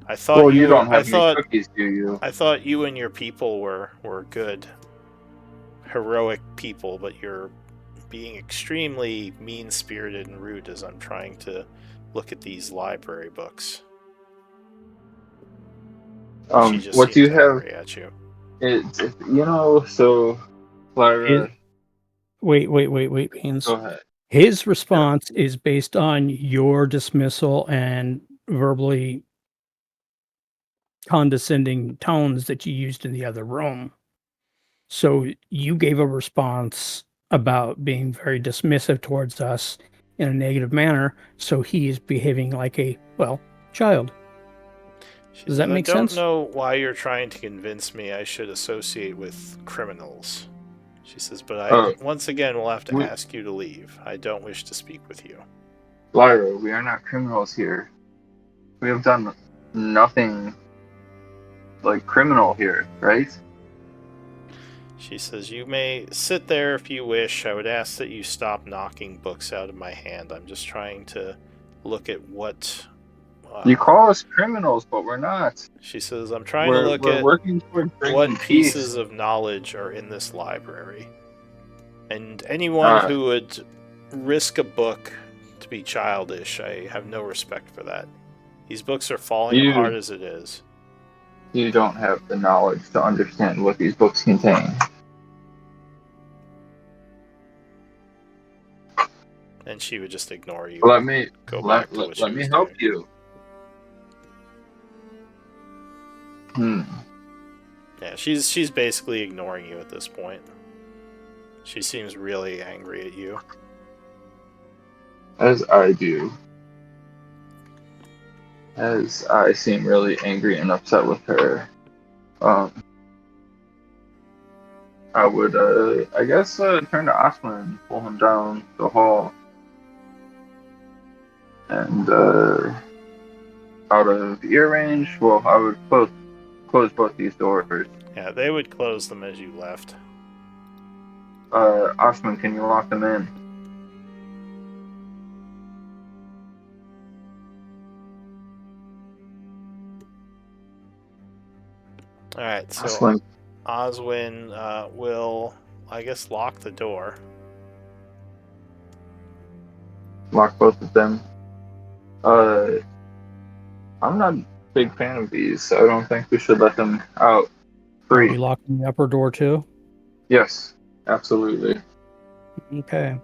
I thought you don't have any cookies, do you? I thought you and your people were good, heroic people, but you're being extremely mean-spirited and rude as I'm trying to look at these library books. She just What do seems you have? angry at you. So Clara, Wait, Beans. go ahead. His response is based on your dismissal and verbally condescending tones that you used in the other room. So you gave a response about being very dismissive towards us in a negative manner. So he is behaving like a, child. She Does says, that I make don't sense? know why you're trying to convince me I should associate with criminals. She says, but once again will have to ask you to leave. I don't wish to speak with you. Lyra, we are not criminals here. We have done nothing like criminal here, right? She says, you may sit there if you wish. I would ask that you stop knocking books out of my hand. I'm just trying to look at what... You call us criminals, but we're not. She says, I'm trying to look We're at working towards bringing what peace. pieces of knowledge are in this library. And anyone who would risk a book to be childish, I have no respect for that. These books are falling apart as it is. You don't have the knowledge to understand what these books contain. And she would just ignore you. Let me help you. Yeah, she's basically ignoring you at this point. She seems really angry at you. As I do. As I seem really angry and upset with her. I would, I guess, turn to Osman and pull him down the hall. And, out of ear range, well, I would close both these doors. Yeah, they would close them as you left. Osman, can you lock them in? Alright, so Oswin will, I guess, lock the door. Lock both of them. I'm not a big fan of these, so I don't think we should let them out free. Are we locking the upper door too? Yes, absolutely. Okay.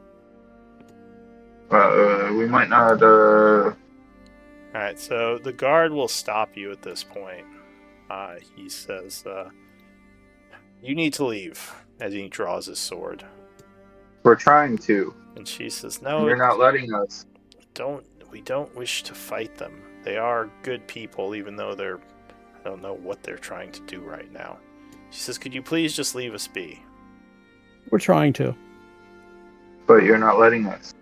We might not, Alright, so the guard will stop you at this point. He says, you need to leave, as he draws his sword. We're trying to. And she says, no, you're not letting us. We don't wish to fight them. They are good people, even though I don't know what they're trying to do right now. She says, could you please just leave us be? We're trying to. But you're not letting us.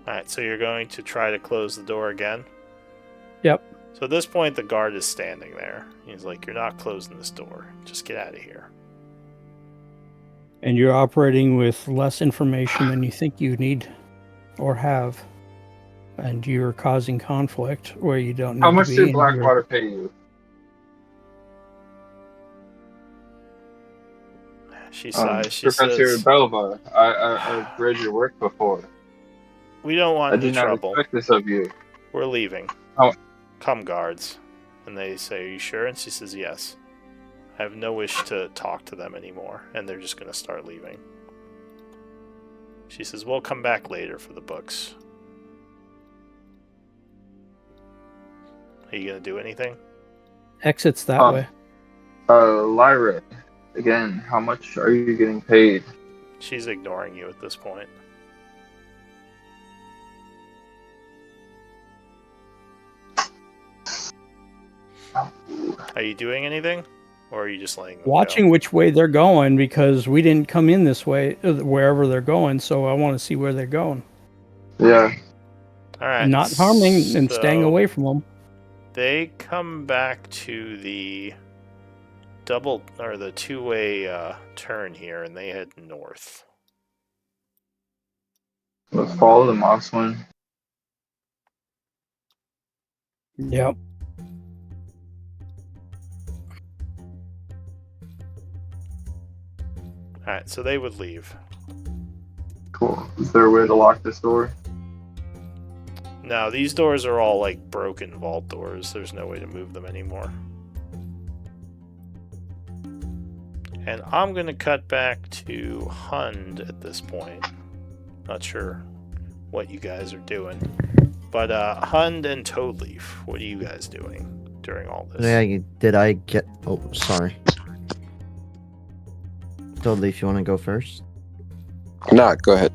Alright, so you're going to try to close the door again? Yep. So at this point, the guard is standing there. He's like, you're not closing this door. Just get out of here. And you're operating with less information than you think you need or have. And you're causing conflict where you don't need to be. How much did Blackwater pay you? She sighs. She Professor says, Belva, I've read your work before. We don't want any trouble. I did not expect this of you. We're leaving. Oh. Come, guards. And they say, are you sure? And she says, yes. I have no wish to talk to them anymore. And they're just going to start leaving. She says, we'll come back later for the books. Are you going to do anything? Exits that way. Lyra, again, how much are you getting paid? She's ignoring you at this point. Are you doing anything? Or are you just letting them watching go? Which way they're going, because we didn't come in this way, wherever they're going, so I want to see where they're going. Yeah. Alright. Not harming and staying away from them. They come back to the two-way turn here, and they head north. Let's follow the Mosswind. Yep. Alright, so they would leave. Cool. Is there a way to lock this door? Now, these doors are all like broken vault doors. There's no way to move them anymore. And I'm going to cut back to Hund at this point. Not sure what you guys are doing. But Hund and Toadleaf, what are you guys doing during all this? Did I get... Oh, sorry. Toadleaf, you want to go first? No, go ahead.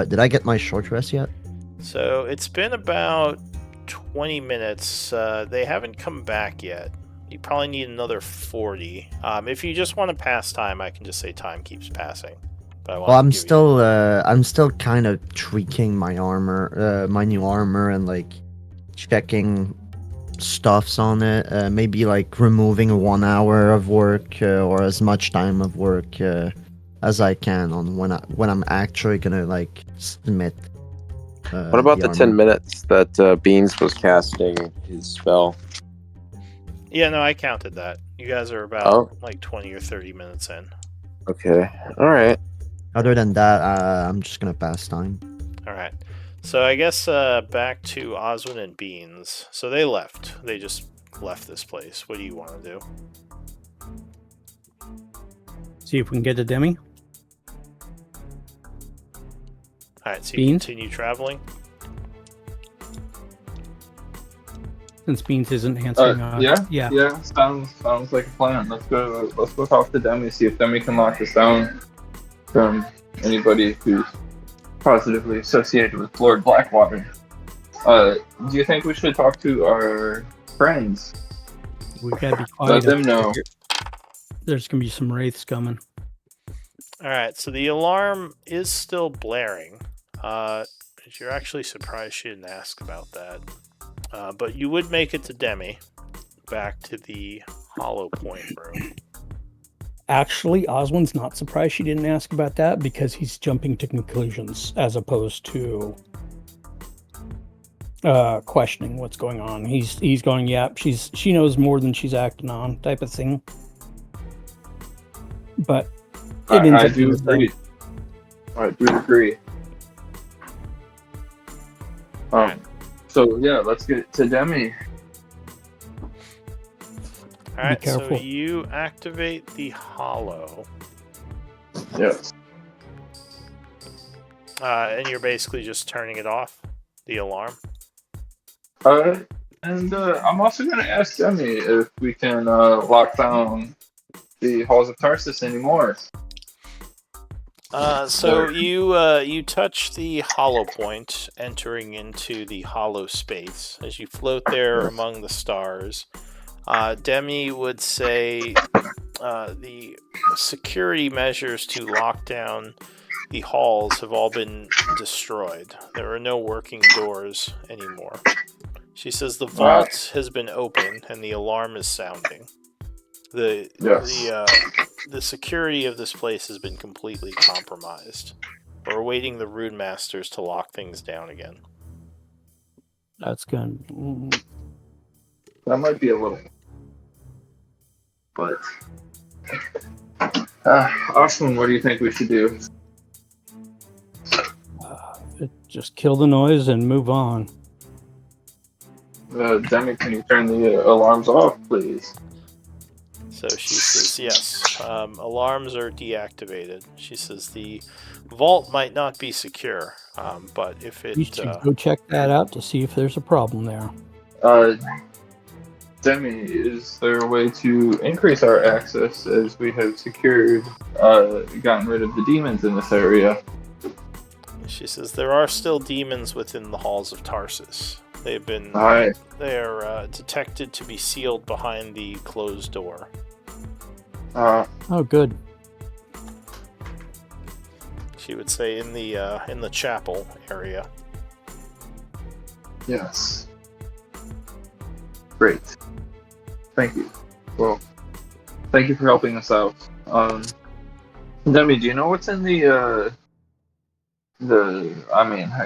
Did I get my short rest yet? So it's been about 20 minutes. They haven't come back yet. You probably need another 40. If you just want to pass time, I can just say time keeps passing. But Well, I'm still kind of tweaking my armor, my new armor, and like checking stuffs on it. Maybe like removing 1 hour of work or as much time of work as I can on when I'm actually gonna like submit. What about the 10 minutes that Beans was casting his spell? Yeah, no, I counted that. You guys are about like 20 or 30 minutes in. Okay, all right. Other than that, I'm just gonna pass time. All right. So I guess back to Oswin and Beans. So they left. They just left this place. What do you want to do? See if we can get a Demi. All right, so you Beans? continue traveling. Since Beans isn't answering. Yeah. Sounds like a plan. Let's go talk to Demi. See if Demi can lock us down from anybody who's positively associated with Lord Blackwater. Do you think we should talk to our friends? We gotta be quiet. Let them know. There's gonna be some wraiths coming. All right, so the alarm is still blaring. You're actually surprised she didn't ask about that. But you would make it to Demi, back to the Hollow Point room. Actually, Oswin's not surprised she didn't ask about that because he's jumping to conclusions as opposed to questioning what's going on. He's going, yeah, she knows more than she's acting on, type of thing. But I do agree. I do agree. So yeah, let's get to Demi. Alright, so careful. you activate the Hollow. Yes. And you're basically just turning it off, the alarm. And I'm also going to ask Demi if we can lock down the Halls of Tarsus anymore. So you touch the Hollow Point, entering into the Hollow space. As you float there among the stars, Demi would say the security measures to lock down the halls have all been destroyed. There are no working doors anymore. She says the vault has been opened and the alarm is sounding. The security of this place has been completely compromised. We're awaiting the Rune Masters to lock things down again. that's good. That might be a little... But... Austin, what do you think we should do? Just kill the noise and move on. Demi, can you turn the alarms off, please? So she says, yes, alarms are deactivated. She says the vault might not be secure, but if it... You should go check that out to see if there's a problem there. Demi, is there a way to increase our access as we have secured, gotten rid of the demons in this area? She says there are still demons within the halls of Tarsus. They've been... They are detected to be sealed behind the closed door. Oh, good. She would say in the chapel area. Yes. Great. Thank you. Well, thank you for helping us out. Demi, do you know what's in I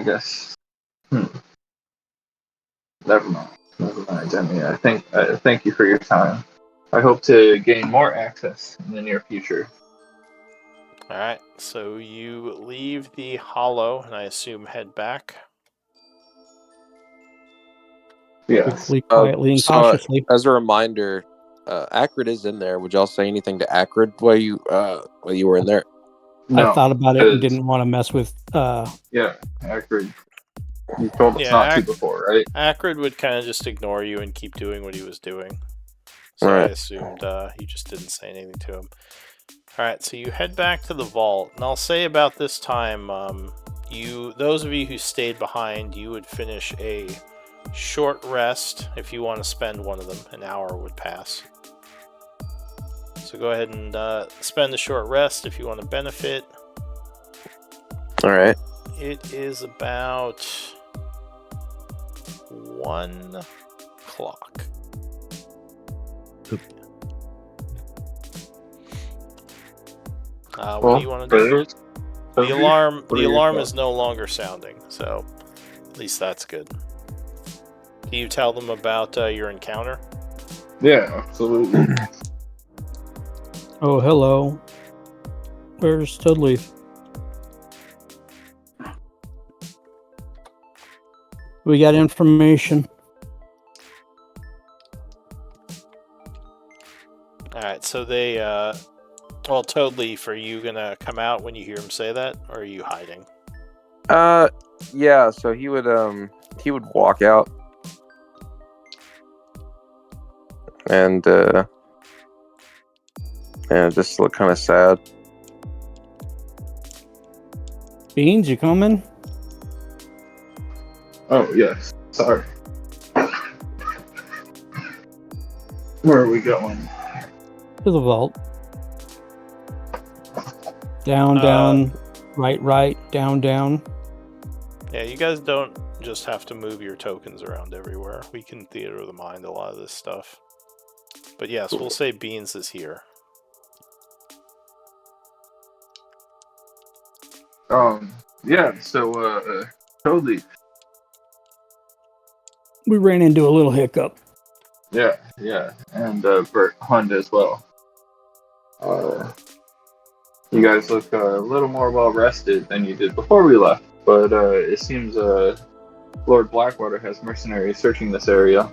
guess... Never mind, Demi. Thank you for your time. I hope to gain more access in the near future. Alright, so you leave the hollow and I assume head back. Yeah. Quickly, quietly, and So, cautiously. as a reminder, Acrid is in there. Would y'all say anything to Acrid while you were in there? No, I thought about it and 'cause- didn't want to mess with. Yeah, Acrid. You told us Yeah, not to before, right? Acrid would kind of just ignore you and keep doing what he was doing. So I Alright. assumed you just didn't say anything to him. Alright, so you head back to the vault, and I'll say about this time, those of you who stayed behind, you would finish a short rest. If you want to spend one of them, an hour would pass. So go ahead and spend a short rest if you want to benefit. Alright. It is about 1 o'clock. What do you want to do? The alarm is no longer sounding, so at least that's good. Do you tell them about your encounter? Yeah, absolutely. Oh, hello. Where's Toadleaf? We got information. Alright, so they, well, Toadleaf, are you gonna come out when you hear him say that, or are you hiding? Yeah, so he would walk out and just look kind of sad. Beans, you coming? Oh, yes. Sorry. Where are we going? To the vault. Down, down, right, down, down. Yeah, you guys don't just have to move your tokens around everywhere. We can theater of the mind a lot of this stuff. But yes, we'll say Beans is here. Yeah, so, totally. We ran into a little hiccup. Yeah, and Bert Hunt as well. You guys look a little more well rested than you did before we left, but it seems Lord Blackwater has mercenaries searching this area.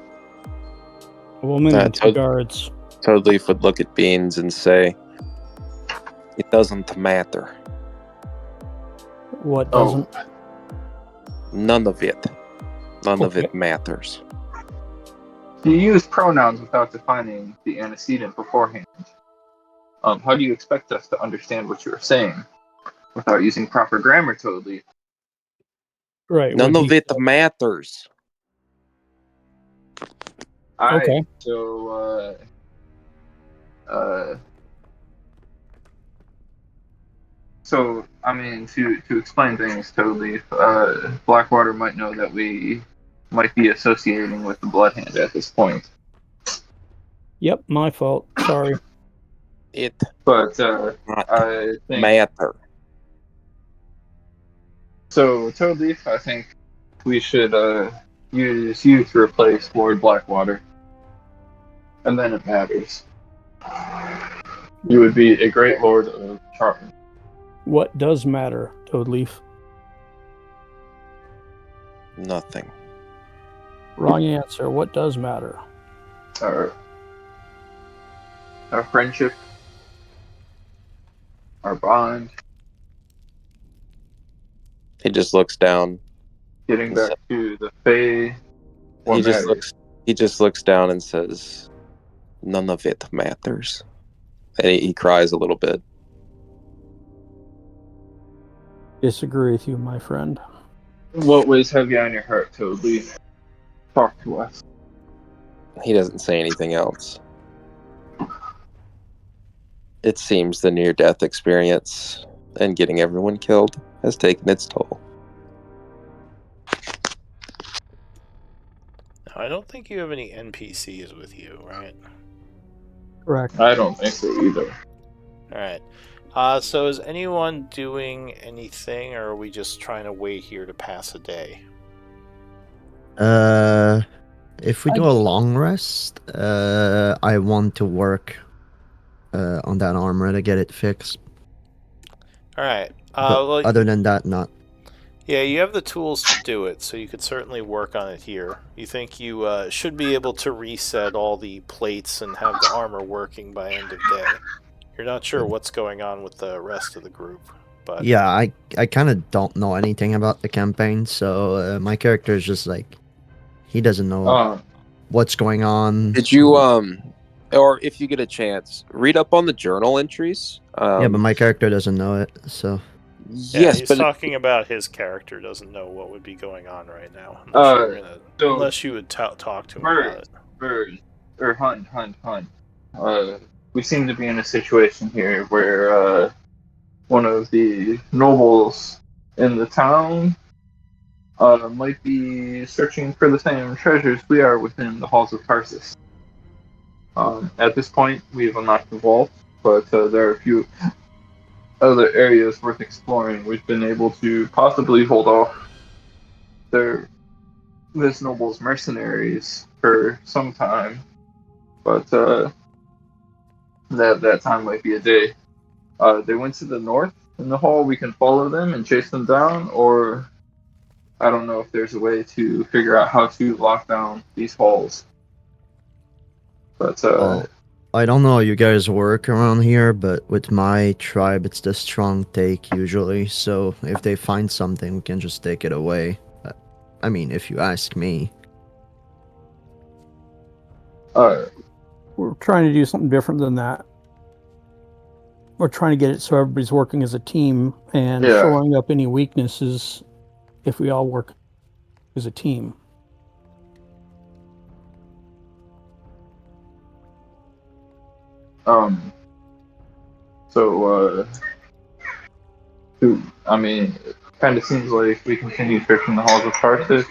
A woman and two guards. Toadleaf would look at Beans and say, "It doesn't matter. What doesn't? None of it. None of it matters." You use pronouns without defining the antecedent beforehand. How do you expect us to understand what you are saying without using proper grammar, Toadleaf? Right. None of it matters. Okay. So, I mean, to explain things, Toadleaf, Blackwater might know that we might be associating with the Bloodhand at this point. Yep, my fault. Sorry. But I think Matter. so. Toadleaf, I think we should use you to replace Lord Blackwater, and then it matters. You would be a great Lord of Chaur. What does matter, Toadleaf? Nothing. Wrong answer. What does matter? Our friendship, our bond, He just looks down. getting back to the Fae. He just looks down and says, "None of it matters." And he cries a little bit. Disagree with you, my friend. What weighs heavy on your heart, Toadleaf? Talk to us. He doesn't say anything else. It seems the near-death experience and getting everyone killed has taken its toll. Now, I don't think you have any NPCs with you, right? Correct. I don't think so either. Alright. So is anyone doing anything, or are we just trying to wait here to pass a day? If we do a long rest, I want to work on that armor to get it fixed. All right. But Well, other than that, not. yeah, you have the tools to do it, so you could certainly work on it here. You think you should be able to reset all the plates and have the armor working by end of day. You're not sure what's going on with the rest of the group, but Yeah, I kind of don't know anything about the campaign, so my character is just like, he doesn't know what's going on. Did you or if you get a chance, read up on the journal entries? Yeah, but my character doesn't know it, so. yeah, Yes, he's but talking about his character doesn't know what would be going on right now. Unless you would talk to him about it. Bird, or Hunt. We seem to be in a situation here where one of the nobles in the town might be searching for the same treasures we are within the halls of Tarsus. At this point, we've unlocked the vault, but there are a few other areas worth exploring. We've been able to possibly hold off this noble's mercenaries for some time, but that time might be a day. They went to the north in the hall. We can follow them and chase them down, or I don't know if there's a way to figure out how to lock down these halls. But I don't know how you guys work around here, but with my tribe, it's the strong take usually. So if they find something, we can just take it away. I mean, if you ask me. We're trying to do something different than that. We're trying to get it so everybody's working as a team and showing up any weaknesses if we all work as a team. It kind of seems like we continue searching the halls of Tarsus,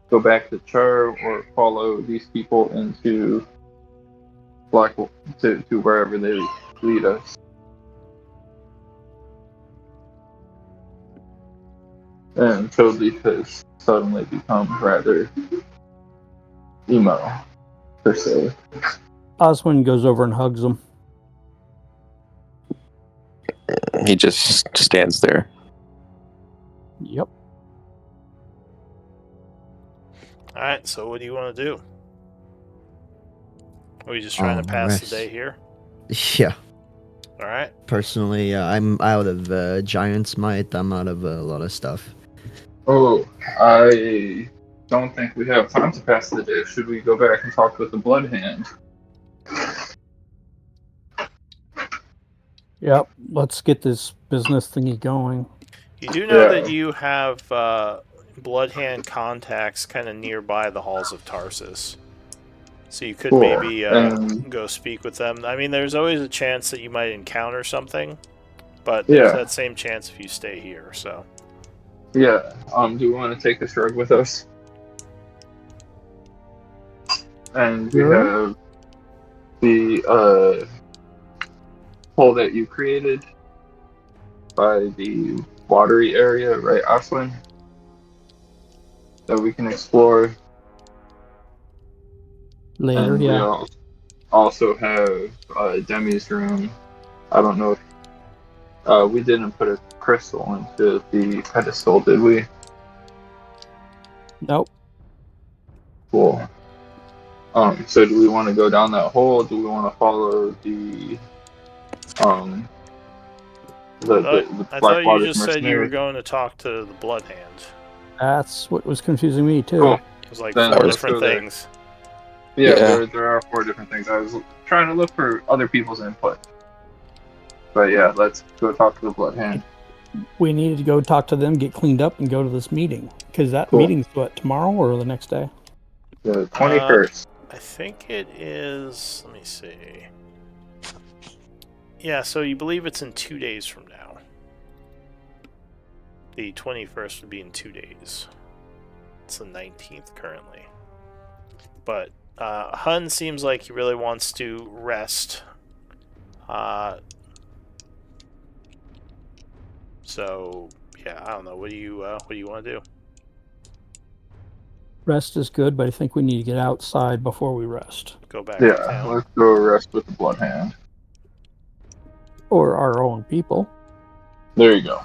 go back to Chaur, or follow these people into to wherever they lead us. And Toby has suddenly become rather emo, per se. Oswin goes over and hugs him. he just stands there. Yep. Alright, so what do you want to do? Are we just trying to pass the day here? Yeah. Alright. Personally, I'm out of Giant's Might. I'm out of a lot of stuff. Oh, I don't think we have time to pass the day. Should we go back and talk with the Blood Hand? Yep. Let's get this business thingy going. You do know that you have Blood Hand contacts kind of nearby the halls of Tarsus. So you could maybe go speak with them. I mean, there's always a chance that you might encounter something, but there's that same chance if you stay here, so. Yeah. Do we want to take this rug with us? And we have the hole that you created by the watery area, right, Aswin? That we can explore. Later, and yeah. We also have Demi's room. I don't know if we didn't put a crystal into the pedestal, did we? Nope. Cool. So do we want to go down that hole? Do we want to follow the I thought you just said you were going to talk to the Blood Hand. That's what was confusing me too. Cool. It was like four different things. Yeah. There are 4 different things. I was trying to look for other people's input. But yeah, let's go talk to the Blood Hand. We needed to go talk to them, get cleaned up, and go to this meeting. Because that meeting's what, tomorrow or the next day? The 21st. I think it is. Let me see. Yeah, so you believe it's in 2 days from now. The 21st would be in 2 days. It's the 19th currently. But Hun seems like he really wants to rest. So yeah, I don't know. What do you want to do? Rest is good, but I think we need to get outside before we rest. Go back to town. Let's go rest with the Blood Hand. Or our own people. There you go.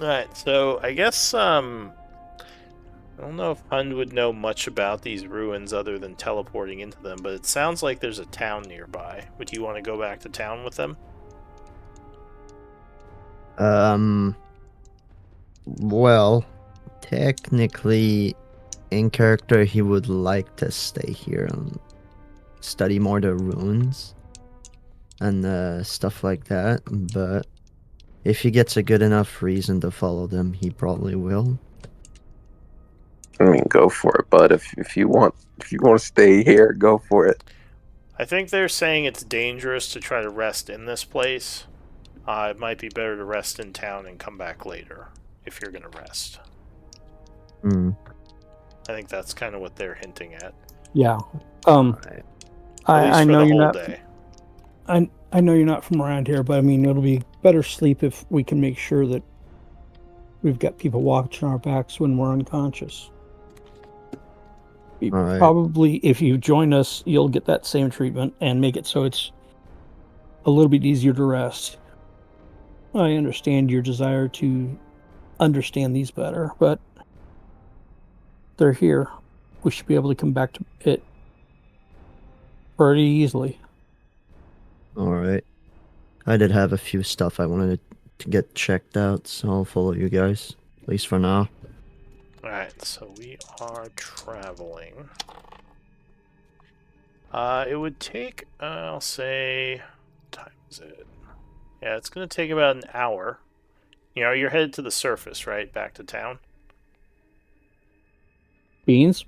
Alright, so I guess, I don't know if Hund would know much about these ruins other than teleporting into them, but it sounds like there's a town nearby. Would you want to go back to town with them? Well, technically, in character, he would like to stay here and study more the runes and stuff like that. But if he gets a good enough reason to follow them, he probably will. I mean, go for it, bud. If you want to stay here, go for it. I think they're saying it's dangerous to try to rest in this place. It might be better to rest in town and come back later, if you're going to rest. Hmm. I think that's kind of what they're hinting at. Yeah. Alright. At least I for know the you're whole not. day. I know you're not from around here, but I mean, it'll be better sleep if we can make sure that we've got people watching our backs when we're unconscious. Alright. Probably, if you join us, you'll get that same treatment and make it so it's a little bit easier to rest. I understand your desire to understand these better, but they're here. We should be able to come back to it pretty easily. Alright. I did have a few stuff I wanted to get checked out, so I'll follow you guys. At least for now. Alright, so we are traveling. It would take, I'll say, what time is it? Yeah, it's going to take about an hour. You know, you're headed to the surface, right? Back to town? Beans?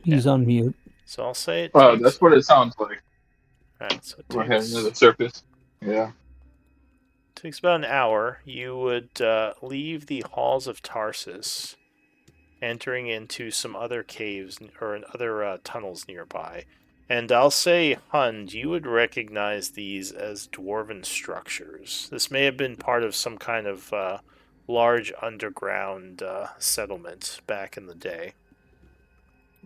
He's on mute. So I'll say it Oh, takes... that's what it sounds like. Alright, so it We're heading to takes... the surface. Yeah. Takes about an hour. You would leave the halls of Tarsus, entering into some other caves or other tunnels nearby. And I'll say, Hund, you would recognize these as dwarven structures. This may have been part of some kind of large underground settlement back in the day.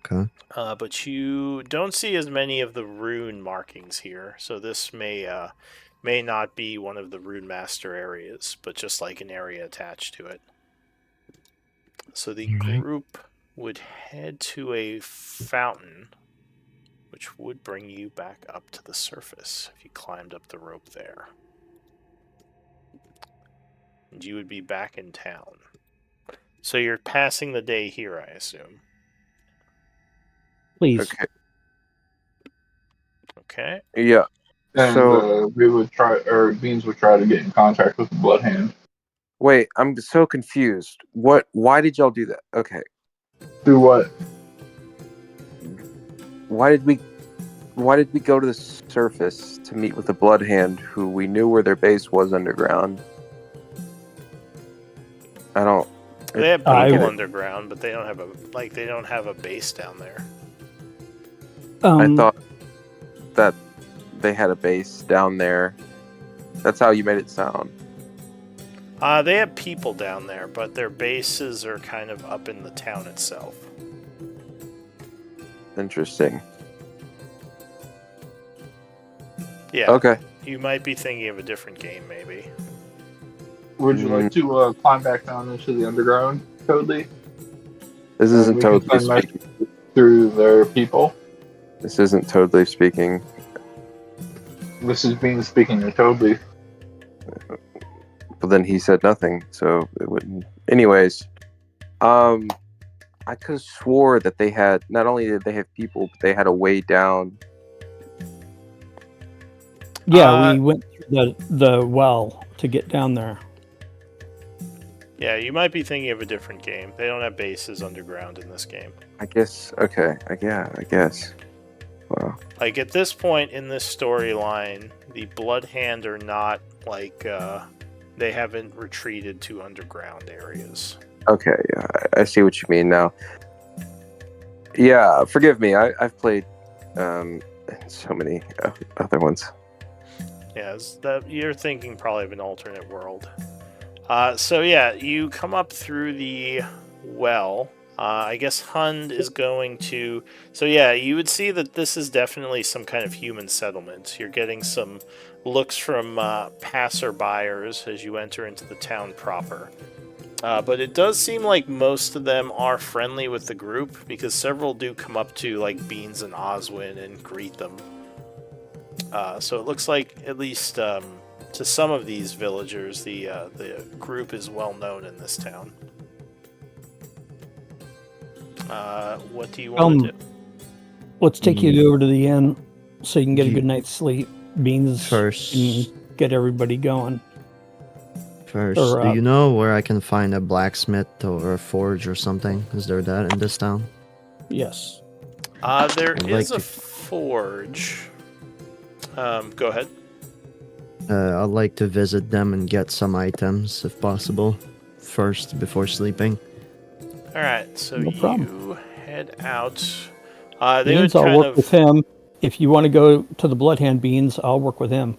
Okay. But you don't see as many of the rune markings here, so this may not be one of the rune master areas, but just like an area attached to it. So the Alright. group would head to a fountain, which would bring you back up to the surface if you climbed up the rope there. And you would be back in town. So you're passing the day here, I assume. Please. Okay. Okay. Yeah. And So we would try, or Beans would try to get in contact with the Bloodhand. wait, I'm so confused. Why did y'all do that? Okay. Do what? Why did we go to the surface to meet with the Bloodhand, who we knew where their base was underground? I don't. They have I- people underground, but they don't have a base down there. I thought that they had a base down there. That's how you made it sound. They have people down there, but their bases are kind of up in the town itself. Interesting. Yeah. Okay. You might be thinking of a different game, maybe. Would you like to climb back down into the underground, Codely? This isn't We can totally send messages speaking. through their people. This isn't totally speaking. This is Beans speaking to Toby. But then he said nothing, so it wouldn't. Anyways, I could have swore that they had, not only did they have people, but they had a way down. Yeah, we went through the well to get down there. Yeah, you might be thinking of a different game. They don't have bases underground in this game. I guess. Okay. I guess. Wow. Like, at this point in this storyline, the Bloodhand are not, like, they haven't retreated to underground areas. Okay. Yeah, I see what you mean now. Yeah. Forgive me. I've played so many other ones. Yeah, you're thinking probably of an alternate world. So yeah, you come up through the well. I guess Hund is going to. So yeah, you would see that this is definitely some kind of human settlement. You're getting some looks from passerbyers as you enter into the town proper. But it does seem like most of them are friendly with the group because several do come up to like Beans and Oswin and greet them. So it looks like at least to some of these villagers, the group is well known in this town. What do you want to do? Let's take you over to the inn so you can get a good night's sleep. Beans First. and get everybody going. First, Or, do you know where I can find a blacksmith or a forge or something? Is there that in this town? Yes. There I'd is like a to- forge. Go ahead. I'd like to visit them and get some items, if possible, first before sleeping. All right, so No you problem. head out. They would Beans, I'll kind work of. with him. If you want to go to the Bloodhand Beans, I'll work with him.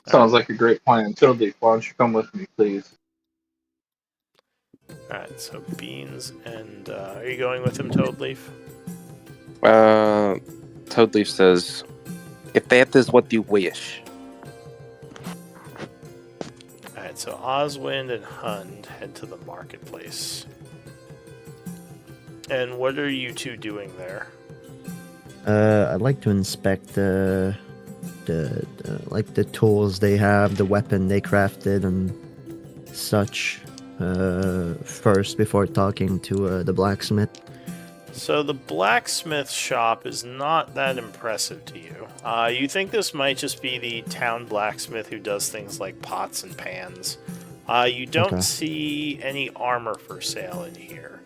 Sounds like a great plan. Tildy, why don't you come with me, please? All right, so Beans and are you going with him, Toadleaf? Toadleaf says, "If that is what you wish." All right, so Oswind and Hund head to the marketplace. And what are you two doing there? I'd like to inspect the like the tools they have, the weapon they crafted, and such. First, before talking to the blacksmith. So the blacksmith shop is not that impressive to you. You think this might just be the town blacksmith who does things like pots and pans. You don't Okay. see any armor for sale in here.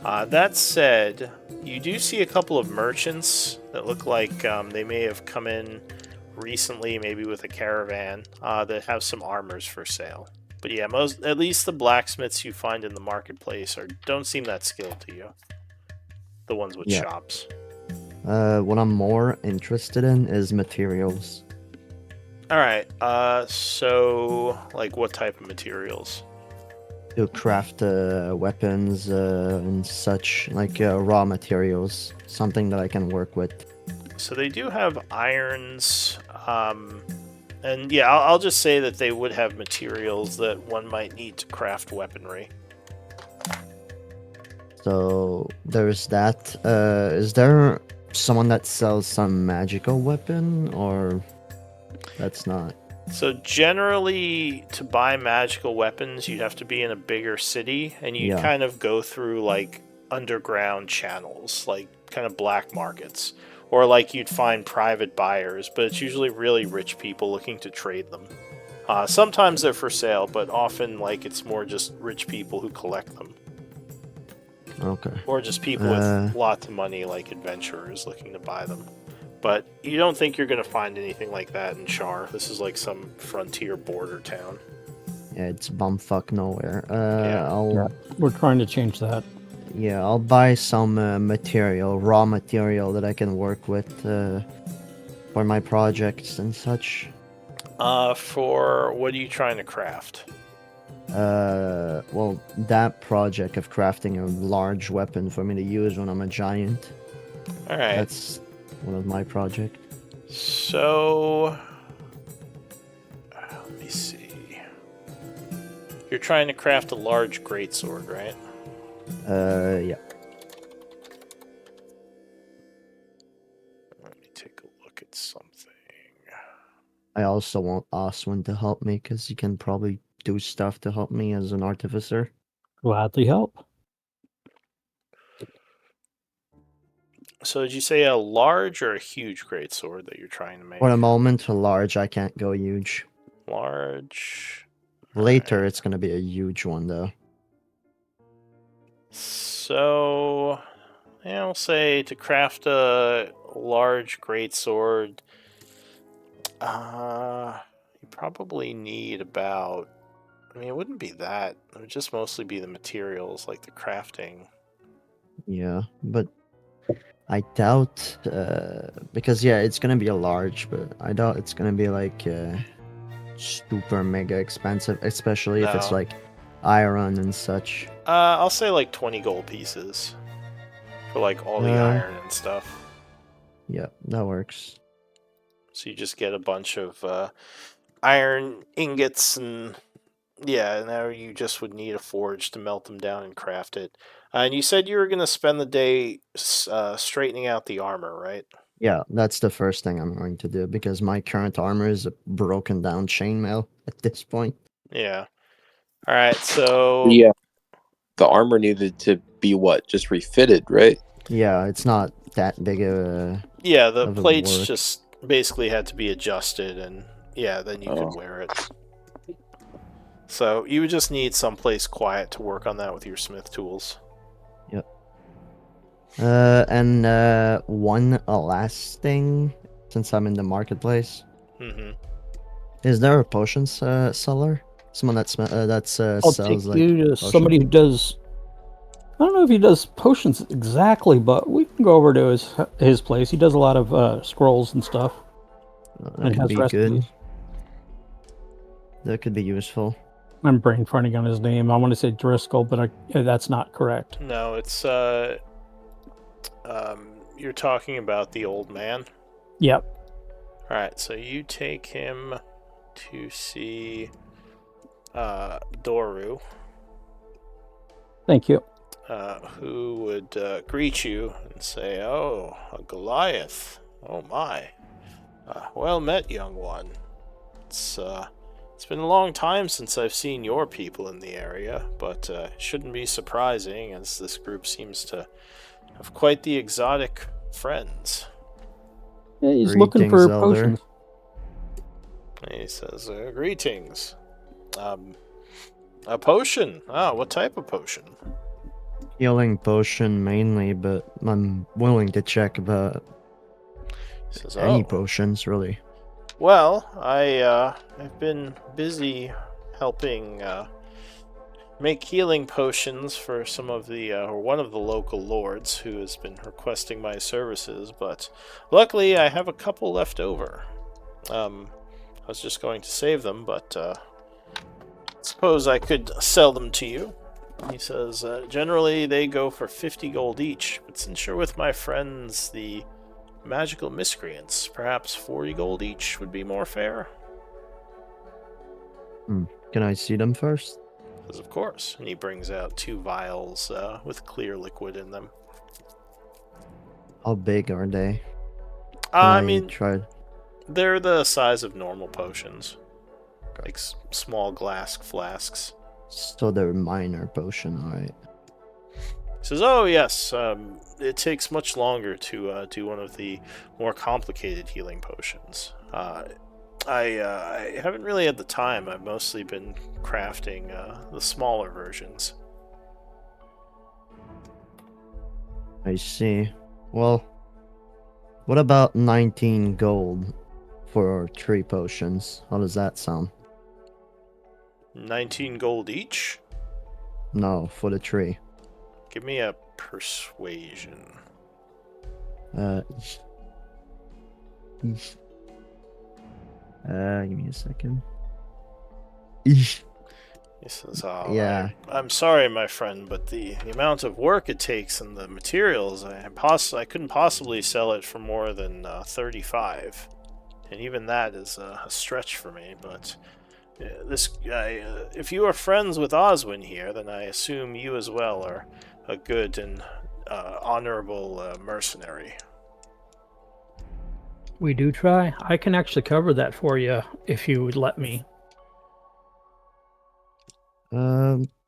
That said, you do see a couple of merchants that look like they may have come in recently, maybe with a caravan, that have some armors for sale. But yeah, at least the blacksmiths you find in the marketplace don't seem that skilled to you. The ones with Yeah. shops. What I'm more interested in is materials. All right. So like what type of materials? To craft weapons and such, like raw materials, something that I can work with. So they do have irons, and yeah, I'll just say that they would have materials that one might need to craft weaponry. So there's that. Is there someone that sells some magical weapon, or that's not? So generally, to buy magical weapons, you'd have to be in a bigger city, and you Yeah. kind of go through like underground channels, like kind of black markets, or like you'd find private buyers. But it's usually really rich people looking to trade them. Sometimes they're for sale, but often like it's more just rich people who collect them, Okay. or just people with lots of money, like adventurers looking to buy them. But you don't think you're going to find anything like that in Chaur. This is like some frontier border town. Yeah, it's bumfuck nowhere. Yeah. We're trying to change that. I'll buy some material, raw material that I can work with for my projects and such. For what are you trying to craft? Well, that project of crafting a large weapon for me to use when I'm a giant. All right. That's one of my projects. So, let me see. You're trying to craft a large greatsword, right? Yeah. Let me take a look at something. I also want Oswin to help me because he can probably do stuff to help me as an artificer. Gladly help. So, did you say a large or a huge greatsword that you're trying to make? For the moment, a large, I can't go huge. Large. Later, Alright. it's gonna be a huge one though. So, I'll say to craft a large greatsword, you probably need about. I mean, it wouldn't be that. It would just mostly be the materials, like the crafting. Yeah, but I doubt because it's gonna be a large, but I doubt it's gonna be like super mega expensive, especially if it's No. like iron and such. I'll say like 20 gold pieces for like all the iron and stuff. Yeah, that works. So you just get a bunch of iron ingots, and yeah, now you just would need a forge to melt them down and craft it. And you said you were going to spend the day straightening out the armor, right? Yeah, that's the first thing I'm going to do because my current armor is a broken down chainmail at this point. Yeah. All right, so Yeah, the armor needed to be what? Just refitted, right? Yeah, it's not that big of yeah, the of a plates work. just basically had to be adjusted, and yeah, then you Oh. could wear it. So you would just need someplace quiet to work on that with your smith tools. And one last thing, since I'm in the marketplace, Mm-hmm. is there a potions seller? Someone that I'll sells take like you to potions? somebody who does. I don't know if he does potions exactly, but we can go over to his place. He does a lot of scrolls and stuff, That and could has be recipes. good. That could be useful. I'm brain farting on his name. I want to say Driscoll, but that's not correct. No, it's you're talking about the old man. Yep. All right, so you take him to see Doru, Thank you. who would greet you and say, "Oh, a Goliath! Oh my! Well met, young one. It's been a long time since I've seen your people in the area, but it shouldn't be surprising, as this group seems to have quite the exotic friends." Yeah, he's looking Greetings, for Elder. potions. And he says, "Greetings. A potion. Ah, what type of potion?" Healing potion mainly, but I'm willing to check about He says, any "Oh, potions, really. well, I've been busy helping make healing potions for some of the or one of the local lords who has been requesting my services, but luckily I have a couple left over. I was just going to save them, but suppose I could sell them to you." He says, "Generally they go for 50 gold each, but since you're with my friends, the magical miscreants, perhaps 40 gold each would be more fair." Can I see them first? Says, "Of course." And he brings out 2 vials with clear liquid in them. How big are they? I mean, try. they're the size of normal potions, like small glass flasks. So they're minor potion, alright. He says, "Oh yes, it takes much longer to do one of the more complicated healing potions. I haven't really had the time. I've mostly been crafting the smaller versions." I see. Well, what about 19 gold for 3 potions? How does that sound? 19 gold each? No, for the 3. Give me a persuasion. Eesh. Give me a second. Eesh. He says, "Oh, Yeah. I'm sorry, my friend, but the amount of work it takes and the materials, I couldn't possibly sell it for more than 35. And even that is a stretch for me, but if you are friends with Oswin here, then I assume you as well are a good and honorable mercenary." We do try. I can actually cover that for you if you would let me.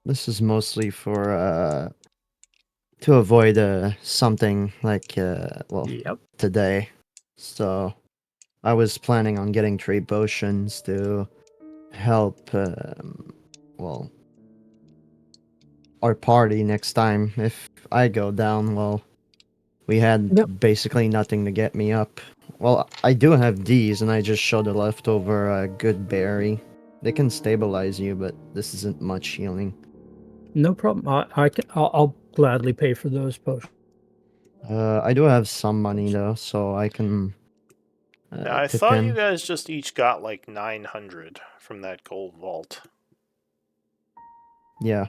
This is mostly for to avoid something like Yep. today. So I was planning on getting 3 potions to help well our party next time. If I go down, well, we had Yep. basically nothing to get me up. Well, I do have these, and I just showed the leftover good berry. They can stabilize you, but this isn't much healing. No problem. I'll gladly pay for those potions. I do have some money though, so I can Now, I tip thought in. you guys just each got like 900 from that gold vault. Yeah.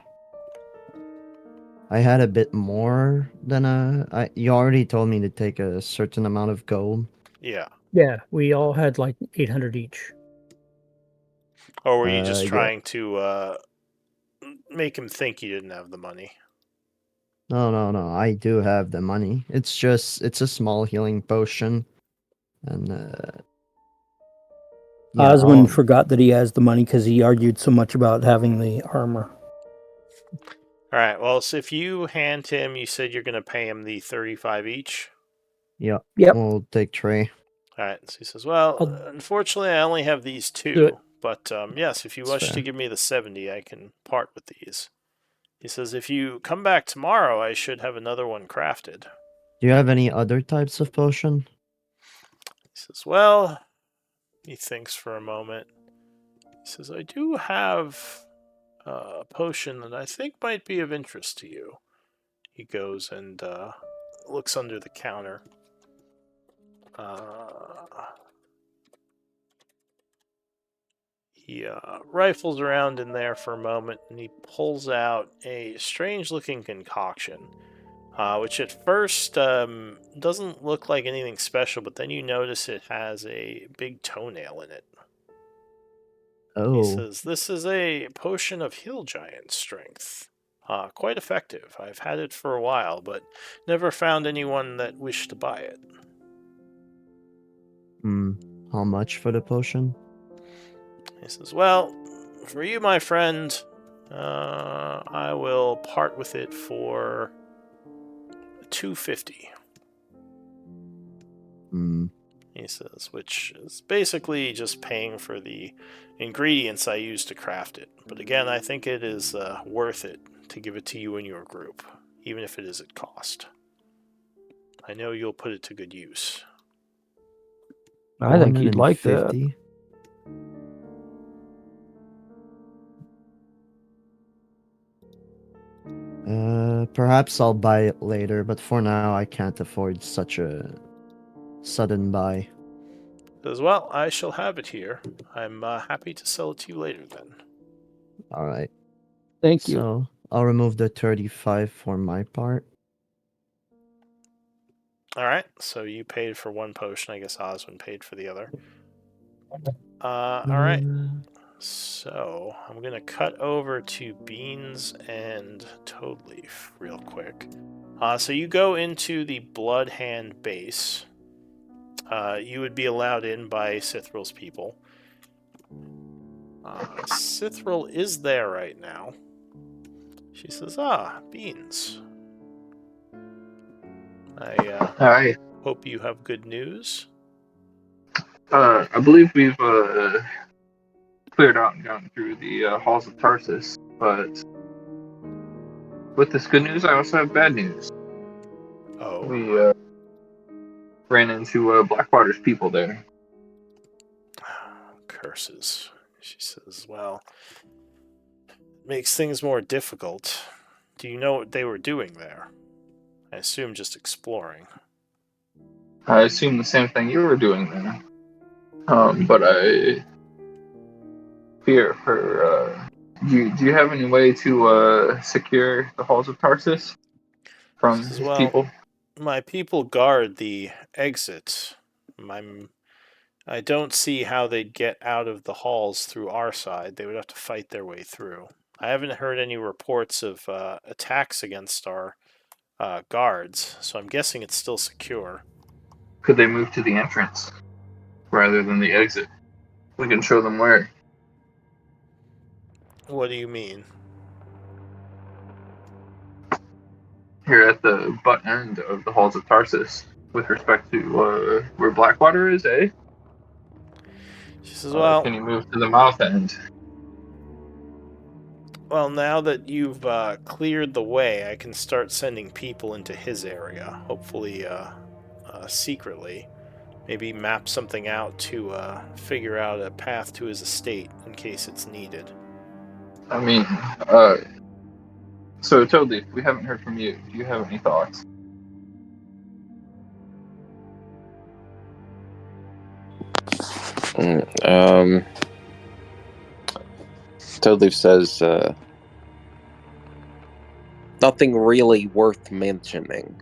I had a bit more than you already told me to take a certain amount of gold. Yeah. Yeah, we all had like 800 each. Or were you just Yeah. trying to make him think you didn't have the money? No. I do have the money. It's a small healing potion, and yeah. Osmond forgot that he has the money because he argued so much about having the armor. All right. Well, so if you hand him, you said you're going to pay him the 35 each. Yeah. Yep. We'll take Trey. All right. So he says, "Well, I'll unfortunately, I only have these do it. two. But yes, if you That's wish to fair. give me the 70, I can part with these." He says, "If you come back tomorrow, I should have another one crafted." Do you have any other types of potion? He says, "Well," he thinks for a moment. He says, "I do have a potion that I think might be of interest to you." He goes and looks under the counter. He rifles around in there for a moment, and he pulls out a strange-looking concoction, which at first doesn't look like anything special, but then you notice it has a big toenail in it. He Oh. says, "This is a potion of hill giant strength. Quite effective. I've had it for a while, but never found anyone that wished to buy it." How much for the potion? He says, "Well, for you, my friend, I will part with it for 250. He says, which is basically just paying for the ingredients I used to craft it. But again, I think it is worth it to give it to you and your group, even if it is at cost. I know you'll put it to good use." I think you'd like that. 150? Perhaps I'll buy it later, but for now I can't afford such a sudden buy. Says, "Well, I shall have it here. I'm happy to sell it to you later then." Alright. Thank you. So, I'll remove the 35 for my part. Alright, so you paid for one potion. I guess Osmond paid for the other. Alright. So, I'm going to cut over to Beans and Toadleaf real quick. So you go into the Blood Hand base. You would be allowed in by Sithral's people. Sithril is there right now. She says, Beans. Hi. Hope you have good news. I believe we've cleared out and gotten through the halls of Tarsus, but with this good news, I also have bad news. Oh. We ran into Blackwater's people there. Curses. She says, "Well, it makes things more difficult. Do you know what they were doing there?" "I assume just exploring." I assume the same thing you were doing there. But I fear for. Do you have any way to secure the halls of Tarsus from Says, his "Well, people?" my people guard the exit. I don't see how they'd get out of the halls through our side. They would have to fight their way through. I haven't heard any reports of attacks against our guards, so I'm guessing it's still secure." Could they move to the entrance rather than the exit? We can show them where. What do you mean? Here at the butt end of the halls of Tarsus, with respect to where Blackwater is, eh? She says, "Well, Can you move to the mouth end? now that you've cleared the way, I can start sending people into his area. Hopefully, secretly. Maybe map something out to figure out a path to his estate in case it's needed." I mean, so totally, we haven't heard from you. Do you have any thoughts? Toadleaf says, Nothing really worth mentioning.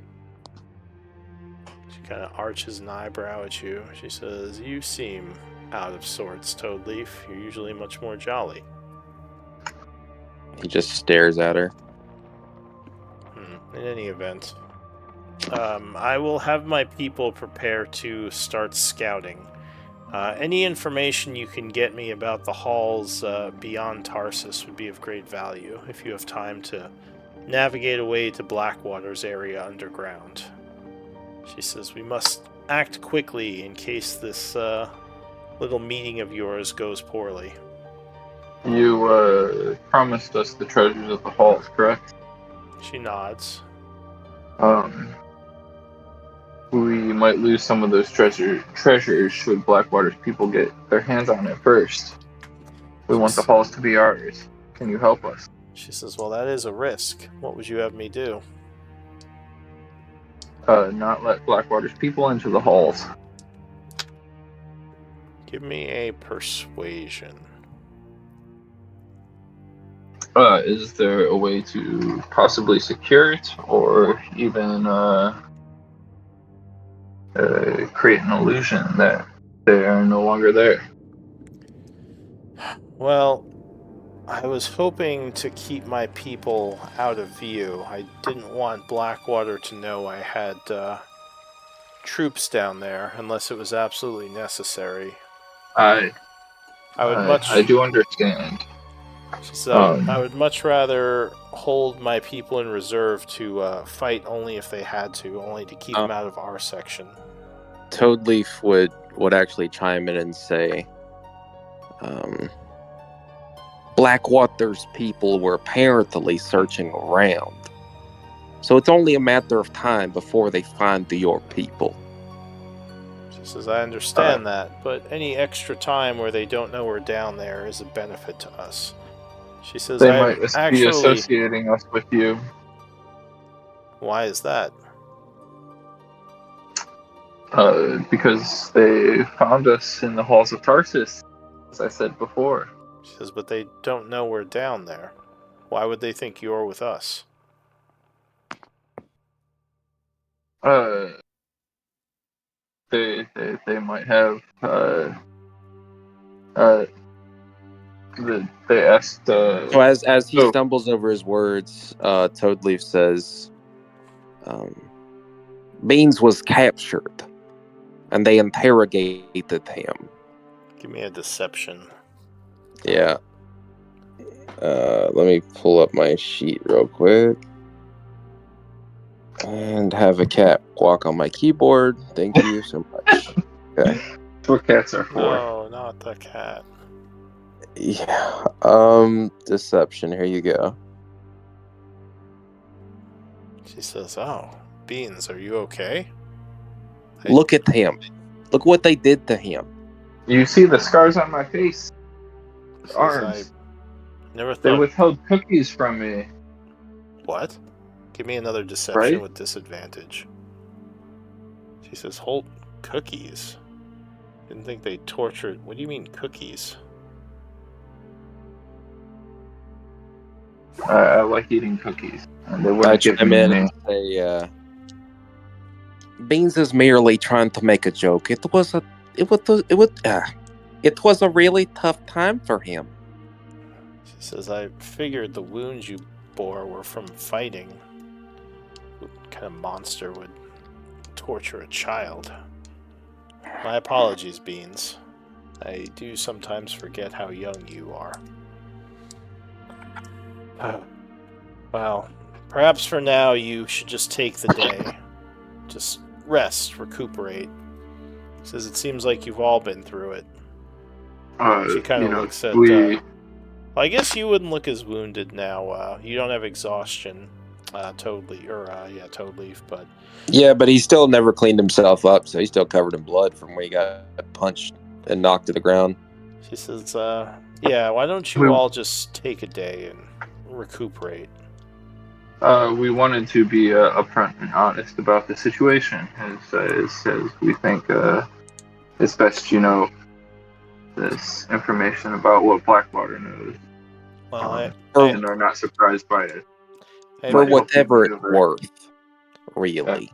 She kind of arches an eyebrow at you. She says, "You seem out of sorts, Toadleaf. You're usually much more jolly." He just stares at her. In any event, I will have my people prepare to start scouting. Any information you can get me about the halls beyond Tarsus would be of great value if you have time to navigate away to Blackwater's area underground. She says, "We must act quickly in case this little meeting of yours goes poorly." You promised us the treasures of the halls, correct? She nods. We might lose some of those treasures should Blackwater's people get their hands on it first. We want the halls to be ours. Can you help us? She says, "Well, that is a risk. What would you have me do?" Not let Blackwater's people into the halls. Give me a persuasion. Is there a way to possibly secure it, or even create an illusion that they are no longer there? Well, I was hoping to keep my people out of view. I didn't want Blackwater to know I had troops down there unless it was absolutely necessary. I do understand. So I would much rather hold my people in reserve to fight only if they had to, only to keep them out of our section. Toadleaf would actually chime in and say, Blackwater's people were apparently searching around. So it's only a matter of time before they find your people. She says, "I understand that, but any extra time where they don't know we're down there is a benefit to us." She says, They "I might be actually..." associating us with you. Why is that? Because they found us in the halls of Tarsus, as I said before. She says, "But they don't know we're down there. Why would they think you're with us?" They might have they asked. So as he stumbles over his words, Toadleaf says, Beans was captured, and they interrogated him. Give me a deception. Yeah. Let me pull up my sheet real quick. And have a cat walk on my keyboard. Thank you so much. Okay. That's what cats are for. No, not the cat. Yeah. Deception. Here you go. She says, "Oh, Beans, are you okay?" Look at him. Look what they did to him. You see the scars on my face? Says, Arms. I never They thought... withheld cookies from me. What? Give me another deception Right? with disadvantage. She says, "Hold cookies." Didn't think they tortured... What do you mean, cookies? I like eating cookies. And they wouldn't give chime them in to me. and say, Beans is merely trying to make a joke. It was a really tough time for him. She says, "I figured the wounds you bore were from fighting. What kind of monster would torture a child? My apologies, Beans. I do sometimes forget how young you are." Well, perhaps for now you should just take the day. Just rest, recuperate. Says, "It seems like you've all been through it." She kind of looks at... well, I guess you wouldn't look as wounded now. You don't have exhaustion, Toadleaf, but... Yeah, but he still never cleaned himself up, so he's still covered in blood from when he got punched and knocked to the ground. She says, yeah, why don't you all just take a day and recuperate? We wanted to be upfront and honest about the situation, as we think it's best you know this information about what Blackwater knows. Well, and are not surprised by it. Hey, For might help you whatever it's maneuver. worth, really.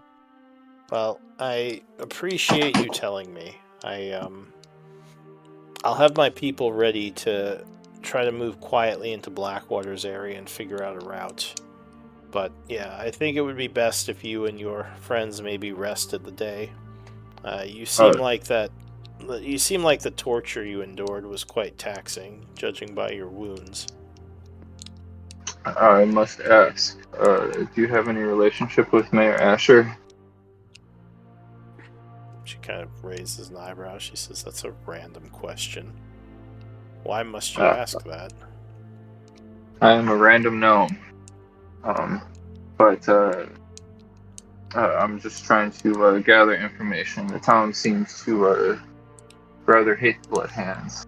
well, I appreciate you telling me. I'll have my people ready to try to move quietly into Blackwater's area and figure out a route. But yeah, I think it would be best if you and your friends maybe rested the day. You seem like that. You seem like the torture you endured was quite taxing, judging by your wounds. I must ask, do you have any relationship with Mayor Asher? She kind of raises an eyebrow. She says, "That's a random question. Why must you ask that?" I am a random gnome. But I'm just trying to gather information. The town seems to rather hate blood hands.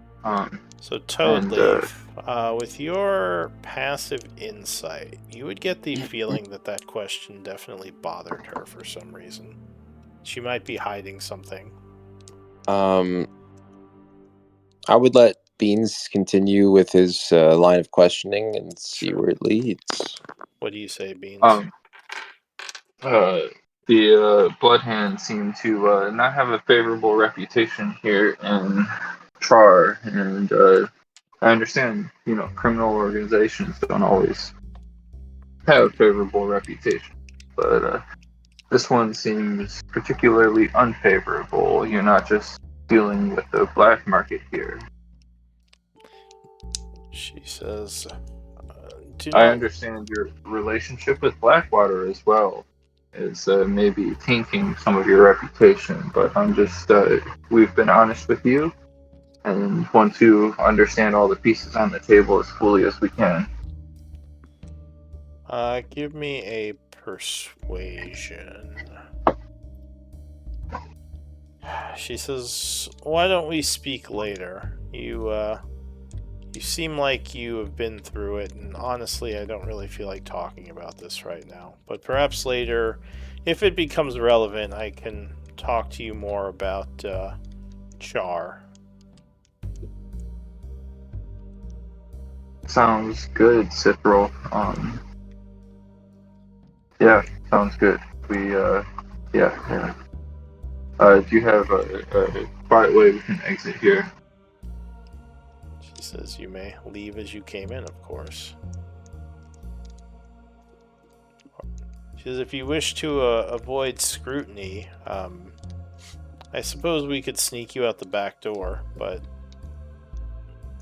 So And Toadleaf, with your passive insight, you would get the feeling that that question definitely bothered her for some reason. She might be hiding something. I would let Beans continue with his line of questioning and see Sure. where it leads. What do you say, Beans? The blood hands seem to not have a favorable reputation here in Chaur, and I understand, criminal organizations don't always have favorable reputation, but this one seems particularly unfavorable. You're not just dealing with the black market here. She says, "Do I not." understand your relationship with Blackwater as well is maybe tainting some of your reputation, but we've been honest with you and want to understand all the pieces on the table as fully as we can. Give me a persuasion. She says, "Why don't we speak later? You seem like you have been through it, and honestly, I don't really feel like talking about this right now. But perhaps later, if it becomes relevant, I can talk to you more about Chaur." Sounds good, Cithril. Yeah, sounds good. Yeah. Do you have a quiet way we can exit here? She says, "You may leave as you came in, of course." She says, "If you wish to avoid scrutiny, I suppose we could sneak you out the back door, but...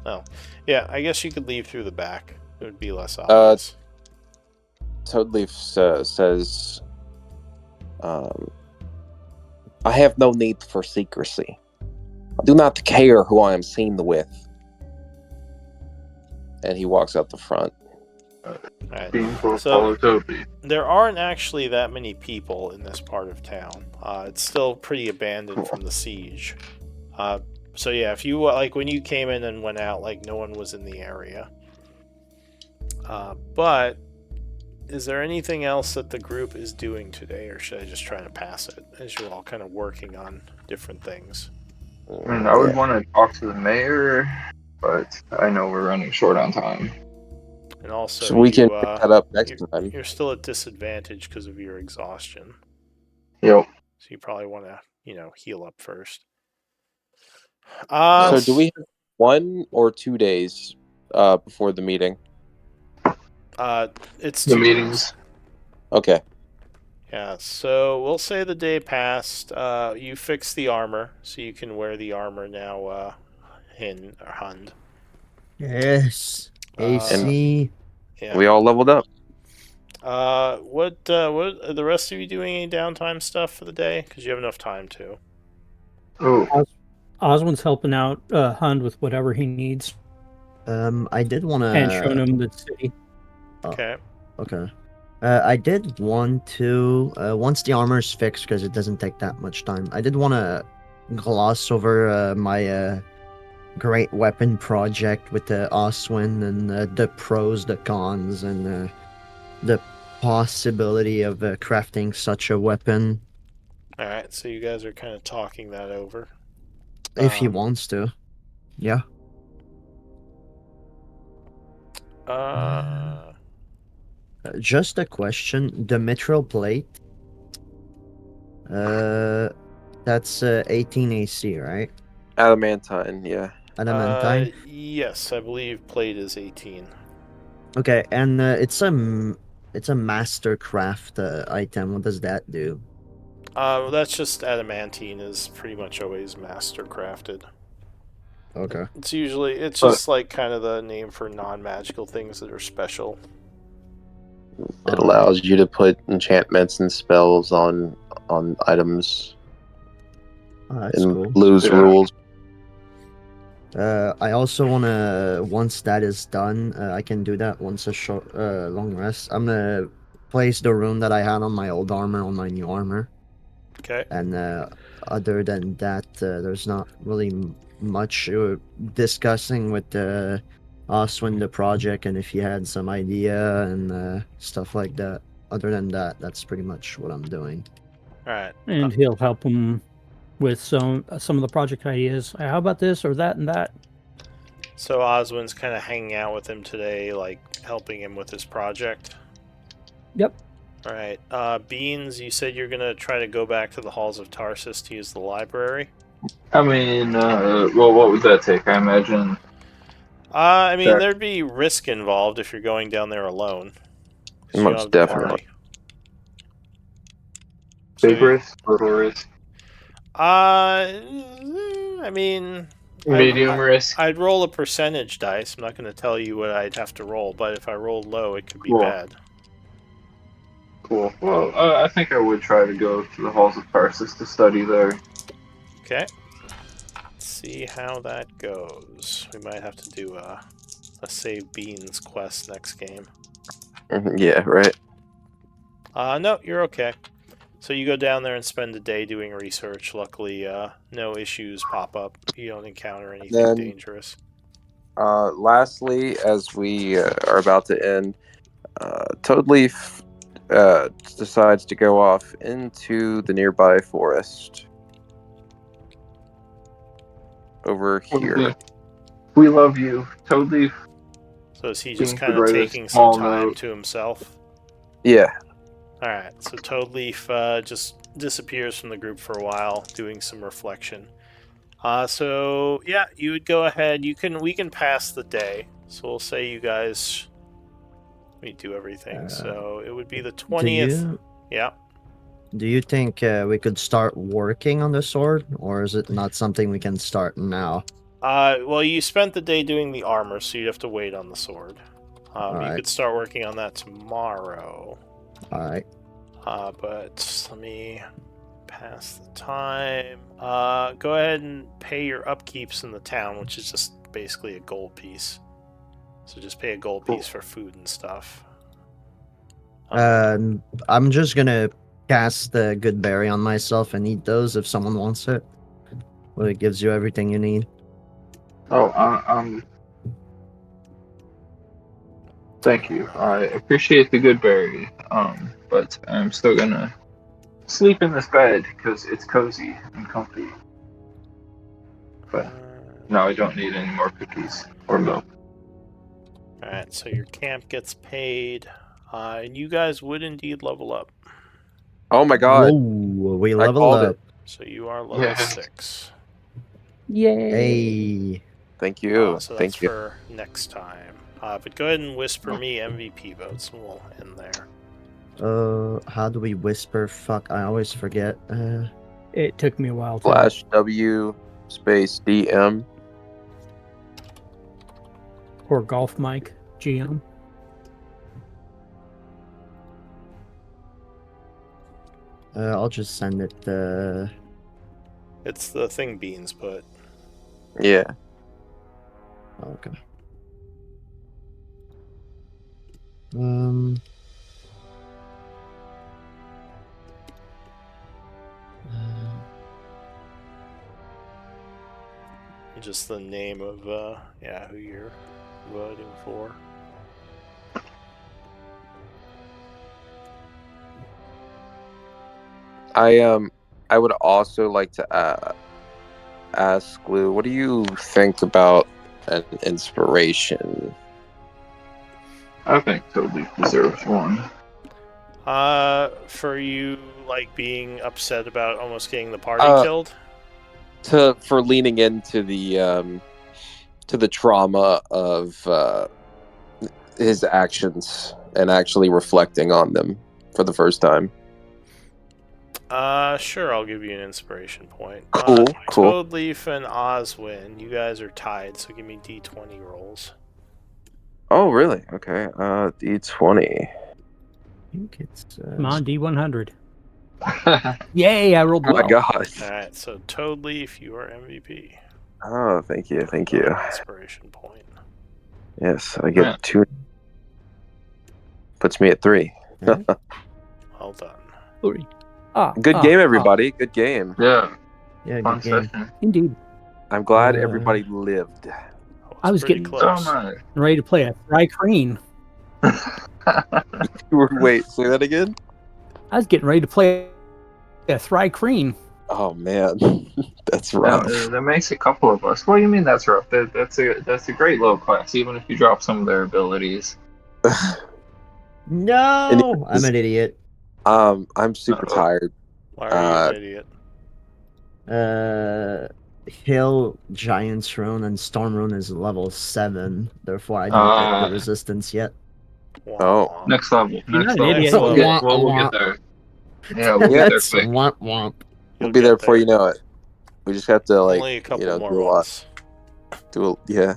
Oh, yeah, I guess you could leave through the back. It would be less obvious." Toadleaf says, I have no need for secrecy. I do not care who I am seen with. And he walks out the front. Right. Beans will So- follow Toby. There aren't actually that many people in this part of town. It's still pretty abandoned from the siege. So yeah, if you like when you came in and went out, like no one was in the area. But is there anything else that the group is doing today, or should I just try to pass it as you're all kind of working on different things? I mean, I would want to talk to the mayor, but I know we're running short on time. And also, So we can pick that up next time. You're still at disadvantage because of your exhaustion. Yep. So you probably want to, heal up first. So do we have 1 or 2 days before the meeting? It's The 2 meetings. days. Okay. Yeah, so we'll say the day passed. You fixed the armor, so you can wear the armor now, Hund. Yes. AC. Yeah. We all leveled up. What are the rest of you doing any downtime stuff for the day? Because you have enough time to. Oh, Oswald's helping out Hund with whatever he needs I did want and showing to. him the city. Okay. Okay. I did want to, once the armor's fixed, because it doesn't take that much time, I did want to gloss over my great weapon project with the Oswin and the pros, the cons, and the possibility of crafting such a weapon All right. So you guys are kind of talking that over. if he wants to. Yeah. Just a question. The mithril plate. That's 18 AC, right? Adamantine, yeah. Adamantine. Yes, I believe plate is 18. Okay, and it's a mastercraft item. What does that do? That's just adamantine is pretty much always master crafted. Okay. It's But just like kind of the name for non-magical things that are special. It allows you to put enchantments and spells on items That's and cool. lose Yeah. rules. I also wanna once that is done, I can do that once a short long rest. I'm gonna place the rune that I had on my old armor on my new armor, Okay. and other than that, there's not really much discussing with Oswin the project and if he had some idea and stuff like that. Other than that, that's pretty much what I'm doing. All right. And he'll help him with some of the project ideas. How about this or that and that? So Oswin's kind of hanging out with him today, like helping him with his project. Yep. All right. Beans, you said you're gonna try to go back to the halls of Tarsus to use the library. I mean, well, what would that take? I imagine. I mean, That there'd be risk involved if you're going down there alone. 'Cause you don't Most have the definitely. party. So, big risk, little risk, I mean, medium risk. I'd roll a percentage dice. I'm not going to tell you what I'd have to roll, but if I rolled low, it could be Cool. bad. Cool. Well, I think I would try to go to the halls of Tarsus to study there. Okay. Let's see how that goes. We might have to do a save beans quest next game. Yeah, right. No, you're okay. So you go down there and spend a day doing research. Luckily, no issues pop up. You don't encounter anything Then- dangerous. Lastly, as we are about to end, Toadleaf decides to go off into the nearby forest over here. We love you. Totally. So is he just Beans kind would of write a taking some small time note. to himself? Yeah, Alright, so Toadleaf just disappears from the group for a while, doing some reflection. So yeah, you would go ahead. We can pass the day. So we'll say you guys. Let me do everything. So it would be the 20th. Yeah. Do you think we could start working on the sword, or is it not something we can start now? Well, you spent the day doing the armor, so you'd have to wait on the sword. You Alright. could start working on that tomorrow. Alright. But let me pass the time. Go ahead and pay your upkeeps in the town, which is just basically a gold piece. So just pay a gold piece for food and stuff. I'm just gonna cast the good berry on myself and eat those if someone wants it. Well, it gives you everything you need. Oh, thank you. I appreciate the good berry. But I'm still gonna sleep in this bed because it's cozy and comfy. But no, I don't need any more cookies or milk. Alright, so your camp gets paid. And you guys would indeed level up. Oh my god. Whoa, we I leveled called up. it. So you are level Yeah. 6. Yay! Hey. Thank you. So that's Thank you. for next time. But go ahead and whisper me MVP votes and we'll end there. How do we whisper? Fuck, I always forget. It took me a while to. Slash W space DM. Or Golf Mike GM. I'll just send it. It's the thing Beans put. Yeah. Okay. Um. Just the name of who you're voting for. I would also like to ask Lou, what do you think about an inspiration? I think Toby deserves one. For you, like, being upset about almost getting the party Uh, killed? For leaning into the trauma of his actions and actually reflecting on them for the first time. Sure, I'll give you an inspiration point. Cool. Toadleaf and Oswin, you guys are tied, so give me D20 rolls. Oh, really? Okay. D20. I think it's. Come on, D100. Yay, I rolled Oh well. my god. Alright, so Toadleaf, you are MVP. Oh, thank you. Another inspiration point. Yes, I get Yeah. 2. Puts me at 3. Yeah. Well done. Three. Good game, everybody. Good game. Yeah, Yeah, fun good game. session. Indeed. I'm glad everybody lived. I was pretty getting- close. So much. Ready to play a Thrycreen. Wait, say that again? I was getting ready to play a Thrycreen. Oh man, that's No, rough. that makes a couple of us. What do you mean that's rough? That's a great low class, even if you drop some of their abilities. No, I'm an idiot. I'm super Uh-oh. tired. Why are you an idiot? Hill, Giant's Rune, and Storm Rune is level 7. Therefore, I don't get the resistance yet. Oh. Next level. You're Next not an level. idiot. We'll get there. Yeah, we'll get there That's quick. womp womp. We'll be there before you know it. We just have to Only a couple more do a lot. months. Yeah.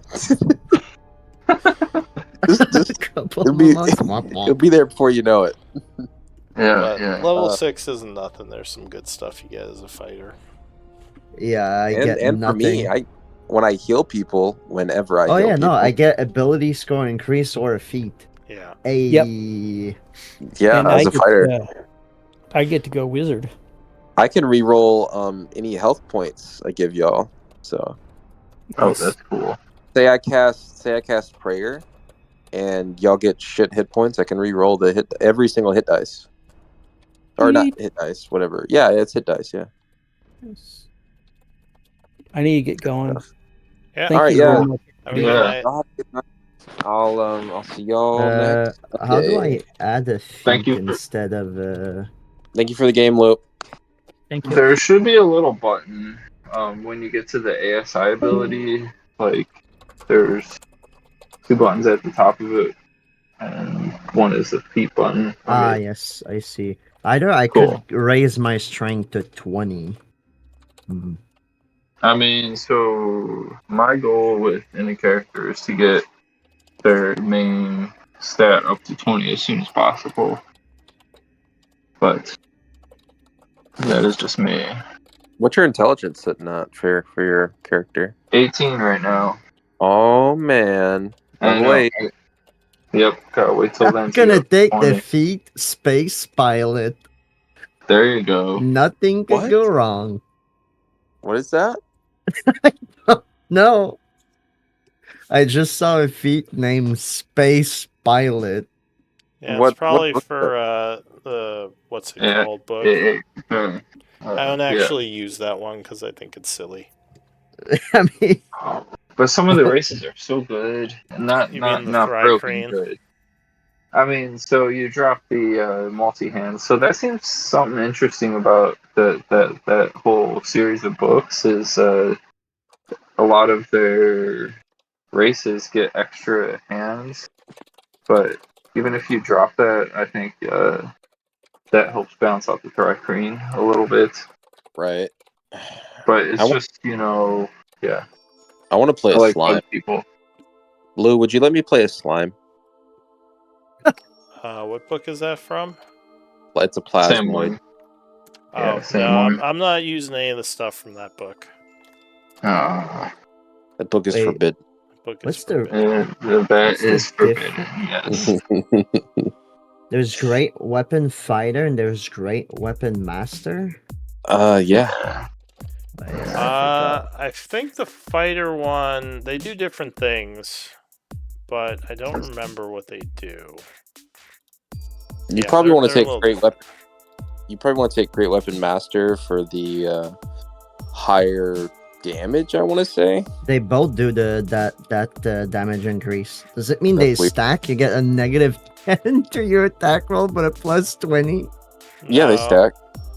Couple it'll more be months, womp it'll womp. be there before you know it. Yeah, But yeah. level 6 isn't nothing. There's some good stuff you get as a fighter. Yeah, I get And nothing. for me, when I heal people, whenever I Oh heal yeah, people, no, I get ability score increase or a feat. Yeah. Yeah. yeah, And as a fighter, I get to go wizard. I can re-roll any health points I give y'all. So Oh, that's cool. say I cast prayer, and y'all get shit hit points. I can re-roll every single hit dice, or not hit dice, whatever. Yeah, it's hit dice. Yeah. I need to get going. Yeah. Thank All right, you yeah. very much. Have a good night. I'll see y'all next. How do Okay. I add a Thank feat you for- instead of Thank you for the game, Luke. Thank you. There should be a little button when you get to the ASI ability. Like, there's 2 buttons at the top of it, and one is the feet button. yes, I see. Either I Cool. could raise my strength to 20. I mean, so my goal with any character is to get their main stat up to 20 as soon as possible. But that is just me. What's your intelligence sitting at for your character? 18 right now. Oh man. I know. Wait. Yep, gotta wait till then. I'm to gonna get take the 20. feat space pilot. There you go. Nothing could What? go wrong. What is that? No. I just saw a feat named Space Pilot. Yeah, What it's probably book is for the what's it Yeah, called book. I I don't actually use that one because I think it's silly. I mean, But some of the races are so good, and not You mean the broken Thrycreen? good. I mean, so you drop the multi-hand. So that seems something interesting about that whole series of books is a lot of their races get extra hands, but even if you drop that, I think that helps balance out the Thrycreen a little bit. Right. But it's I wa- just, yeah. I want to play I a like slime. other people. Lou, would you let me play a slime? What book is that from? It's a Same plasmoid. one. Yeah, Oh same no, one. I'm not using any of the stuff from that book. Ah, That book is Wait. forbidden. Book is What's the- forbidden. that What's the is forbidden. Yes. there's Great Weapon Fighter and there's Great Weapon Master. Yeah. I think the fighter one, they do different things, but I don't remember what they do. You Yeah, probably they're- want to they're a take little Great different. Weapon. You probably want to take Great Weapon Master for the higher damage, I want to say. They both do that damage increase. Does it mean That's they weird. stack? You get a negative 10 to your attack roll, but a plus 20. Yeah, they No. stack.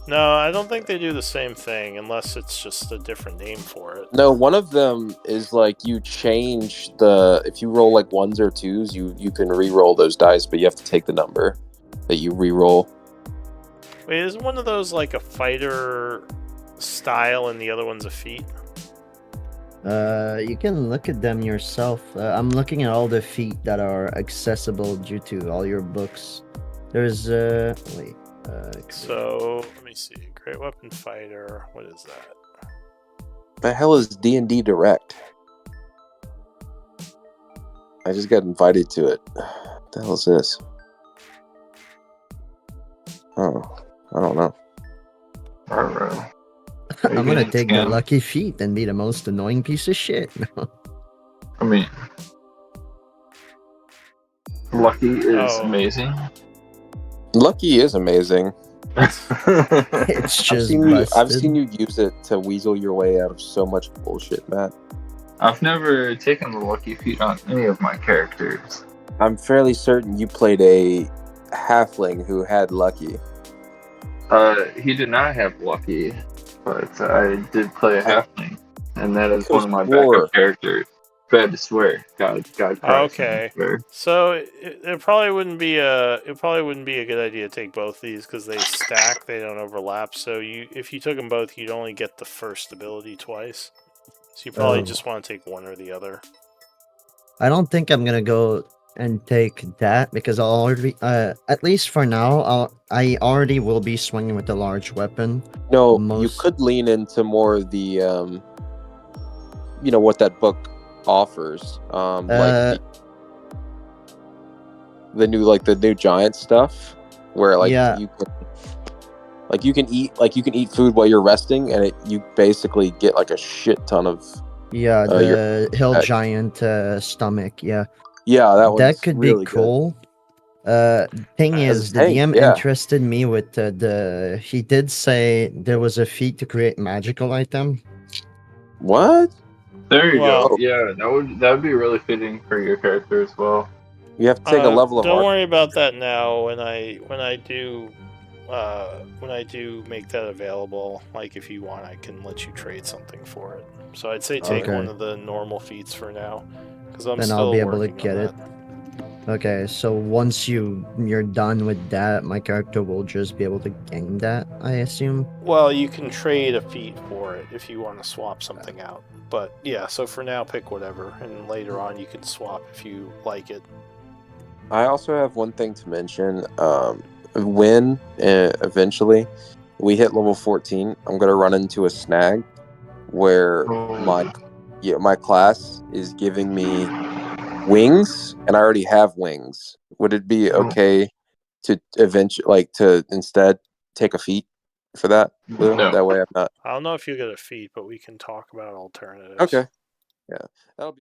No, I don't think they do the same thing unless it's just a different name for it. No, one of them is like you change the if you roll like ones or twos, you can re-roll those dice, but you have to take the number that you re-roll. Wait, isn't one of those like a fighter style and the other one's a feat? You can look at them yourself. I'm looking at all the feat that are accessible due to all your books. There's wait. So let me see. Great weapon fighter. What is that? The hell is D&D Direct? I just got invited to it. What the hell is this? Oh, I don't know. Alright. I'm gonna take the lucky feat and be the most annoying piece of shit. I mean, lucky is Oh. amazing. Lucky is amazing. It's just I've seen you use it to weasel your way out of so much bullshit, Matt. I've never taken the lucky feat on any of my characters. I'm fairly certain you played a halfling who had lucky. He did not have lucky, but I did play a halfling, and that is one of my backup characters. But I had to swear, God Christ. Okay. I swear. So it probably wouldn't be a good idea to take both these because they stack, they don't overlap. So if you took them both, you'd only get the first ability twice. So you probably just want to take one or the other. I don't think I'm gonna go and take that because I'll already, at least for now, I already will be swinging with the large weapon. No, you could lean into more of the, what that book offers, like the new giant stuff, where you can eat food while you're resting, and you basically get like a shit ton of the hill giant stomach. Yeah, that could really be cool. Thing is, the DM interested me with he did say there was a feat to create magical item. What? There you go. Yeah, that would be really fitting for your character as well. You have to take a level of. Don't worry about that now. When I do make that available, like if you want, I can let you trade something for it. So I'd say take one of the normal feats for now, because I'm still I'll be able to working get on it. that. Okay, so once you're done with that, my character will just be able to gain that, I assume. Well, you can trade a feat for it if you want to swap something out. But yeah, so for now, pick whatever, and later on you can swap if you like it. I also have one thing to mention. When eventually we hit level 14, I'm gonna run into a snag where my class is giving me wings, and I already have wings. Would it be okay to instead take a feat for that? Lou? No. That way I'm not. I don't know if you get a feat, but we can talk about alternatives. Okay. Yeah, that'll be.